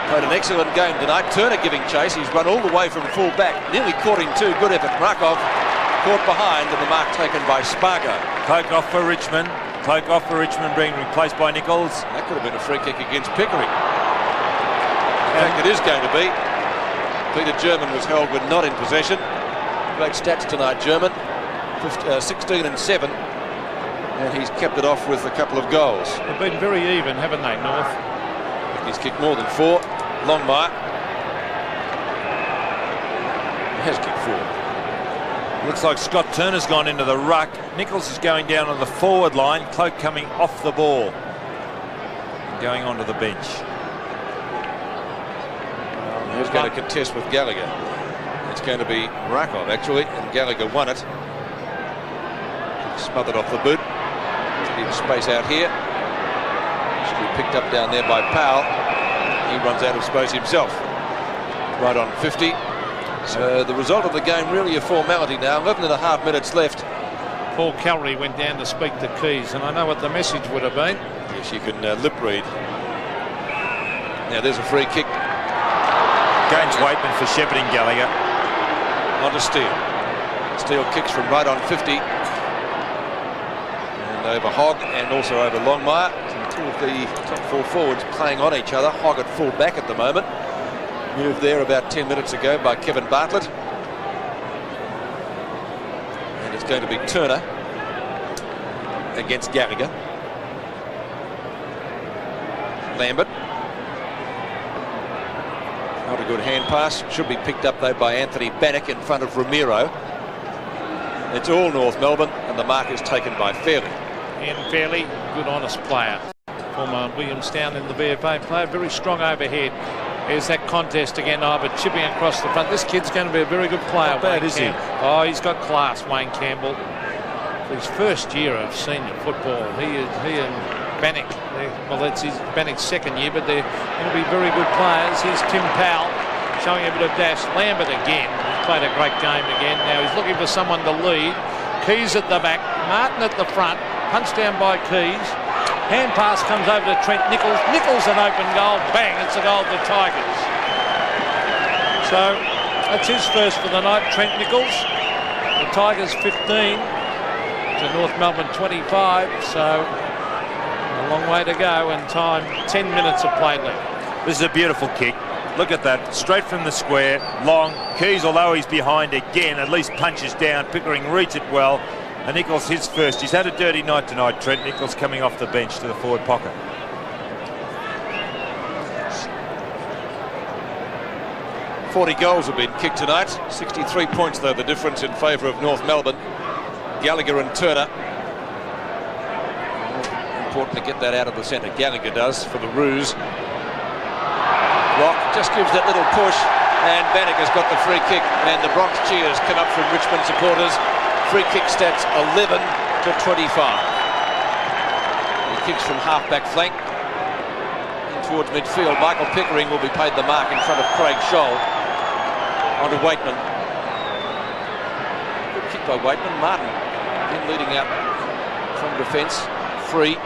Played an excellent game tonight. Turner giving chase. He's run all the way from full back. Nearly caught him too. Good effort. Markov caught behind, and the mark taken by Spargo. Cloak off for Richmond. Cloak off for Richmond, being replaced by Nichols. That could have been a free kick against Pickering. In fact, it is going to be. Peter German was held when not in possession. Great stats tonight, German. 16 and 7. And he's kept it off with a couple of goals. They've been very even, haven't they, North? He's kicked more than 4. Longmire has kicked 4. Looks like Scott Turner's gone into the ruck. Nichols is going down on the forward line. Cloak coming off the ball. Going onto the bench. Who's going to contest with Gallagher? It's going to be Rakov, actually, and Gallagher won it. Smothered off the boot. Leave space out here. Should be picked up down there by Powell. He runs out of space himself. Right on 50. So the result of the game really a formality now. 11 and a half minutes left. Paul Callery went down to speak to Keys, and I know what the message would have been. Yes, you can lip read. Now there's a free kick. Gaines Waitman for shepherding Gallagher. Onto Steele. Steele kicks from right on 50. And over Hogg and also over Longmire. Two of the top 4 forwards playing on each other. Hogg at full back at the moment. Moved there about 10 minutes ago by Kevin Bartlett. And it's going to be Turner against Gallagher. Lambert. Not a good hand pass. Should be picked up though by Anthony Bannock in front of Romero. It's all North Melbourne, and the mark is taken by Fairley. Ian Fairley, good honest player. former Williamstown in the VFA player. Very strong overhead. Here's that contest again, but chipping across the front. This kid's going to be a very good player. Not bad, is he? Oh, he's got class, Wayne Campbell. For his first year of senior football, he and Bannock, well, that's his Bannock's second year, but they're going to be very good players. Here's Tim Powell showing a bit of dash. Lambert again. He's played a great game again. Now he's looking for someone to lead. Keys at the back, Martin at the front, punched down by Keys. Hand pass comes over to Trent Nichols. Nichols an open goal. Bang, it's a goal for the Tigers. So that's his first for the night, Trent Nichols. The Tigers 15 to North Melbourne 25. So a long way to go, and time 10 minutes of play left. This is a beautiful kick. Look at that, straight from the square, long. Keys, although he's behind again, at least punches down. Pickering reads it well. And Nichols his first. He's had a dirty night tonight, Trent Nichols, coming off the bench to the forward pocket. "40 goals have been kicked tonight. 63 points, though, the difference in favour of North Melbourne. Gallagher and Turner. Important to get that out of the centre. Gallagher does for the Roos. Rock just gives that little push, and Bannock has got the free kick, and the Bronx cheers come up from Richmond supporters. Free kick stats 11 to 25. He kicks from half-back flank in towards midfield. Michael Pickering will be paid the mark in front of Craig Scholl. On to Waitman. Good kick by Waitman. Martin then leading out from defence. Free.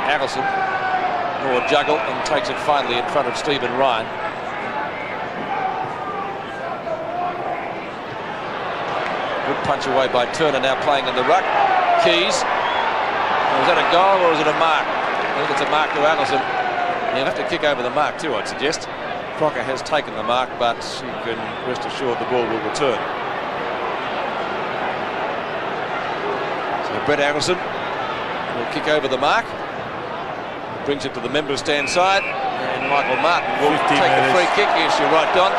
Allison. Or juggle and takes it finally in front of Stephen Ryan. Good punch away by Turner, now playing in the ruck. Keys. Was that a goal or is it a mark? I think it's a mark to Allison. He'll have to kick over the mark too, I'd suggest. Crocker has taken the mark, but you can rest assured the ball will return. So Brett Allison will kick over the mark. Brings it to the member stand side, and Michael Martin will take the free kick. Yes, you're right, Don. A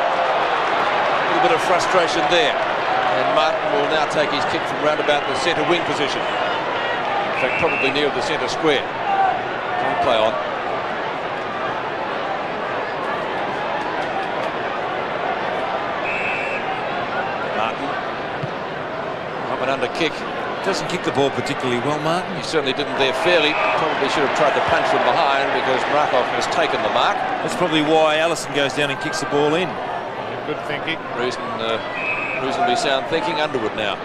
little bit of frustration there. And Martin will now take his kick from round about the centre wing position. In fact, probably near the centre square. Don't play on. Martin. Up and under kick. Doesn't kick the ball particularly well, Martin. He certainly didn't there fairly. Probably should have tried to punch from behind because Markov has taken the mark. That's probably why Allison goes down and kicks the ball in. Good thinking. Reasonably sound thinking. Underwood now.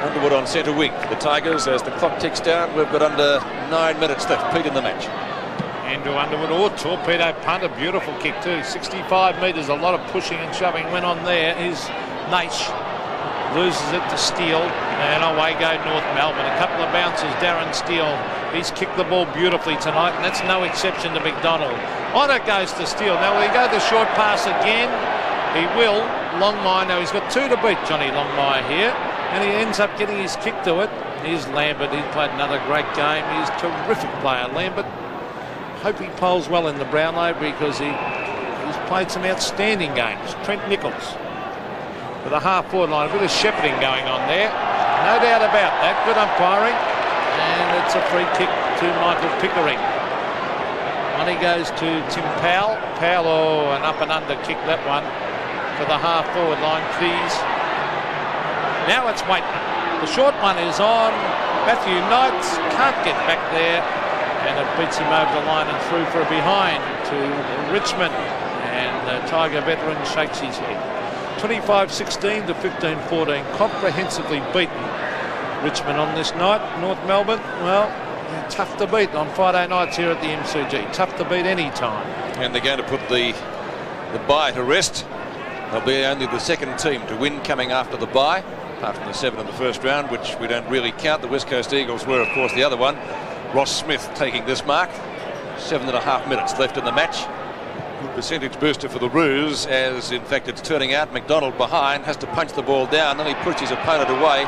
Underwood on centre wing for the Tigers as the clock ticks down. We've got under 9 minutes left. Pete in the match. Andrew Underwood, or torpedo punt, a beautiful kick too. 65 metres, a lot of pushing and shoving went on there. Here's Naish. Loses it to Steele, and away go North Melbourne. A couple of bounces, Darren Steele. He's kicked the ball beautifully tonight, and that's no exception to McDonald. On it goes to Steele. Now will he go the short pass again? He will. Longmire, now he's got two to beat, Johnny Longmire here, and he ends up getting his kick to it. Here's Lambert. He's played another great game. He's a terrific player, Lambert. Hope he polls well in the Brownlow because he's played some outstanding games. Trent Nichols with a half-forward line. A bit of shepherding going on there. No doubt about that. Good umpiring. And it's a free kick to Michael Pickering. Money goes to Tim Powell. Powell, an up and under kick, that one, for the half-forward line. Keys. Now it's Waitman. The short one is on. Matthew Knights can't get back there. And it beats him over the line and through for a behind to Richmond. And the Tiger veteran shakes his head. 25-16 to 15-14, comprehensively beaten Richmond on this night. North Melbourne, well, tough to beat on Friday nights here at the MCG. Tough to beat any time. And they're going to put the bye to rest. They'll be only the second team to win coming after the bye, apart from the 7 in the first round, which we don't really count. The West Coast Eagles were, of course, the other one. Ross Smith taking this mark. 7.5 minutes left in the match. Good percentage booster for the Roos, as in fact it's turning out. McDonald behind, has to punch the ball down, then he pushes his opponent away.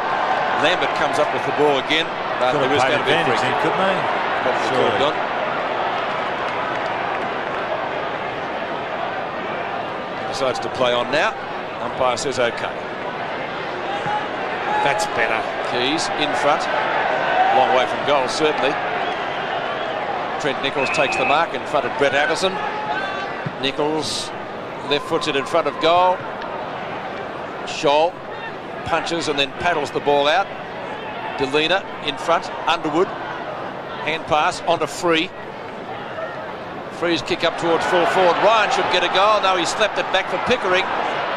Lambert comes up with the ball again, but there is going to be a free kick. Couldn't they? Probably could have done. Decides to play on now. Umpire says okay. That's better. Keys in front. Long way from goal, certainly. Trent Nichols takes the mark in front of Brett Anderson. Nichols left foots it in front of goal. Scholl punches and then paddles the ball out. Delina in front. Underwood. Hand pass onto Free. Free's kick up towards full forward. Ryan should get a goal. No, he slapped it back for Pickering.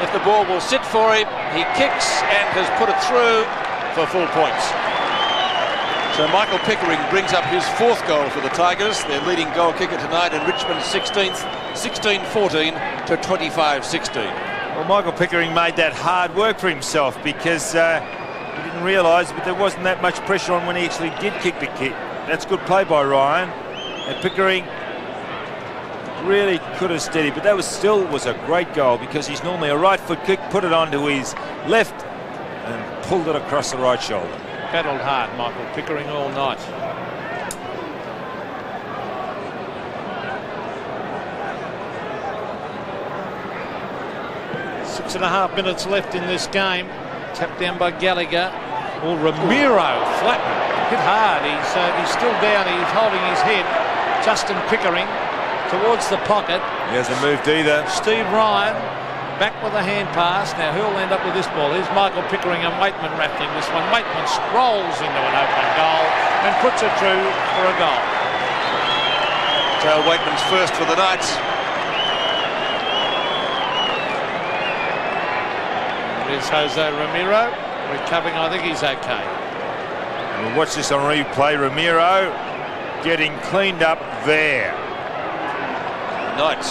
If the ball will sit for him, he kicks and has put it through for full points. So Michael Pickering brings up his 4th goal for the Tigers. Their leading goal kicker tonight, and Richmond 16th, 16-14 to 25-16. Well, Michael Pickering made that hard work for himself because he didn't realise, but there wasn't that much pressure on when he actually did kick the kick. That's good play by Ryan. And Pickering really could have steadied, but that was a great goal because he's normally a right foot kick, put it onto his left and pulled it across the right shoulder. Battled hard, Michael Pickering, all night. 6.5 minutes left in this game. Tapped down by Gallagher. Or Ramiro flattened, hit hard. He's still down. He's holding his head. Justin Pickering towards the pocket. He hasn't moved either. Steve Ryan back with a hand pass. Now who'll end up with this ball? Here's Michael Pickering and Waitman rattling this one. Waitman rolls into an open goal and puts it through for a goal. Dale Waitman's first for the night. Here's Jose Ramiro recovering. I think he's okay. We'll watch this on replay. Ramiro getting cleaned up there. Knight,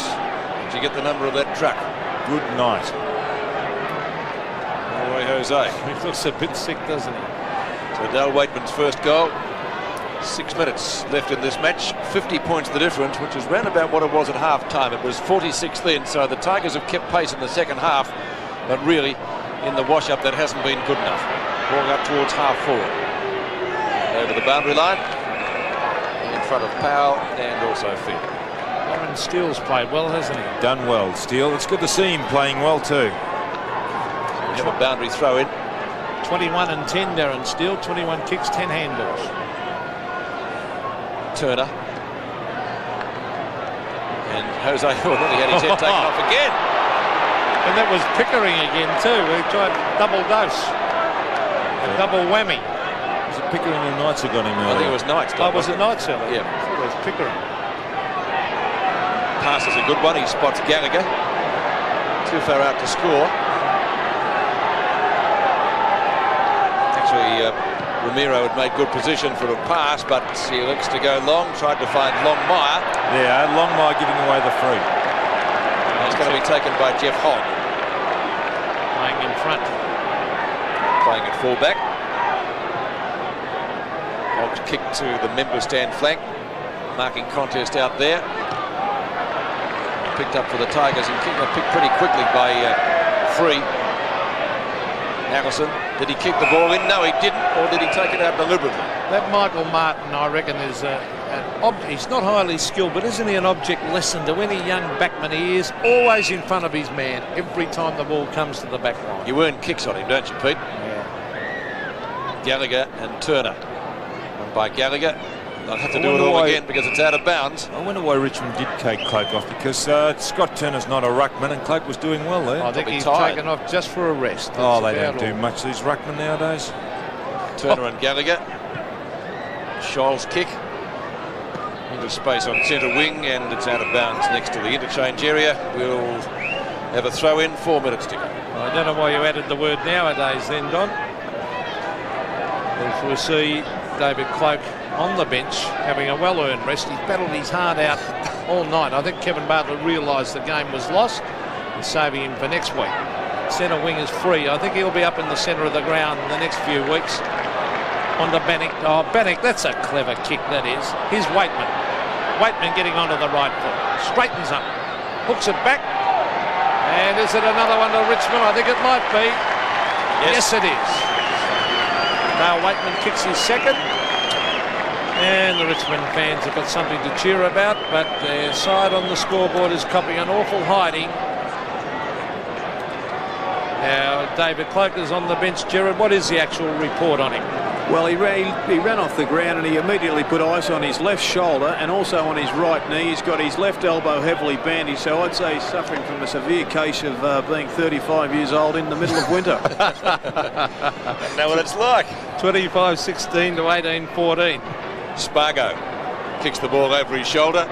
did you get the number of that truck? Good night. Roy Jose. He looks a bit sick, doesn't he? So Dale Waitman's first goal. 6 minutes left in this match. 50 points the difference, which is round about what it was at half time. It was 46 then, so the Tigers have kept pace in the second half, but really in the wash-up that hasn't been good enough. Ball up towards half forward. Over the boundary line. In front of Powell and also Finn. Warren Steele's played well, hasn't he? Done well, Steele. It's good to see him playing well too. We have a boundary throw in. 21 and 10, Darren Steele. 21 kicks, 10 handballs. Turner. And Jose already had his head taken off again. And that was Pickering again too. We tried double dose. A double whammy. Was it Pickering or Knights who got him earlier? I think it was Knights. Oh, was it Knights earlier? Yeah. I thought it was Pickering. Pass is a good one. He spots Gallagher. Too far out to score. Actually, Ramiro had made good position for a pass, but he elects to go long. Tried to find Longmire. Yeah, Longmire giving away the free. It's going to be taken by Jeff Hogg. Playing in front. Playing at fullback. Hogg's kick to the member stand flank. Marking contest out there. Picked up for the Tigers and picked pretty quickly by Free. Allison, did he kick the ball in? No, he didn't. Or did he take it out deliberately? That Michael Martin, I reckon, is he's not highly skilled, but isn't he an object lesson to any young backman? He is always in front of his man every time the ball comes to the back line. You earn kicks on him, don't you, Pete? Yeah. Gallagher and Turner. One by Gallagher. They'll have to do it all again because it's out of bounds. I wonder why Richmond did take Cloak off, because Scott Turner's not a ruckman and Cloak was doing well there. I think he's taken off just for a rest. Oh, they don't do much, these ruckmen nowadays. Turner and Gallagher. Scholl's kick into space on centre wing, and it's out of bounds next to the interchange area. We'll have a throw in. 4 minutes to go. I don't know why you added the word nowadays then, Don. As we'll see David Cloak on the bench having a well-earned rest. He's battled his heart out all night. I think Kevin Bartlett realised the game was lost and saving him for next week. Centre wing is free. I think he'll be up in the centre of the ground in the next few weeks. On to Bannock. Oh, Bannock, that's a clever kick, that is. Here's Waitman. Waitman getting onto the right foot. Straightens up. Hooks it back. And is it another one to Richmond? I think it might be. Yes, it is. Dale Waitman kicks his second. And the Richmond fans have got something to cheer about, but their side on the scoreboard is copying an awful hiding. Now, David Cloak is on the bench. Gerard, what is the actual report on him? Well, he ran off the ground and he immediately put ice on his left shoulder and also on his right knee. He's got his left elbow heavily bandaged, so I'd say he's suffering from a severe case of being 35 years old in the middle of winter. Know what it's like. 25-16 to 18-14. Spargo kicks the ball over his shoulder.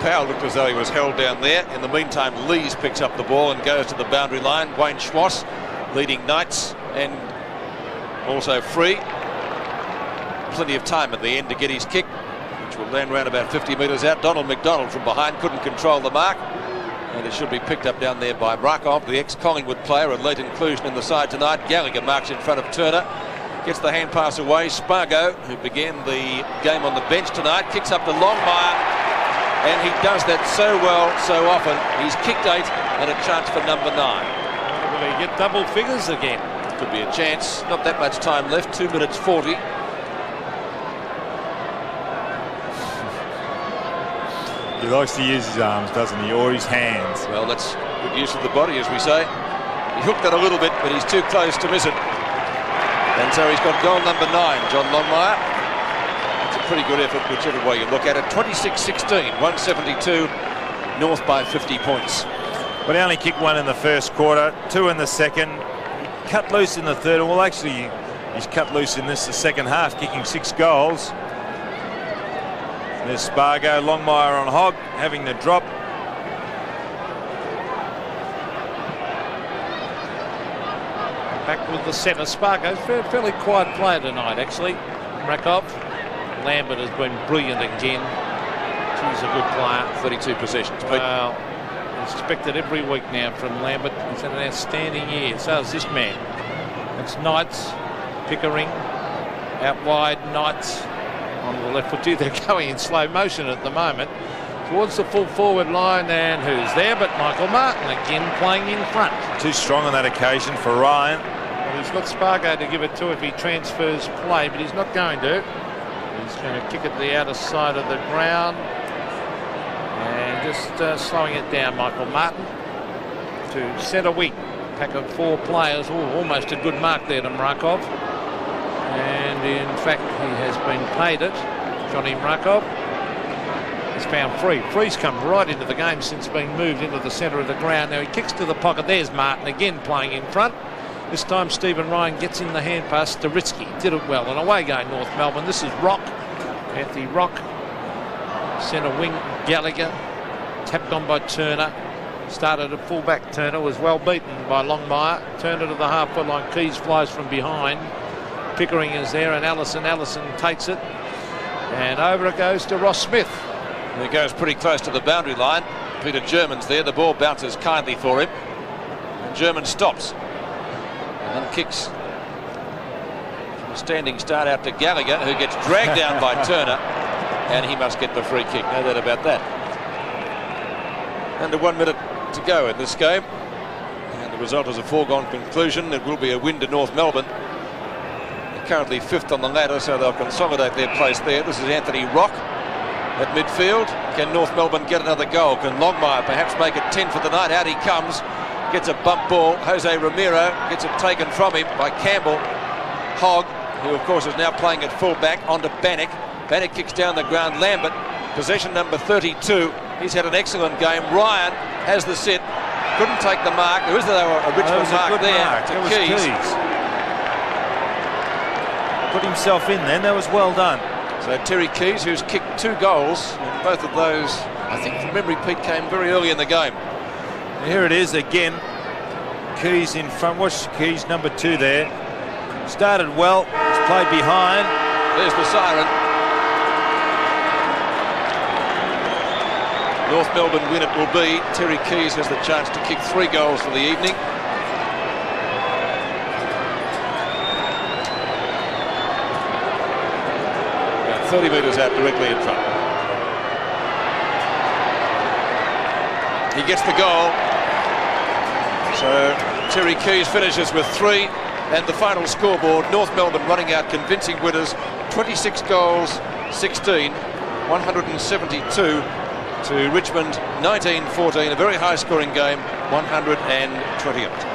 Powell looked as though he was held down there. In the meantime, Lees picks up the ball and goes to the boundary line. Wayne Schwass leading Knights and also free. Plenty of time at the end to get his kick, which will land around about 50 metres out. Donald McDonald from behind couldn't control the mark, and it should be picked up down there by Markov, the ex-Collingwood player, a late inclusion in the side tonight. Gallagher marks in front of Turner, gets the hand pass away. Spargo, who began the game on the bench tonight, kicks up to Longmire, and he does that so well, so often. He's kicked 8 and a chance for number 9. Will he get double figures again? Could be a chance. Not that much time left. 2 minutes 40. He likes to use his arms, doesn't he, or his hands? Well, that's good use of the body, as we say. He hooked that a little bit, but he's too close to miss it. And so he's got goal number 9, John Longmire. It's a pretty good effort, whichever way you look at it. 26-16, 172, North by 50 points. But he only kicked 1 in the first quarter, 2 in the second. Cut loose in the third. Well, actually, he's cut loose in the second half, kicking 6 goals. There's Spargo, Longmire on Hogg, having the drop. Back with the centre. Spargo's fairly quiet player tonight, actually. Rakov. Lambert has been brilliant again. He's a good player. 32 possessions. Well, expected every week now from Lambert. He's had an outstanding year. So is this man. It's Knights, Pickering, out wide, Knights on the left foot. They're going in slow motion at the moment towards the full forward line, and who's there but Michael Martin again playing in front. Too strong on that occasion for Ryan. Well, he's got Spargo to give it to if he transfers play, but he's not going to. He's going to kick it to the outer side of the ground. And just slowing it down, Michael Martin to centre wing. Pack of 4 players. Almost a good mark there to Markov. And in fact, he has been paid it. Johnny Markov has found Free. Free's come right into the game since being moved into the centre of the ground. Now he kicks to the pocket. There's Martin again playing in front. This time Stephen Ryan gets in the hand pass to Ritzky. Did it well. And away going North Melbourne. This is Rock. Anthony Rock. Centre wing Gallagher. Tapped on by Turner. Started at fullback. Turner was well beaten by Longmire. Turner to the half-foot line. Keys flies from behind. Pickering is there and Allison takes it. And over it goes to Ross Smith. And it goes pretty close to the boundary line. Peter German's there. The ball bounces kindly for him. And German stops. And then kicks. From a standing start out to Gallagher, who gets dragged down by Turner. And he must get the free kick. No doubt about that. Under 1 minute to go in this game. And the result is a foregone conclusion. It will be a win to North Melbourne. They're currently 5th on the ladder, so they'll consolidate their place there. This is Anthony Rock at midfield. Can North Melbourne get another goal? Can Longmire perhaps make it 10 for the night? Out he comes. Gets a bump ball. Jose Romero gets it taken from him by Campbell. Hogg, who of course is now playing at full-back, onto Bannock. Bannock kicks down the ground. Lambert, possession number 32. He's had an excellent game. Ryan has the sit. Couldn't take the mark. There is though a Richmond mark there to Keys. Put himself in then. That was well done. So Terry Keys, who's kicked 2 goals, and both of those, I think from memory, Pete, came very early in the game. Here it is again. Keys in front. Watch Keys number 2 there. Started well. It's played behind. There's the siren. North Melbourne win it will be. Terry Keys has the chance to kick 3 goals for the evening. About 30 metres out directly in front. He gets the goal. So Terry Keys finishes with 3, and the final scoreboard, North Melbourne running out convincing winners, 26 goals, 16, 172 to Richmond, 19-14, a very high scoring game, 128.